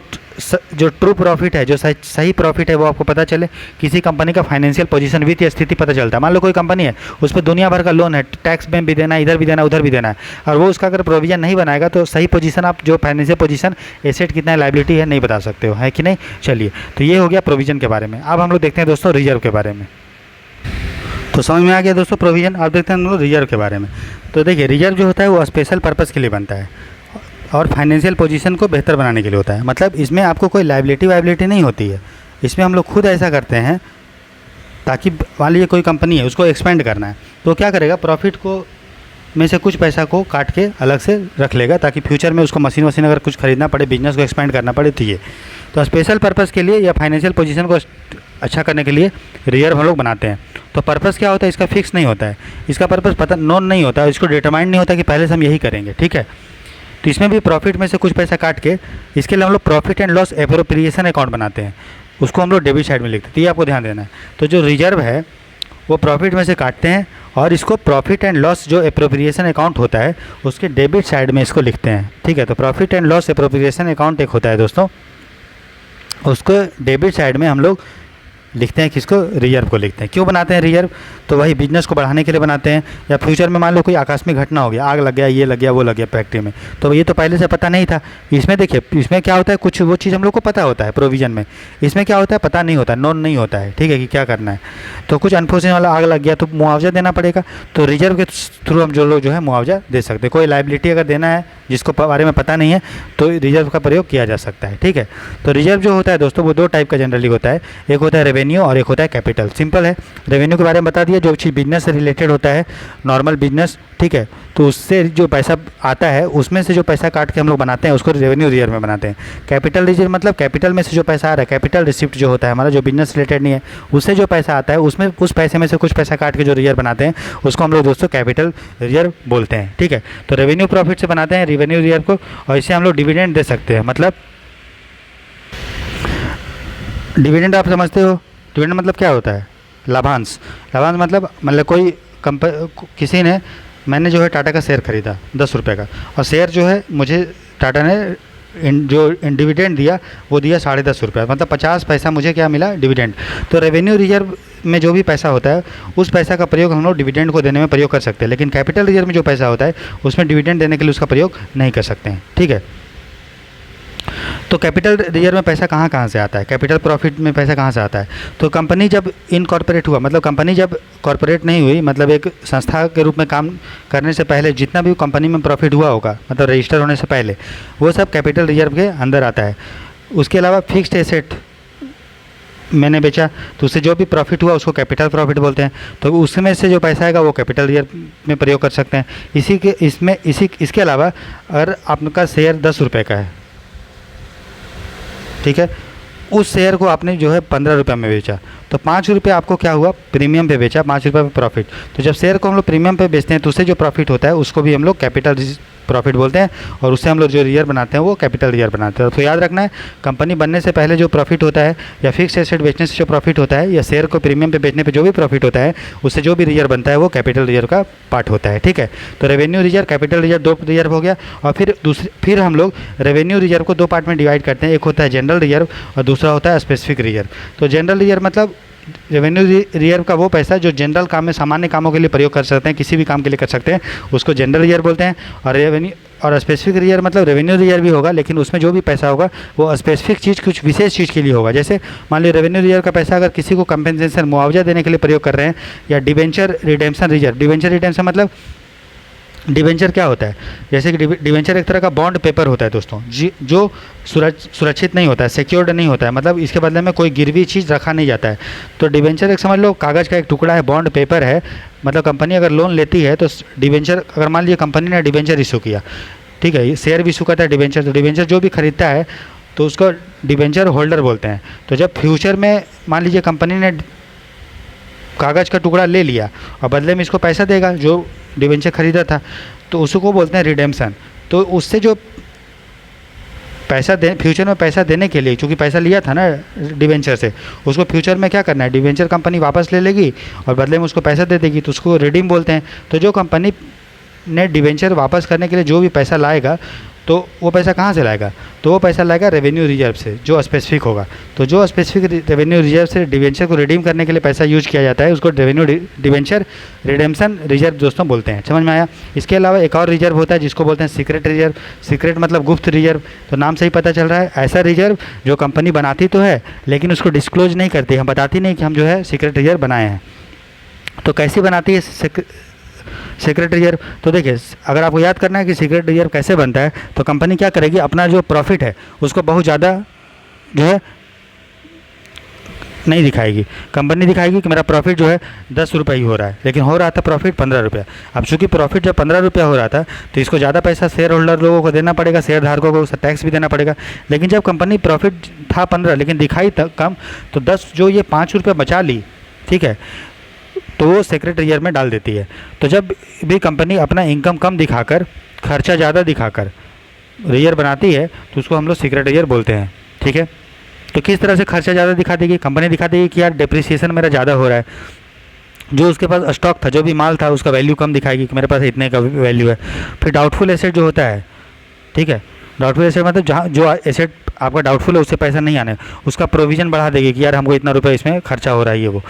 जो ट्रू प्रॉफिट है, जो सही प्रॉफिट है वो आपको पता चले। किसी कंपनी का फाइनेंशियल पोजीशन, वित्तीय स्थिति पता चलता है। मान लो कोई कंपनी है, उस पर दुनिया भर का लोन है, टैक्स में भी देना है, इधर भी देना है, उधर भी देना है, और वो उसका अगर प्रोविज़न नहीं बनाएगा तो सही पोजीशन, आप जो फाइनेंशियल पोजीशन, एसेट कितना है, लायबिलिटी है, नहीं बता सकते हो, है कि नहीं। चलिए, तो ये हो गया प्रोविज़न के बारे में। अब हम लोग देखते हैं दोस्तों रिजर्व के बारे में। तो समझ में आ गया दोस्तों प्रोविज़न। आप देखते हैं हम लोग रिजर्व के बारे में। तो देखिए रिजर्व जो होता है वो स्पेशल पर्पज़ के लिए बनता है और फाइनेंशियल पोजीशन को बेहतर बनाने के लिए होता है। मतलब इसमें आपको कोई लायबिलिटी नहीं होती है, इसमें हम लोग खुद ऐसा करते हैं ताकि मान लीजिए कोई कंपनी है, उसको एक्सपेंड करना है, तो क्या करेगा, प्रॉफिट को में से कुछ पैसा को काट के अलग से रख लेगा, ताकि फ्यूचर में उसको मशीन अगर कुछ खरीदना पड़े, बिजनेस को एक्सपेंड करना पड़े, तो ये तो स्पेशल पर्पज़ के लिए या फाइनेंशियल पोजीशन को अच्छा करने के लिए रिजर्व हम लोग बनाते हैं। तो पर्पज़ क्या होता है, इसका फिक्स नहीं होता है, इसका पर्पज़ पता नोन नहीं होता है, इसको डिटरमाइंड नहीं होता कि पहले से हम यही करेंगे, ठीक है। तो इसमें भी प्रॉफिट में से कुछ पैसा काट के इसके लिए हम लोग profit and loss appropriation account बनाते हैं, उसको हम लोग डेबिट साइड में लिखते हैं। तो ये आपको ध्यान देना है। तो जो रिजर्व है वो प्रॉफिट में से काटते हैं और इसको प्रॉफिट एंड लॉस जो एप्रोप्रिएशन अकाउंट होता है उसके डेबिट साइड में इसको लिखते हैं, ठीक है। तो profit and loss appropriation account एक होता है दोस्तों, उसको डेबिट साइड में हम लोग लिखते हैं, किसको, रिजर्व को लिखते हैं। क्यों बनाते हैं रिजर्व, तो वही बिजनेस को बढ़ाने के लिए बनाते हैं, या फ्यूचर में मान लो कोई आकस्मिक घटना हो गया, आग लग गया, ये लग गया, वो लग गया फैक्ट्री में, तो ये तो पहले से पता नहीं था। इसमें देखिए, इसमें क्या होता है, कुछ वो चीज़ हम लोग को पता होता है प्रोविज़न में, इसमें क्या होता है, पता नहीं होता, नोन नहीं होता है, ठीक है, कि क्या करना है। तो कुछ अनफोर्चुनेट वाला आग लग गया तो मुआवजा देना पड़ेगा, तो रिजर्व के थ्रू हम जो लोग जो है मुआवजा दे सकते हैं। कोई लायबिलिटी अगर देना है जिसको बारे में पता नहीं है तो रिजर्व का प्रयोग किया जा सकता है, ठीक है। तो रिजर्व जो होता है दोस्तों वो दो टाइप का जनरली होता है, एक होता है रेवेन्यू और एक होता है कैपिटल। सिंपल है, रेवेन्यू के बारे में बता दिया, जो चीज़ बिजनेस से रिलेटेड होता है, नॉर्मल बिजनेस, ठीक है, तो उससे जो पैसा आता है उसमें से जो पैसा काट के हम लोग बनाते हैं उसको रेवेन्यू रिजर्व में बनाते हैं। कैपिटल रिजर्व मतलब कैपिटल में से जो पैसा आ रहा है, कैपिटल रिसिप्ट जो होता है हमारा, जो बिजनेस रिलेटेड नहीं है, उससे जो पैसा आता है उसमें उस पैसे में से कुछ पैसा काट के जो रिजर्व बनाते हैं उसको हम लोग दोस्तों कैपिटल रिजर्व बोलते हैं, ठीक है। तो रेवेन्यू प्रॉफिट से बनाते हैं रेवेन्यू रिजर्व को, और इससे हम लोग डिविडेंड दे सकते हैं। मतलब डिविडेंड आप समझते हो, डिविडेंड मतलब क्या होता है, लाभांश। लाभांश मतलब कोई किसी ने मैंने जो है टाटा का शेयर खरीदा 10 रुपये का, और शेयर जो है मुझे टाटा ने जो डिविडेंड दिया वो दिया 10.5 रुपये, मतलब 50 पैसा मुझे क्या मिला, डिविडेंड। तो रेवेन्यू रिजर्व में जो भी पैसा होता है उस पैसा का प्रयोग हम लोग डिविडेंड को देने में प्रयोग कर सकते हैं, लेकिन कैपिटल रिजर्व में जो पैसा होता है उसमें डिविडेंड देने के लिए उसका प्रयोग नहीं कर सकते हैं, ठीक है। तो कैपिटल रिजर्व में पैसा कहाँ कहाँ से आता है, कैपिटल प्रॉफिट में पैसा कहाँ से आता है? तो कंपनी जब इनकॉर्पोरेट हुआ, मतलब कंपनी जब कॉर्पोरेट नहीं हुई, मतलब एक संस्था के रूप में काम करने से पहले जितना भी कंपनी में प्रॉफिट हुआ होगा, मतलब रजिस्टर होने से पहले, वो सब कैपिटल रिजर्व के अंदर आता है। उसके अलावा फिक्स्ड एसेट मैंने बेचा तो उससे जो भी प्रॉफिट हुआ उसको कैपिटल प्रॉफिट बोलते हैं, तो उसमें से जो पैसा आएगा वो कैपिटल रिजर्व में प्रयोग कर सकते हैं। इसके अलावा अगर आपका शेयर 10 रुपये का है, ठीक है, उस शेयर को आपने जो है 15 रुपये में बेचा, तो 5 रुपये आपको क्या हुआ, प्रीमियम पे बेचा, 5 रुपये पे प्रॉफिट। तो जब शेयर को हम लोग प्रीमियम पे बेचते हैं तो उससे जो प्रॉफिट होता है उसको भी हम लोग कैपिटल प्रॉफिट बोलते हैं, और उससे हम लोग जो रिजर्व बनाते हैं वो कैपिटल रिजर्व बनाते हैं। तो याद रखना है, कंपनी बनने से पहले जो प्रॉफिट होता है, या फिक्स एसेट बेचने से जो प्रॉफिट होता है, या शेयर को प्रीमियम पे बेचने पे जो भी प्रॉफिट होता है, उससे जो भी रिजर्व बनता है वो कैपिटल रिजर्व का पार्ट होता है, ठीक है। तो रेवेन्यू रिजर्व, कैपिटल रिजर्व, दो रिजर्व हो गया। और फिर हम लोग रेवेन्यू रिजर्व को 2 पार्ट में डिवाइड करते हैं, एक होता है जनरल रिजर्व और दूसरा होता है स्पेसिफिक रिजर्व। तो जनरल रिजर्व मतलब रेवेन्यू रिजर्व का वो पैसा जो जनरल काम में, सामान्य कामों के लिए प्रयोग कर सकते हैं, किसी भी काम के लिए कर सकते हैं, उसको जनरल रिजर्व बोलते हैं। और स्पेसिफिक रिजर्व मतलब रेवेन्यू रिजर्व भी होगा, लेकिन उसमें जो भी पैसा होगा वो स्पेसिफिक चीज़, कुछ विशेष चीज़ के लिए होगा। जैसे मान लीजिए रेवेन्यू रिजर्व का पैसा अगर किसी को कंपेंसेशन, मुआवजा देने के लिए प्रयोग कर रहे हैं, या debenture redemption reserve. Debenture redemption मतलब डिबेंचर क्या होता है, जैसे कि डिबेंचर एक तरह का बॉन्ड पेपर होता है दोस्तों, जो सुरक्षित नहीं होता है, सिक्योर्ड नहीं होता है, मतलब इसके बदले में कोई गिरवी चीज़ रखा नहीं जाता है। तो डिबेंचर एक समझ लो कागज़ का एक टुकड़ा है, बॉन्ड पेपर है। मतलब कंपनी अगर लोन लेती है तो डिबेंचर, अगर मान लीजिए कंपनी ने डिबेंचर इशू किया, ठीक है, शेयर भी इशू करता है डिबेंचर, तो डिबेंचर जो भी खरीदता है तो उसको डिबेंचर होल्डर बोलते हैं। तो जब फ्यूचर में मान लीजिए कंपनी ने कागज़ का टुकड़ा ले लिया और बदले में इसको पैसा देगा जो डिबेंचर खरीदा था, तो उसको बोलते हैं रिडेम्पशन। तो उससे जो पैसा फ्यूचर में पैसा देने के लिए, चूँकि पैसा लिया था ना डिबेंचर से, उसको फ्यूचर में क्या करना है, डिबेंचर कंपनी वापस ले लेगी और बदले में उसको पैसा दे देगी, तो उसको रिडीम बोलते हैं। तो जो कंपनी ने डिबेंचर वापस करने के लिए जो भी पैसा लाएगा, तो वो पैसा कहाँ से लाएगा, तो वो पैसा लाएगा रेवेन्यू रिजर्व से, जो स्पेसिफिक होगा। तो जो स्पेसिफिक रेवेन्यू रिजर्व से डिबेंचर को रिडीम करने के लिए पैसा यूज किया जाता है, उसको रेवेन्यू डिबेंचर रिडेम्पशन रिजर्व दोस्तों बोलते हैं। समझ में आया? इसके अलावा एक और रिजर्व होता है जिसको बोलते हैं सीक्रेट रिजर्व। सीक्रेट मतलब गुप्त रिजर्व। तो नाम से ही पता चल रहा है, ऐसा रिजर्व जो कंपनी बनाती तो है लेकिन उसको डिस्क्लोज नहीं करती, हम बताती नहीं कि हम जो है सीक्रेट रिजर्व बनाए हैं। तो कैसी बनाती है सीक्रेट रिजर्व? तो देखिए, अगर आपको याद करना है कि सीक्रेट रिजर्व कैसे बनता है, तो कंपनी क्या करेगी, अपना जो प्रॉफिट है उसको बहुत ज़्यादा जो है नहीं दिखाएगी। कंपनी दिखाएगी कि मेरा प्रॉफिट जो है 10 रुपये ही हो रहा है, लेकिन हो रहा था प्रॉफिट 15 रुपया। अब चूँकि प्रॉफिट जब 15 रुपया हो रहा था तो इसको ज़्यादा पैसा शेयर होल्डर लोगों को देना पड़ेगा, शेयर धारकों को टैक्स भी देना पड़ेगा। लेकिन जब कंपनी प्रॉफिट था 15 लेकिन दिखाई कम, तो 10 जो ये 5 रुपये बचा ली, ठीक है, तो वो सीक्रेट रिजर्व में डाल देती है। तो जब भी कंपनी अपना इनकम कम दिखाकर, खर्चा ज़्यादा दिखाकर रिजर्व बनाती है तो उसको हम लोग सीक्रेट रिजर्व बोलते हैं, ठीक है। तो किस तरह से खर्चा ज़्यादा दिखा देगी, कंपनी दिखा देगी कि यार डिप्रिसिएशन मेरा ज़्यादा हो रहा है, जो उसके पास स्टॉक था, जो भी माल था, उसका वैल्यू कम दिखाएगी कि मेरे पास इतने का वैल्यू है। फिर डाउटफुल एसेट जो होता है, ठीक है, डाउटफुल एसेट मतलब जहाँ जो एसेट आपका डाउटफुल है उससे पैसा नहीं आने, उसका प्रोविज़न बढ़ा देगी कि यार हमको इतना रुपये इसमें खर्चा हो रहा है ये वो।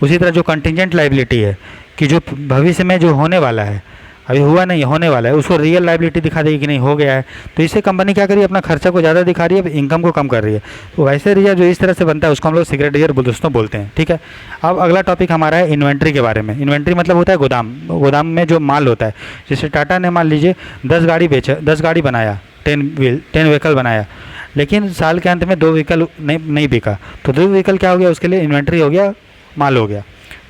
उसी तरह जो कंटिजेंट लाइबिलिटी है कि जो भविष्य में जो होने वाला है, अभी हुआ नहीं होने वाला है, उसको रियल लाइबिलिटी दिखा देगी कि नहीं हो गया है। तो इससे कंपनी क्या करी, अपना खर्चा को ज़्यादा दिखा रही है, इनकम को कम कर रही है। तो वैसे रिजर्व जो इस तरह से बनता है उसको हम लोग सीक्रेट रिजर्व दोस्तों बोलते हैं, ठीक है। अब अगला टॉपिक हमारा है इन्वेंट्री के बारे में। इन्वेंट्री मतलब होता है गोदाम। गोदाम में जो माल होता है, जैसे टाटा ने मान लीजिए 10 गाड़ी बेचा, 10 गाड़ी बनाया, 10 व्हीकल बनाया, लेकिन साल के अंत में 2 व्हीकल नहीं बिका, तो 2 व्हीकल क्या हो गया, उसके लिए इन्वेंट्री हो गया, माल हो गया।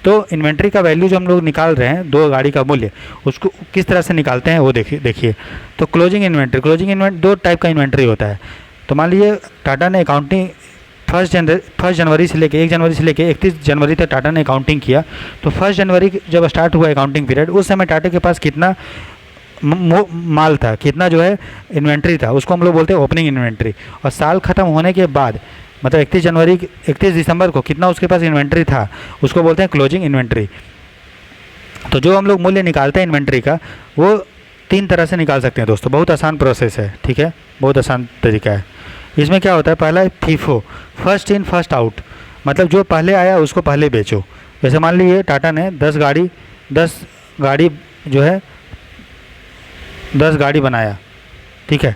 तो इन्वेंट्री का वैल्यू जो हम लोग निकाल रहे हैं, 2 गाड़ी का मूल्य, उसको किस तरह से निकालते हैं वो देखिए। तो क्लोजिंग इन्वेंट्री, 2 टाइप का इन्वेंट्री होता है। तो मान लीजिए टाटा ने अकाउंटिंग 1 जनवरी से लेके 1 जनवरी से लेके 31 जनवरी तक टाटा ने अकाउंटिंग किया। तो 1 जनवरी जब स्टार्ट हुआ अकाउंटिंग पीरियड, उस समय टाटा के पास कितना माल था, कितना जो है इन्वेंट्री था, उसको हम लोग बोलते हैं ओपनिंग इन्वेंट्री। और साल ख़त्म होने के बाद मतलब 31 दिसंबर को कितना उसके पास इन्वेंट्री था, उसको बोलते हैं क्लोजिंग इन्वेंट्री। तो जो हम लोग मूल्य निकालते हैं इन्वेंट्री का, वो 3 तरह से निकाल सकते हैं दोस्तों। बहुत आसान प्रोसेस है, ठीक है, बहुत आसान तरीका है। इसमें क्या होता है, पहला है FIFO, first in first out, मतलब जो पहले आया उसको पहले बेचो। जैसे मान लीजिए टाटा ने 10 गाड़ी जो है 10 गाड़ी बनाया, ठीक है,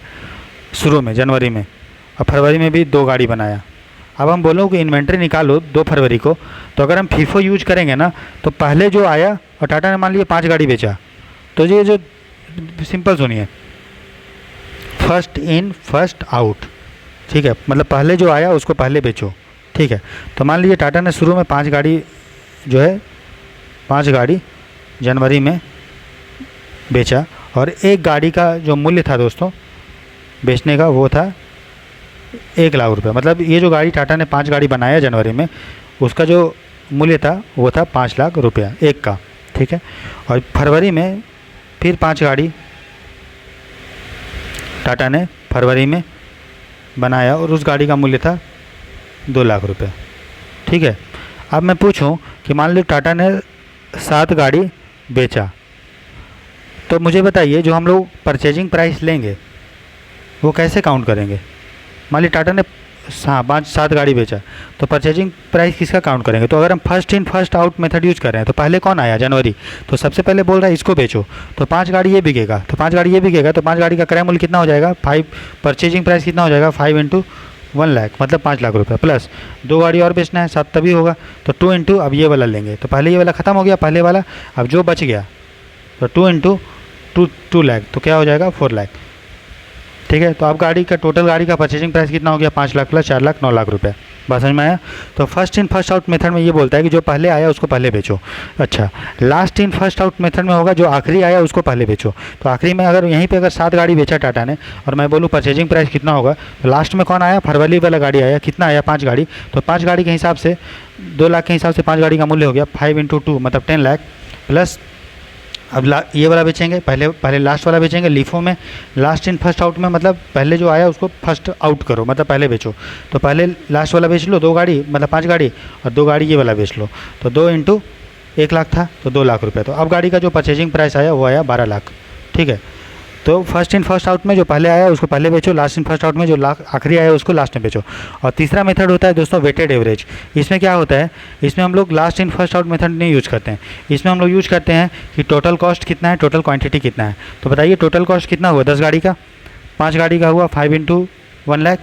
शुरू में जनवरी में, और फरवरी में भी 2 गाड़ी बनाया। अब हम बोलो कि इन्वेंट्री निकालो 2 फरवरी को, तो अगर हम फीफो यूज करेंगे ना, तो पहले जो आया और टाटा ने मान लीजिए 5 गाड़ी बेचा, तो ये जो सिंपल सुनिए, फर्स्ट इन फर्स्ट आउट, ठीक है, मतलब पहले जो आया उसको पहले बेचो, ठीक है। तो मान लीजिए टाटा ने शुरू में 5 गाड़ी जो है 5 गाड़ी जनवरी में बेचा, और एक गाड़ी का जो मूल्य था दोस्तों बेचने का वो था 1 लाख रुपये। मतलब ये जो गाड़ी टाटा ने 5 गाड़ी बनाया जनवरी में, उसका जो मूल्य था वो था 5 लाख रुपया एक का, ठीक है। और फरवरी में फिर 5 गाड़ी टाटा ने फरवरी में बनाया और उस गाड़ी का मूल्य था 2 लाख रुपये, ठीक है। अब मैं पूछूं कि मान लो टाटा ने 7 गाड़ी बेचा, तो मुझे बताइए जो हम लोग परचेजिंग प्राइस लेंगे वो कैसे काउंट करेंगे। मान लीजिए टाटा ने 7 गाड़ी बेचा, तो परचेजिंग प्राइस किसका काउंट करेंगे। तो अगर हम first in first out method use कर रहे हैं, तो पहले कौन आया जनवरी, तो सबसे पहले बोल रहा है इसको बेचो, तो 5 गाड़ी ये बिकेगा, तो 5 गाड़ी ये बिकेगा, तो 5 गाड़ी का क्रय मूल्य कितना हो जाएगा 5, परचेजिंग प्राइस कितना हो जाएगा 5 इंटू 1 लाख, मतलब 5 लाख रुपये, प्लस 2 गाड़ी और बेचना है 7 तभी होगा, तो 2 इंटू अब ये वाला लेंगे, तो पहले ये वाला ख़त्म हो गया पहले वाला, अब जो बच गया तो 2 इंटू 2 लाख, तो क्या हो जाएगा 4 लाख, ठीक है। तो अब गाड़ी का टोटल गाड़ी का परचेजिंग प्राइस कितना हो गया 5 लाख प्लस 4 लाख 9 लाख रुपए। बात समझ में आया। तो first in first out method में ये बोलता है कि जो पहले आया उसको पहले बेचो। अच्छा, last in first out method में होगा जो आखिरी आया उसको पहले बेचो। तो आखिरी में अगर यहीं पे अगर 7 गाड़ी बेचा टाटा ने और मैं बोलूँ परचेजिंग प्राइस कितना होगा, तो लास्ट में कौन आया फरवरी वाला गाड़ी आया, कितना आया 5 गाड़ी, तो 5 गाड़ी के हिसाब से 2 लाख के हिसाब से 5 गाड़ी का मूल्य हो गया 5 इंटू 2 मतलब 10 लाख, प्लस अब ये वाला बेचेंगे, पहले लास्ट वाला बेचेंगे लीफो में, लास्ट इन फर्स्ट आउट में मतलब पहले जो आया उसको फर्स्ट आउट करो, मतलब पहले बेचो। तो पहले लास्ट वाला बेच लो 2 गाड़ी मतलब 5 गाड़ी, और 2 गाड़ी ये वाला बेच लो, तो 2 इंटू 1 लाख था तो 2 लाख रुपये। तो अब गाड़ी का जो परचेजिंग प्राइस आया वो आया 12 लाख, ठीक है। तो फर्स्ट इन फर्स्ट आउट में जो पहले आया उसको पहले बेचो, लास्ट इन फर्स्ट आउट में जो आखिरी आया उसको लास्ट में बेचो। और तीसरा मेथड होता है दोस्तों वेटेड एवरेज। इसमें क्या होता है, इसमें हम लोग last in first out method नहीं यूज करते हैं, इसमें हम लोग यूज करते हैं कि टोटल कॉस्ट कितना है, टोटल क्वांटिटी कितना है। तो बताइए टोटल कॉस्ट कितना हुआ 10 गाड़ी का, 5 गाड़ी का हुआ 5 इंटू 1 लाख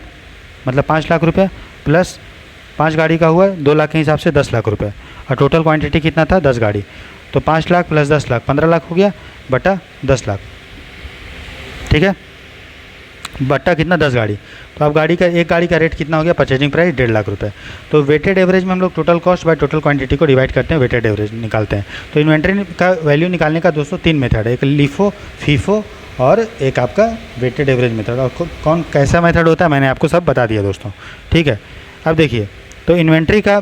मतलब 5 लाख रुपये, प्लस 5 गाड़ी का हुआ 2 लाख के हिसाब से 10 लाख रुपये, और टोटल क्वांटिटी कितना था 10 गाड़ी, तो 5 लाख प्लस 10 लाख 15 लाख हो गया बटा 10 लाख, ठीक है, बट्टा कितना 10 गाड़ी। तो अब गाड़ी का एक गाड़ी का रेट कितना हो गया परचेजिंग प्राइस 1.5 लाख रुपए। तो वेटेड एवरेज में हम लोग total cost by total quantity को डिवाइड करते हैं, वेटेड एवरेज निकालते हैं। तो इन्वेंट्री का वैल्यू निकालने का दोस्तों 3 मेथड है, एक लीफो, फीफो और एक आपका वेटेड एवरेज मेथड। और कौन कैसा मेथड होता है मैंने आपको सब बता दिया दोस्तों, ठीक है। अब देखिए तो इन्वेंट्री का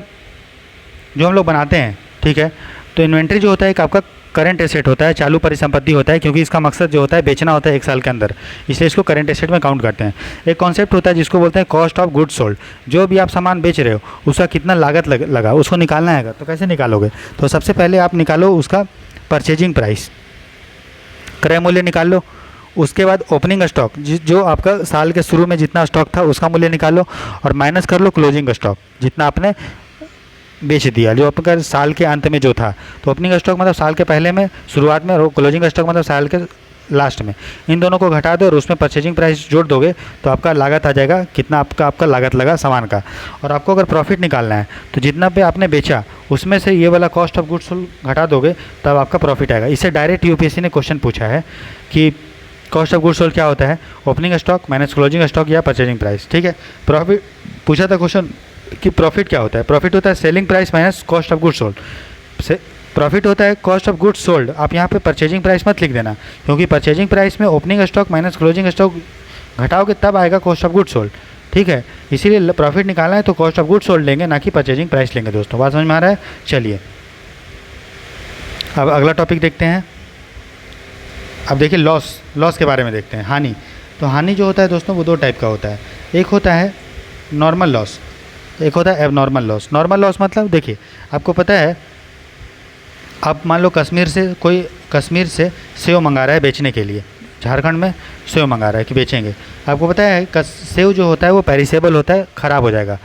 जो हम लोग बनाते हैं, ठीक है, तो इन्वेंट्री जो होता है एक आपका करंट एसेट होता है, चालू परिसंपत्ति होता है, क्योंकि इसका मकसद जो होता है बेचना होता है 1 साल के अंदर, इसलिए इसको करंट एसेट में काउंट करते हैं। एक कॉन्सेप्ट होता है जिसको बोलते हैं कॉस्ट ऑफ गुड्स सोल्ड, जो भी आप सामान बेच रहे हो उसका कितना लागत लगा उसको निकालना है। तो कैसे निकालोगे, तो सबसे पहले आप निकालो उसका परचेजिंग प्राइस, क्रय मूल्य निकाल लो। उसके बाद ओपनिंग स्टॉक जो आपका साल के शुरू में जितना स्टॉक था उसका मूल्य निकालो, और माइनस कर लो क्लोजिंग स्टॉक जितना आपने बेच दिया, जो आपका साल के अंत में जो था। तो ओपनिंग स्टॉक मतलब साल के पहले में शुरुआत में, और क्लोजिंग स्टॉक मतलब साल के लास्ट में। इन दोनों को घटा दो और उसमें परचेजिंग प्राइस जोड़ दोगे तो आपका लागत आ जाएगा कितना आपका लागत लगा सामान का। और आपको अगर प्रॉफिट निकालना है तो जितना पे आपने बेचा उसमें से ये वाला कॉस्ट ऑफ गुड्स सोल्ड घटा दोगे तब आपका प्रॉफिट आएगा। इससे डायरेक्ट यूपीएससी ने क्वेश्चन पूछा है कि कॉस्ट ऑफ गुड्स सोल्ड क्या होता है, opening stock minus closing stock या परचेजिंग प्राइस, ठीक है। प्रॉफिट पूछा था क्वेश्चन कि प्रॉफिट क्या होता है, प्रॉफिट होता है selling price minus cost of goods sold. Profit होता है कॉस्ट ऑफ गुड्स सोल्ड। आप यहाँ पे परचेजिंग प्राइस मत लिख देना, क्योंकि परचेजिंग प्राइस में opening stock minus closing stock घटाओगे तब आएगा कॉस्ट ऑफ गुड्स सोल्ड, ठीक है। इसीलिए प्रॉफिट निकालना है तो कॉस्ट ऑफ गुड्स सोल्ड लेंगे, ना कि परचेजिंग प्राइस लेंगे दोस्तों। बात समझ में आ रहा है। चलिए अब अगला टॉपिक देखते हैं। अब देखिए लॉस के बारे में देखते हैं, हानि। तो हानि जो होता है दोस्तों वो 2 टाइप का होता है, एक होता है नॉर्मल लॉस, एक होता है एबनॉर्मल लॉस। नॉर्मल लॉस मतलब देखिए आपको पता है अब मान लो कश्मीर से सेव मंगा रहा है बेचने के लिए, झारखंड में सेव मंगा रहा है कि बेचेंगे। आपको पता है सेव जो होता है वो पेरिसेबल होता है, ख़राब हो जाएगा,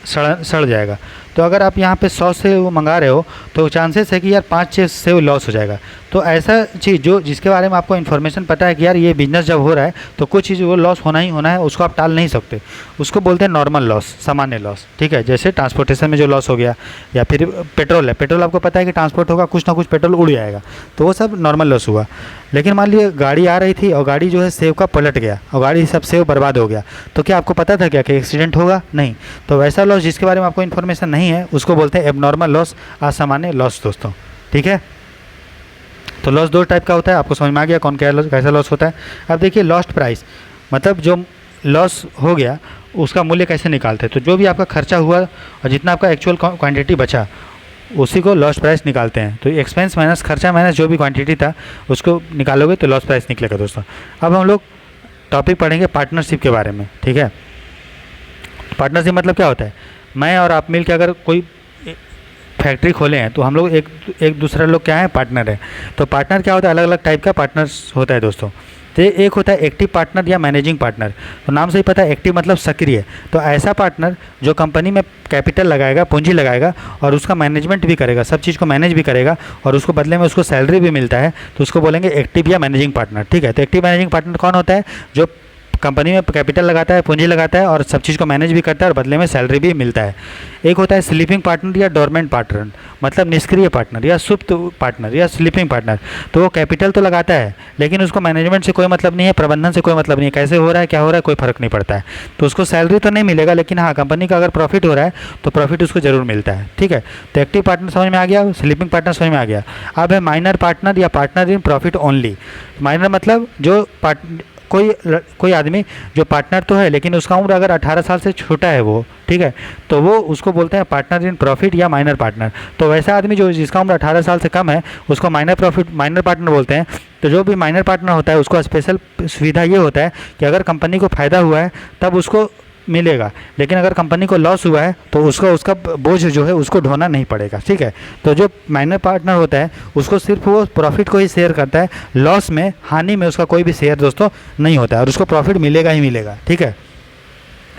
सड़ जाएगा। तो अगर आप यहाँ पे 100 सेव मंगा रहे हो तो चांसेस है कि यार 5-6 सेव लॉस हो जाएगा। तो ऐसा चीज़ जिसके बारे में आपको इन्फॉर्मेशन पता है कि यार ये बिजनेस जब हो रहा है तो कुछ चीज़ वो लॉस होना ही होना है, उसको आप टाल नहीं सकते। उसको बोलते हैं नॉर्मल लॉस, सामान्य लॉस, ठीक है। जैसे ट्रांसपोर्टेशन में जो लॉस हो गया, या फिर पेट्रोल है, पेट्रोल आपको पता है कि ट्रांसपोर्ट होगा, कुछ ना कुछ पेट्रोल उड़ जाएगा, तो वो सब नॉर्मल लॉस हुआ। लेकिन मान लीजिए गाड़ी आ रही थी और गाड़ी जो है सेव का पलट गया और गाड़ी सब सेव बर्बाद हो गया, तो क्या आपको पता था क्या कि एक्सीडेंट होगा? नहीं। तो वैसा लॉस जिसके बारे में आपको इन्फॉर्मेशन नहीं है उसको बोलते हैं एबनॉर्मल लॉस, असामान्य लॉस दोस्तों, ठीक है। तो लॉस 2 टाइप का होता है, आपको समझ में आ गया कौन कैसा लॉस होता है। अब देखिए लॉस्ट प्राइस, मतलब जो लॉस हो गया उसका मूल्य कैसे निकालते हैं। तो जो भी आपका खर्चा हुआ और जितना आपका एक्चुअल क्वांटिटी बचा उसी को लॉस्ट प्राइस निकालते हैं। तो एक्सपेंस माइनस खर्चा माइनस जो भी क्वांटिटी था उसको निकालोगे तो लॉस्ट प्राइस निकलेगा दोस्तों। अब हम लोग टॉपिक पढ़ेंगे पार्टनरशिप के बारे में, ठीक है। पार्टनरशिप मतलब क्या होता है, मैं और आप मिल के अगर कोई फैक्ट्री खोले हैं तो हम लोग एक दूसरे लोग क्या है, पार्टनर है। तो पार्टनर क्या होता है, अलग अलग टाइप का पार्टनर्स होता है दोस्तों। तो एक होता है एक्टिव पार्टनर या मैनेजिंग पार्टनर। तो नाम से ही पता है एक्टिव मतलब सक्रिय। तो ऐसा पार्टनर जो कंपनी में कैपिटल लगाएगा, पूंजी लगाएगा और उसका मैनेजमेंट भी करेगा, सब चीज़ को मैनेज भी करेगा और उसको बदले में उसको सैलरी भी मिलता है, तो उसको बोलेंगे एक्टिव या मैनेजिंग पार्टनर, ठीक है। तो एक्टिव मैनेजिंग पार्टनर कौन होता है, जो कंपनी में कैपिटल लगाता है, पूंजी लगाता है और सब चीज़ को मैनेज भी करता है और बदले में सैलरी भी मिलता है। एक होता है स्लीपिंग पार्टनर या डोरमेंट पार्टनर, मतलब निष्क्रिय पार्टनर या सुप्त पार्टनर या स्लीपिंग पार्टनर। तो वो कैपिटल तो लगाता है लेकिन उसको मैनेजमेंट से कोई मतलब नहीं है, प्रबंधन से कोई मतलब नहीं है, कैसे हो रहा है क्या हो रहा है कोई फर्क नहीं पड़ता है। तो उसको सैलरी तो नहीं मिलेगा लेकिन हाँ कंपनी का अगर प्रॉफिट हो रहा है तो प्रॉफिट उसको जरूर मिलता है, ठीक है। तो एक्टिव पार्टनर समझ में आ गया, स्लीपिंग पार्टनर समझ में आ गया। अब है माइनर पार्टनर या partner in profit only. Minor मतलब जो कोई आदमी जो पार्टनर तो है लेकिन उसका उम्र अगर 18 साल से छोटा है वो, ठीक है, तो वो उसको बोलते हैं पार्टनर इन प्रॉफिट या माइनर पार्टनर। तो वैसा आदमी जो जिसका उम्र 18 साल से कम है उसको माइनर पार्टनर बोलते हैं। तो जो भी माइनर पार्टनर होता है उसको स्पेशल सुविधा ये होता है कि अगर कंपनी को फ़ायदा हुआ है तब उसको मिलेगा, लेकिन अगर कंपनी को लॉस हुआ है तो उसका बोझ जो है उसको ढोना नहीं पड़ेगा, ठीक है। तो जो माइनर पार्टनर होता है उसको सिर्फ वो प्रॉफिट को ही शेयर करता है, लॉस में हानि में उसका कोई भी शेयर दोस्तों नहीं होता है और उसको प्रॉफिट मिलेगा ही मिलेगा, ठीक है।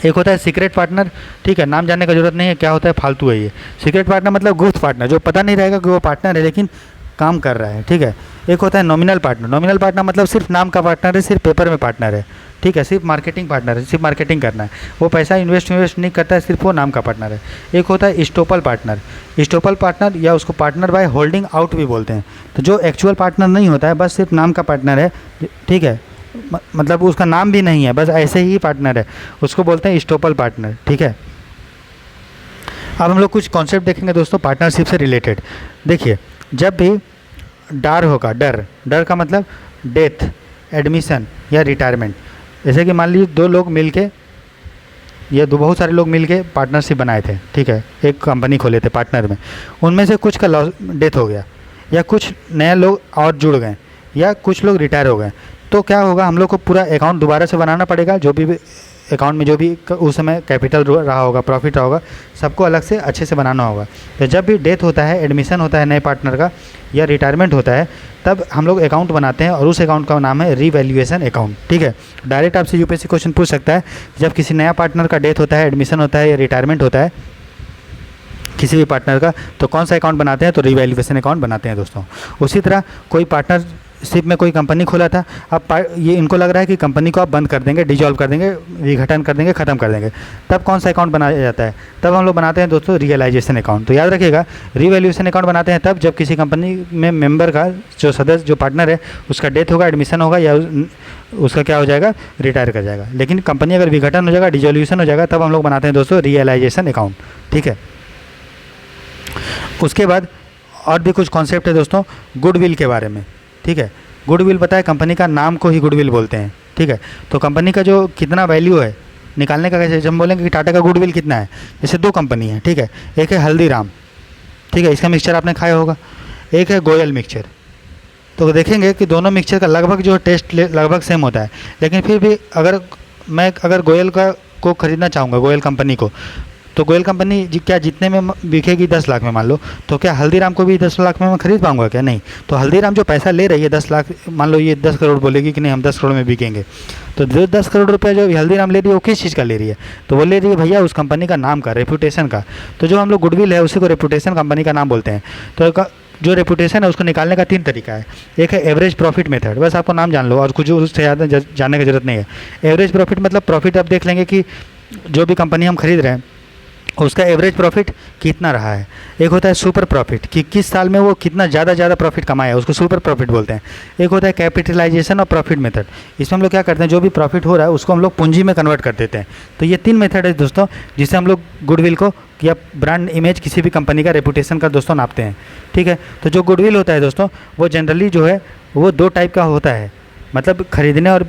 एक होता है सीक्रेट पार्टनर, ठीक है, नाम जानने का जरूरत नहीं है क्या होता है, फालतू है ये। सीक्रेट पार्टनर मतलब गुप्त पार्टनर, जो पता नहीं रहेगा कि वो पार्टनर है लेकिन काम कर रहा है, ठीक है। एक होता है नॉमिनल पार्टनर। नॉमिनल पार्टनर मतलब सिर्फ नाम का पार्टनर है, सिर्फ पेपर में पार्टनर है, ठीक है, सिर्फ मार्केटिंग पार्टनर है, सिर्फ मार्केटिंग करना है, वो पैसा इन्वेस्ट नहीं करता है, सिर्फ वो नाम का पार्टनर है। एक होता है स्टोपल पार्टनर। स्टोपल पार्टनर या उसको पार्टनर बाय होल्डिंग आउट भी बोलते हैं। तो जो एक्चुअल पार्टनर नहीं होता है, बस सिर्फ नाम का पार्टनर है, ठीक है, मतलब उसका नाम भी नहीं है, बस ऐसे ही पार्टनर है, उसको बोलते हैं स्टोपल पार्टनर, ठीक है। अब हम लोग कुछ कॉन्सेप्ट देखेंगे दोस्तों पार्टनरशिप से रिलेटेड। देखिए जब भी डर होगा, डर का मतलब डेथ, एडमिशन या रिटायरमेंट। जैसे कि मान लीजिए दो लोग मिलके या बहुत सारे लोग मिलके पार्टनरशिप बनाए थे, ठीक है, एक कंपनी खोले थे पार्टनर में, उनमें से कुछ का लॉस डेथ हो गया या कुछ नए लोग और जुड़ गए या कुछ लोग रिटायर हो गए, तो क्या होगा, हम लोग को पूरा अकाउंट दोबारा से बनाना पड़ेगा। जो भी अकाउंट में जो भी उस समय कैपिटल रहा होगा, प्रॉफिट रहा होगा, सबको अलग से अच्छे से बनाना होगा। तो जब भी डेथ होता है, एडमिशन होता है नए पार्टनर का या रिटायरमेंट होता है, तब हम लोग अकाउंट बनाते हैं और उस अकाउंट का नाम है रीवैल्यूएशन अकाउंट, ठीक है। डायरेक्ट आपसे यूपीएससी क्वेश्चन पूछ सकता है, जब किसी नया पार्टनर का डेथ होता है, एडमिशन होता है या रिटायरमेंट होता है किसी भी पार्टनर का, तो कौन सा अकाउंट बनाते हैं, तो रीवैल्यूएशन अकाउंट बनाते हैं दोस्तों। उसी तरह कोई पार्टनरशिप में कोई कंपनी खोला था, अब ये इनको लग रहा है कि कंपनी को आप बंद कर देंगे, डिजॉल्व कर देंगे, विघटन कर देंगे, ख़त्म कर देंगे, तब कौन सा अकाउंट बनाया जाता है, तब हम लोग बनाते हैं दोस्तों रियलाइजेशन अकाउंट। तो याद रखिएगा रीवैल्यूएशन अकाउंट बनाते हैं तब जब किसी कंपनी में मेंबर का जो सदस्य जो पार्टनर है उसका डेथ होगा, एडमिशन होगा या उसका क्या हो जाएगा, रिटायर कर जाएगा। लेकिन कंपनी अगर विघटन हो जाएगा, डिजोल्यूशन हो जाएगा, तब हम लोग बनाते हैं दोस्तों रियलाइजेशन अकाउंट, ठीक है। उसके बाद और भी कुछ कॉन्सेप्ट है दोस्तों गुडविल के बारे में, ठीक है। गुडविल पता है, कंपनी का नाम को ही गुडविल बोलते हैं, ठीक है। तो कंपनी का जो कितना वैल्यू है निकालने का कैसे, जब हम बोलेंगे कि टाटा का गुडविल कितना है, जैसे दो कंपनी है, ठीक है, एक है हल्दीराम, ठीक है, इसका मिक्सचर आपने खाया होगा, एक है गोयल मिक्सचर। तो देखेंगे कि दोनों मिक्सचर का लगभग जो टेस्ट लगभग सेम होता है, लेकिन फिर भी अगर मैं गोयल को ख़रीदना चाहूँगा, गोयल कंपनी को, तो गोयल कंपनी क्या जितने में बिकेगी 10 लाख में मान लो, तो क्या हल्दीराम को भी 10 लाख में मैं खरीद पाऊंगा क्या? नहीं। तो हल्दीराम जो पैसा ले रही है 10 लाख, मान लो ये 10 करोड़ बोलेगी कि नहीं हम 10 करोड़ में बिकेंगे, तो जो 10 करोड़ रुपये जो हल्दीराम ले रही है वो किस चीज़ का ले रही है? तो वो ले रही है भैया उस कंपनी का नाम का, रेपुटेशन का। तो जो हम लोग गुडविल है उसी को रेपुटेशन कंपनी का नाम बोलते हैं। तो जो रेपुटेशन है उसको निकालने का 3 तरीका है। एक है एवरेज प्रॉफिट मेथड, बस आपको नाम जान लो और कुछ उससे ज़्यादा जानने की जरूरत नहीं है। एवरेज प्रॉफिट मतलब प्रॉफिट आप देख लेंगे कि जो भी कंपनी हम खरीद रहे हैं उसका एवरेज प्रॉफिट कितना रहा है। एक होता है सुपर प्रॉफिट कि किस साल में वो कितना ज़्यादा प्रॉफिट कमाया है, उसको सुपर प्रॉफिट बोलते हैं। एक होता है कैपिटलाइजेशन और प्रॉफिट मेथड। इसमें हम लोग क्या करते हैं, जो भी प्रॉफिट हो रहा है उसको हम लोग पूंजी में कन्वर्ट कर देते हैं। तो ये 3 मेथड है दोस्तों जिससे हम लोग गुडविल को या ब्रांड इमेज किसी भी कंपनी का रेपुटेशन का दोस्तों नापते हैं। ठीक है, तो जो गुडविल होता है दोस्तों वो जनरली जो है वो 2 टाइप का होता है, मतलब खरीदने और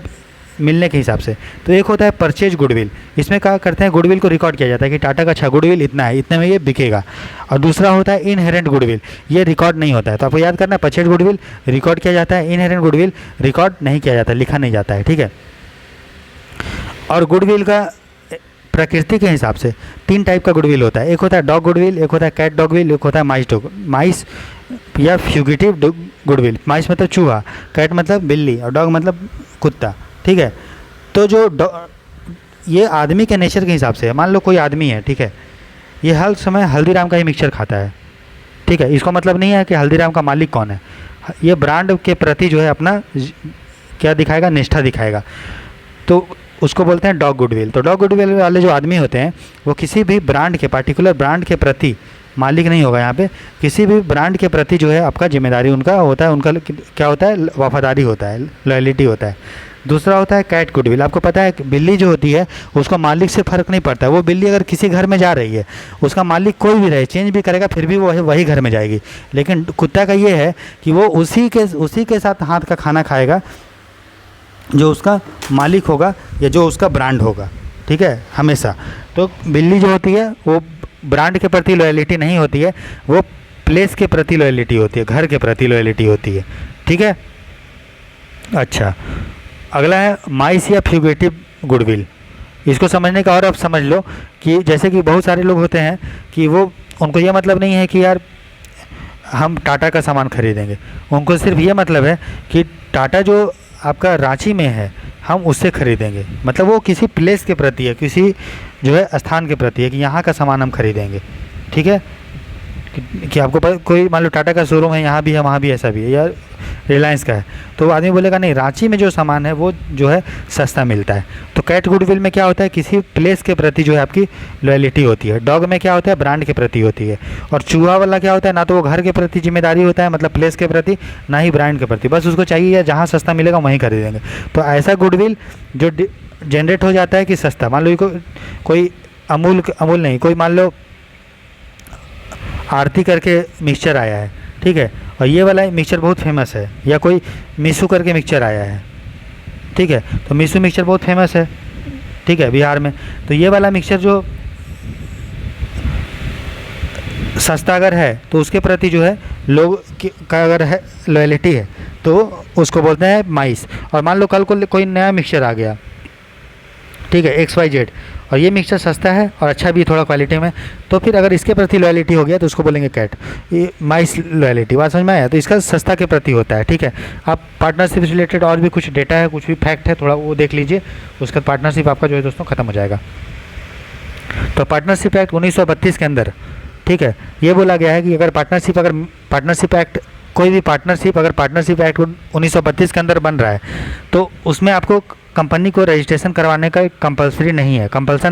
मिलने के हिसाब से। तो एक होता है परचेज गुडविल, इसमें क्या करते हैं गुडविल को रिकॉर्ड किया जाता है कि टाटा का अच्छा गुडविल इतना है, इतने में ये बिकेगा। और दूसरा होता है इनहेरेंट गुडविल, ये रिकॉर्ड नहीं होता है। तो आपको याद करना है परचेज गुडविल रिकॉर्ड किया जाता है, इनहेरेंट गुडविल रिकॉर्ड नहीं किया जाता, लिखा नहीं जाता है। ठीक है, और गुडविल का प्रकृति के हिसाब से 3 टाइप का गुडविल होता है। एक होता है डॉग गुडविल, एक होता है कैट डॉगविल, एक होता है माइस या फ्यूगिटिव गुडविल। माइस मतलब चूहा, कैट मतलब बिल्ली और डॉग मतलब कुत्ता। ठीक है, तो जो ये आदमी के नेचर के हिसाब से है। मान लो कोई आदमी है, ठीक है, ये हर समय हल्दीराम का ही मिक्सचर खाता है। ठीक है, इसका मतलब नहीं है कि हल्दीराम का मालिक कौन है, ये ब्रांड के प्रति जो है अपना क्या दिखाएगा, निष्ठा दिखाएगा। तो उसको बोलते हैं डॉग गुडविल। तो डॉग गुडविल वाले जो आदमी होते हैं वो किसी भी ब्रांड के, पर्टिकुलर ब्रांड के प्रति, मालिक नहीं होगा यहाँ पे, किसी भी ब्रांड के प्रति जो है आपका जिम्मेदारी उनका होता है, उनका क्या होता है, वफादारी होता है, लॉयल्टी होता है। दूसरा होता है कैट गुडविल। आपको पता है बिल्ली जो होती है उसको मालिक से फ़र्क नहीं पड़ता है। वो बिल्ली अगर किसी घर में जा रही है, उसका मालिक कोई भी रहे, चेंज भी करेगा फिर भी वो वही घर में जाएगी। लेकिन कुत्ता का ये है कि वो उसी के साथ हाथ का खाना खाएगा जो उसका मालिक होगा या जो उसका ब्रांड होगा। ठीक है, हमेशा। तो बिल्ली जो होती है वो ब्रांड के प्रति लॉयल्टी नहीं होती है, वो प्लेस के प्रति लॉयल्टी होती है, घर के प्रति लॉयल्टी होती है। ठीक है, अच्छा, अगला है माइस या फ्यूगेटिव गुडविल। इसको समझने का और आप समझ लो कि जैसे कि बहुत सारे लोग होते हैं कि वो, उनको ये मतलब नहीं है कि यार हम टाटा का सामान खरीदेंगे, उनको सिर्फ ये मतलब है कि टाटा जो आपका रांची में है हम उससे खरीदेंगे। मतलब वो किसी प्लेस के प्रति है, किसी जो है स्थान के प्रति है कि यहाँ का सामान हम खरीदेंगे। ठीक है, कि आपको कोई मान लो टाटा का शोरूम है, यहाँ भी है वहाँ भी ऐसा भी है, या रिलायंस का है, तो आदमी बोलेगा नहीं रांची में जो सामान है वो जो है सस्ता मिलता है। तो कैट गुडविल में क्या होता है, किसी प्लेस के प्रति जो है आपकी लॉयल्टी होती है। डॉग में क्या होता है, ब्रांड के प्रति होती है। और चूहा वाला क्या होता है, ना तो वो घर के प्रति जिम्मेदारी होता है, मतलब प्लेस के प्रति, ना ही ब्रांड के प्रति, बस उसको चाहिए जहाँ सस्ता मिलेगा वहीं खरीदेंगे। तो ऐसा गुडविल जो जनरेट हो जाता है कि सस्ता, मान लो कोई अमूल नहीं, कोई मान लो आरती करके मिक्सचर आया है, ठीक है, और ये वाला मिक्सचर बहुत फेमस है, या कोई मीसू करके मिक्सचर आया है, ठीक है, तो मीसू मिक्सचर बहुत फेमस है, ठीक है, बिहार में। तो ये वाला मिक्सचर जो सस्ता अगर है तो उसके प्रति जो है लोग का अगर है लॉयल्टी है तो उसको बोलते हैं माइस। और मान लो कल को कोई नया मिक्सचर आ गया, ठीक है, XYZ, और ये मिक्सचर सस्ता है और अच्छा भी थोड़ा क्वालिटी में, तो फिर अगर इसके प्रति लॉयल्टी हो गया तो उसको बोलेंगे कैट, ये माइस लॉयल्टी। बात समझ में आया? तो इसका सस्ता के प्रति होता है। ठीक है, आप पार्टनरशिप से रिलेटेड और भी कुछ डेटा है, कुछ भी फैक्ट है, थोड़ा वो देख लीजिए, उसका पार्टनरशिप आपका जो है दोस्तों ख़त्म हो जाएगा। तो पार्टनरशिप एक्ट 1932 के अंदर, ठीक है, ये बोला गया है कि अगर पार्टनरशिप एक्ट कोई भी पार्टनरशिप अगर पार्टनरशिप एक्ट 1932 के अंदर बन रहा है तो उसमें आपको कंपनी को रजिस्ट्रेशन करवाने का कंपल्सन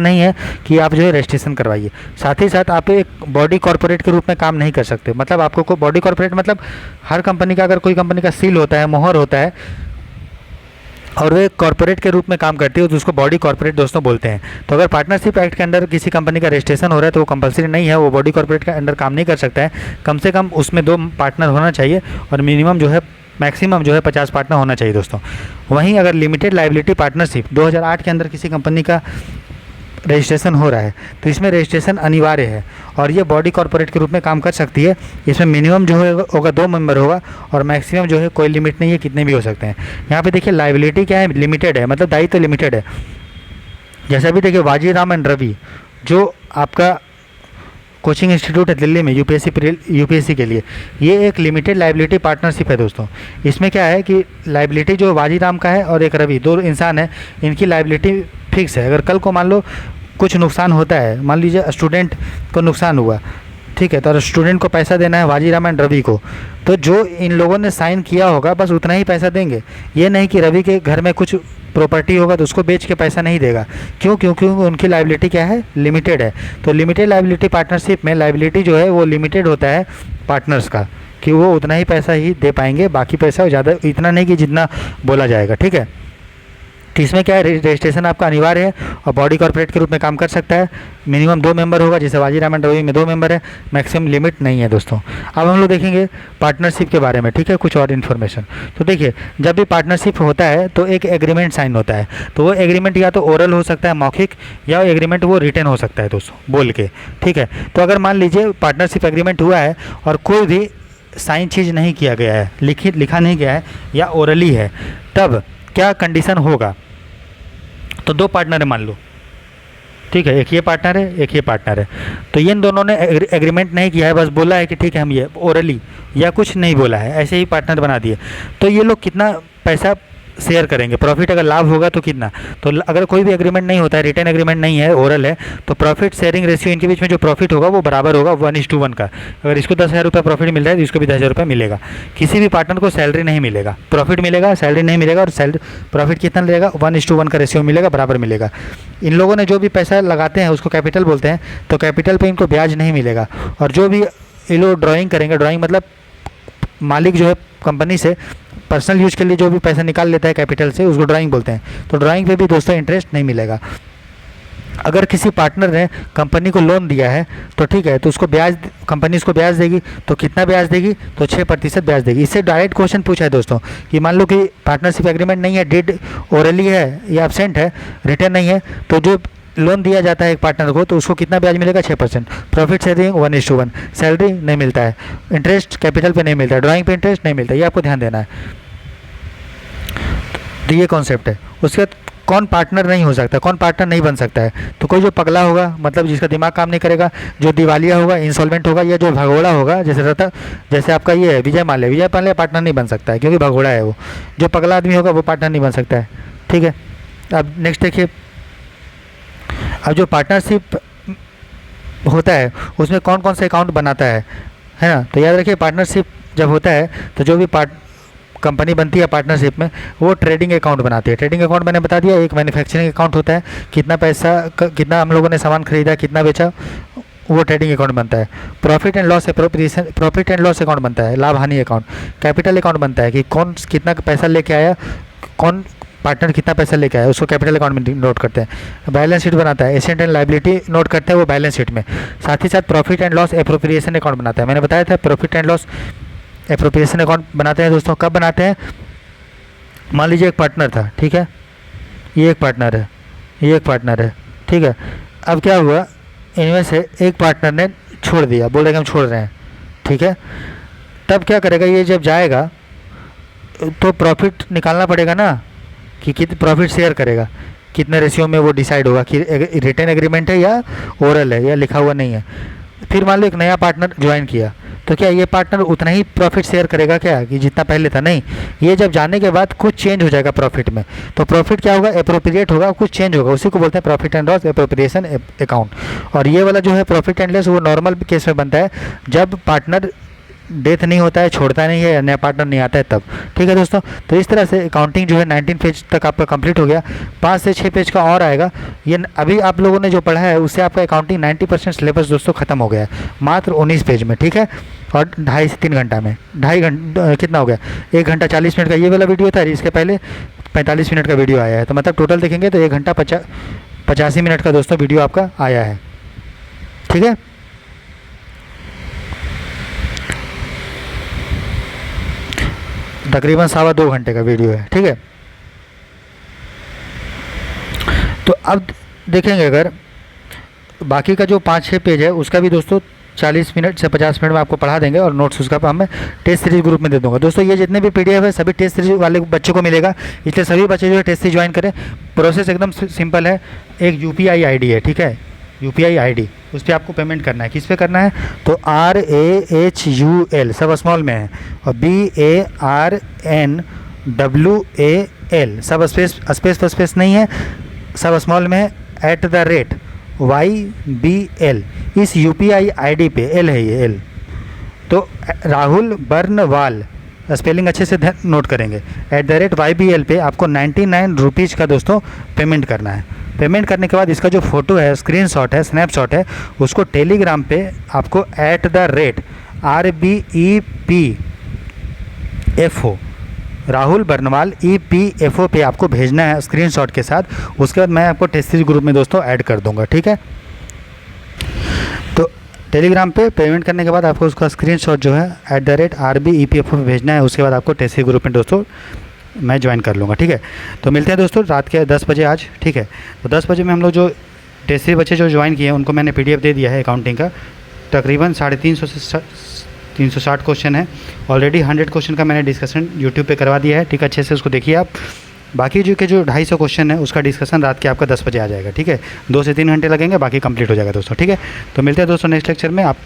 नहीं है कि आप जो है रजिस्ट्रेशन करवाइए। साथ ही साथ आप एक बॉडी कॉर्पोरेट के रूप में काम नहीं कर सकते। मतलब आपको को बॉडी कॉर्पोरेट मतलब हर कंपनी का, अगर कोई कंपनी का सील होता है, मोहर होता है और वो एक कॉर्पोरेट के रूप में काम करती है तो उसको बॉडी कॉर्पोरेट दोस्तों बोलते हैं। तो अगर पार्टनरशिप एक्ट के अंदर किसी कंपनी का रजिस्ट्रेशन हो रहा है तो वो कंपल्सरी नहीं है, वो बॉडी कॉर्पोरेट के अंदर काम नहीं कर सकता है। कम से कम उसमें 2 पार्टनर होना चाहिए और मिनिमम जो है मैक्सिमम जो है 50 पार्टनर होना चाहिए दोस्तों। वहीं अगर लिमिटेड लायबिलिटी पार्टनरशिप 2008 के अंदर किसी कंपनी का रजिस्ट्रेशन हो रहा है तो इसमें रजिस्ट्रेशन अनिवार्य है और ये बॉडी कॉर्पोरेट के रूप में काम कर सकती है। इसमें मिनिमम जो है होगा 2 मेंबर होगा और मैक्सिमम जो है कोई लिमिट नहीं है, कितने भी हो सकते हैं। यहाँ पे देखिए लायबिलिटी क्या है, लिमिटेड है, मतलब दायित्व लिमिटेड है। जैसा भी देखिए वाजीराम एंड रवि जो आपका कोचिंग इंस्टीट्यूट है दिल्ली में यूपीएससी के लिए, ये एक लिमिटेड लाइबिलिटी पार्टनरशिप है दोस्तों। इसमें क्या है कि लाइबिलिटी जो वाजीराम का है और एक रवि, दो इंसान है, इनकी लाइबिलिटी फिक्स है। अगर कल को मान लो कुछ नुकसान होता है, मान लीजिए स्टूडेंट को नुकसान हुआ, ठीक है, तो स्टूडेंट को पैसा देना है वाजीराम एंड रवि को, तो जो इन लोगों ने साइन किया होगा बस उतना ही पैसा देंगे। ये नहीं कि रवि के घर में कुछ प्रॉपर्टी होगा तो उसको बेच के पैसा नहीं देगा। क्यों? क्योंकि उनकी लाइबिलिटी क्या है, लिमिटेड है। तो लिमिटेड लाइबिलिटी पार्टनरशिप में लाइबिलिटी जो है वो लिमिटेड होता है पार्टनर्स का, कि वो उतना ही पैसा ही दे पाएंगे, बाकी पैसा ज़्यादा इतना नहीं कि जितना बोला जाएगा, ठीक है। तो इसमें क्या है, रजिस्ट्रेशन आपका अनिवार्य है और बॉडी कॉर्पोरेट के रूप में काम कर सकता है। मिनिमम 2 मेंबर होगा, जैसे वाजीराम एंड रवि में 2 मेंबर है, मैक्सिमम लिमिट नहीं है दोस्तों। अब हम लोग देखेंगे पार्टनरशिप के बारे में, ठीक है, कुछ और इन्फॉर्मेशन। तो देखिए, जब भी पार्टनरशिप होता है तो एक एग्रीमेंट साइन होता है। तो वो एग्रीमेंट या तो ओरल हो सकता है, मौखिक, या एग्रीमेंट वो रिटन हो सकता है दोस्तों, बोल के, ठीक है। तो अगर मान लीजिए पार्टनरशिप एग्रीमेंट हुआ है और कोई भी साइन चीज़ नहीं किया गया है, लिखा नहीं गया है या ओरली है, तब क्या कंडीशन होगा। तो 2 पार्टनर है मान लो, ठीक है, एक ये पार्टनर है, एक ये पार्टनर है। तो इन दोनों ने एग्रीमेंट नहीं किया है, बस बोला है कि ठीक है हम ये ओरली, या कुछ नहीं बोला है, ऐसे ही पार्टनर बना दिए। तो ये लोग कितना पैसा शेयर करेंगे, प्रॉफिट अगर लाभ होगा तो कितना। तो अगर कोई भी एग्रीमेंट नहीं होता है, रिटर्न एग्रीमेंट नहीं है, ओरल है, तो प्रॉफिट शेयरिंग रेशियो इनके बीच में जो प्रॉफिट होगा वो बराबर होगा 1:1 का। अगर इसको 10,000 रुपये प्रॉफिट मिल रहा है तो इसको भी 10,000 रुपये मिलेगा। किसी भी पार्टनर को सैलरी नहीं मिलेगा, प्रॉफिट मिलेगा, सैलरी नहीं मिलेगा। और प्रॉफिट कितना मिलेगा, 1:1 का रेशियो मिलेगा, बराबर मिलेगा। इन लोगों ने जो भी पैसा लगाते हैं उसको कैपिटल बोलते हैं, तो कैपिटल पर इनको ब्याज नहीं मिलेगा। और जो भी ये लोग ड्राइंग करेंगे, ड्राइंग मतलब मालिक जो है कंपनी से पर्सनल यूज के लिए जो भी पैसा निकाल लेता है कैपिटल से, उसको ड्राइंग बोलते हैं। तो ड्राइंग पे भी दोस्तों इंटरेस्ट नहीं मिलेगा। अगर किसी पार्टनर ने कंपनी को लोन दिया है तो ठीक है, तो उसको ब्याज, कंपनी उसको ब्याज देगी, तो कितना ब्याज देगी, तो 6% ब्याज देगी। इससे डायरेक्ट क्वेश्चन पूछा है दोस्तों कि मान लो कि पार्टनरशिप एग्रीमेंट नहीं है, डेड ओरली है या एब्सेंट है, रिटर्न नहीं है, तो जो लोन दिया जाता है एक पार्टनर को तो उसको कितना ब्याज मिलेगा, 6%। प्रॉफिट शेयरिंग 1:1, सैलरी नहीं मिलता है, इंटरेस्ट कैपिटल पे नहीं मिलता है, ड्राइंग पे इंटरेस्ट नहीं मिलता है, ये आपको ध्यान देना है। तो ये कॉन्सेप्ट है। उसके बाद कौन पार्टनर नहीं हो सकता, कौन पार्टनर नहीं बन सकता है, तो कोई जो पगला होगा, मतलब जिसका दिमाग काम नहीं करेगा, जो दिवालिया होगा, इंसॉल्वेंट होगा, या जो भगोड़ा होगा, जैसे आपका ये है विजय माल्या पार्टनर नहीं बन सकता है क्योंकि भगोड़ा है वो। जो पगला आदमी होगा वो पार्टनर नहीं बन सकता है, ठीक है। अब नेक्स्ट देखिए, अब जो पार्टनरशिप होता है उसमें कौन कौन से अकाउंट बनाता है ना। तो याद रखिए, पार्टनरशिप जब होता है तो जो भी कंपनी बनती है पार्टनरशिप में, वो ट्रेडिंग अकाउंट बनाती है। ट्रेडिंग अकाउंट मैंने बता दिया, एक मैन्युफैक्चरिंग अकाउंट होता है, कितना पैसा कितना हम लोगों ने सामान खरीदा, कितना बेचा, वो ट्रेडिंग अकाउंट बनता है। प्रॉफिट एंड लॉस अकाउंट बनता है, लाभ हानि अकाउंट। कैपिटल अकाउंट बनता है कि कौन कितना पैसा लेके आया, कौन पार्टनर कितना पैसा लेके आया, उसको कैपिटल अकाउंट में नोट करते हैं। बैलेंस शीट बनाता है, एसेट एंड लायबिलिटी नोट करते हैं वो बैलेंस शीट में। साथ ही साथ profit and loss appropriation account बनाता है। मैंने बताया था profit and loss appropriation account बनाते हैं दोस्तों। कब बनाते हैं, मान लीजिए एक पार्टनर था, ठीक है, ये एक पार्टनर है, ये एक पार्टनर है, ठीक है। अब क्या हुआ, इनमें से एक पार्टनर ने छोड़ दिया, बोल रहे कि हम छोड़ रहे हैं, ठीक है। तब क्या करेगा, ये जब जाएगा तो प्रॉफिट निकालना पड़ेगा ना, कि कितने प्रॉफिट शेयर करेगा, कितने रेशियो में, वो डिसाइड होगा कि रिटन एग्रीमेंट है या ओरल है या लिखा हुआ नहीं है। फिर मान लो एक नया पार्टनर ज्वाइन किया, तो क्या ये पार्टनर उतना ही प्रॉफिट शेयर करेगा क्या, कि जितना पहले था? नहीं, ये जब जाने के बाद कुछ चेंज हो जाएगा प्रॉफिट में। तो प्रॉफिट क्या होगा, एप्रोप्रिएट होगा, कुछ चेंज होगा, उसी को बोलते हैं profit and loss appropriation account. और ये वाला जो है प्रॉफिट एंड लॉस, वो नॉर्मल केस में बनता है जब पार्टनर डेथ नहीं होता है, छोड़ता नहीं है, या नया पार्टनर नहीं आता है तब, ठीक है दोस्तों। तो इस तरह से अकाउंटिंग जो है 19 पेज तक आपका कंप्लीट हो गया। 5 से 6 पेज का और आएगा। ये अभी आप लोगों ने जो पढ़ा है उससे आपका अकाउंटिंग 90% सिलेबस दोस्तों खत्म हो गया है, मात्र 19 पेज में, ठीक है। और 2.5 से 3 घंटा में, 2.5 घंटा कितना हो गया, 1 घंटा 40 मिनट का ये वाला वीडियो था, इसके पहले 45 मिनट का वीडियो आया है। तो मतलब टोटल देखेंगे तो 1 घंटा 85 मिनट का दोस्तों वीडियो आपका आया है, ठीक है। तकरीबन 2.25 घंटे का वीडियो है, ठीक है। तो अब देखेंगे, अगर बाकी का जो 5-6 पेज है उसका भी दोस्तों 40 मिनट से 50 मिनट में आपको पढ़ा देंगे, और नोट्स उसका मैं टेस्ट सीरीज ग्रुप में दे दूंगा दोस्तों। ये जितने भी PDF है सभी टेस्ट सीरीज वाले बच्चों को मिलेगा, इसलिए सभी बच्चे जो है टेस्ट सीरीज ज्वाइन करें। प्रोसेस एकदम सिंपल है, एक UPI ID है, ठीक है, UPI ID, उस पर आपको पेमेंट करना है। किस पे करना है? तो RAHUL सब स्मॉल में है, और BARNWAL सब स्पेस नहीं है, सब स्मॉल में है, @YBL। इस UPI ID पे एल है, ये एल, तो राहुल बर्नवाल, स्पेलिंग अच्छे से नोट करेंगे, @YBL पे आपको 99 रुपीज़ का दोस्तों पेमेंट करना है। पेमेंट करने के बाद इसका जो फ़ोटो है, स्क्रीनशॉट है, स्नैपशॉट है, उसको टेलीग्राम पे आपको @RBEPFO राहुल बर्नवाल EPFO पे आपको भेजना है स्क्रीनशॉट के साथ। उसके बाद मैं आपको टेस्ट सीरीज ग्रुप में दोस्तों ऐड कर दूंगा, ठीक है। तो टेलीग्राम पे पेमेंट करने के बाद आपको उसका स्क्रीनशॉट जो है @RBEPFO पे भेजना है। उसके बाद आपको टेस्ट सीरीज ग्रुप में दोस्तों मैं ज्वाइन कर लूँगा, ठीक है। तो मिलते हैं दोस्तों रात के 10 बजे आज, ठीक है। तो 10 बजे में हम लोग जो टेस्ट सीरीज बच्चे जो ज्वाइन किए हैं उनको मैंने PDF दे दिया है अकाउंटिंग का। तकरीबन 350 से 360 क्वेश्चन है। ऑलरेडी 100 क्वेश्चन का मैंने डिस्कशन यूट्यूब पे करवा दिया है, ठीक है। अच्छे से उसको देखिए आप। बाकी जो 250 क्वेश्चन है उसका डिस्कशन रात के आपका 10 बजे आ जाएगा, ठीक है। 2 से 3 घंटे लगेंगे, बाकी कंप्लीट हो जाएगा दोस्तों, ठीक है। तो मिलते हैं दोस्तों नेक्स्ट लेक्चर में। आप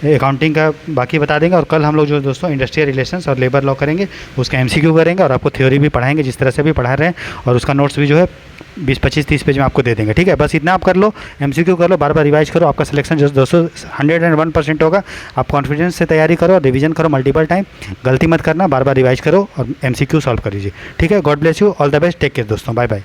अकाउंटिंग का बाकी बता देंगे, और कल हम लोग जो दोस्तों इंडस्ट्रियल रिलेशंस और लेबर लॉ करेंगे, उसका MCQ करेंगे, और आपको थ्योरी भी पढ़ाएंगे जिस तरह से भी पढ़ा रहे हैं, और उसका नोट्स भी जो है 20, 25, 30 पेज में आपको दे देंगे, ठीक है। बस इतना आप कर लो, MCQ कर लो, बार बार रिवाइज करो, आपका सिलेक्शन जो दोस्तों 101% होगा। आप कॉन्फिडेंस से तैयारी करो, रिवीजन करो मल्टीपल टाइम, गलती मत करना, बार बार रिवाइज करो और MCQ सॉल्व कर लीजिए, ठीक है। God bless you, all the best, take care दोस्तों, बाय बाय।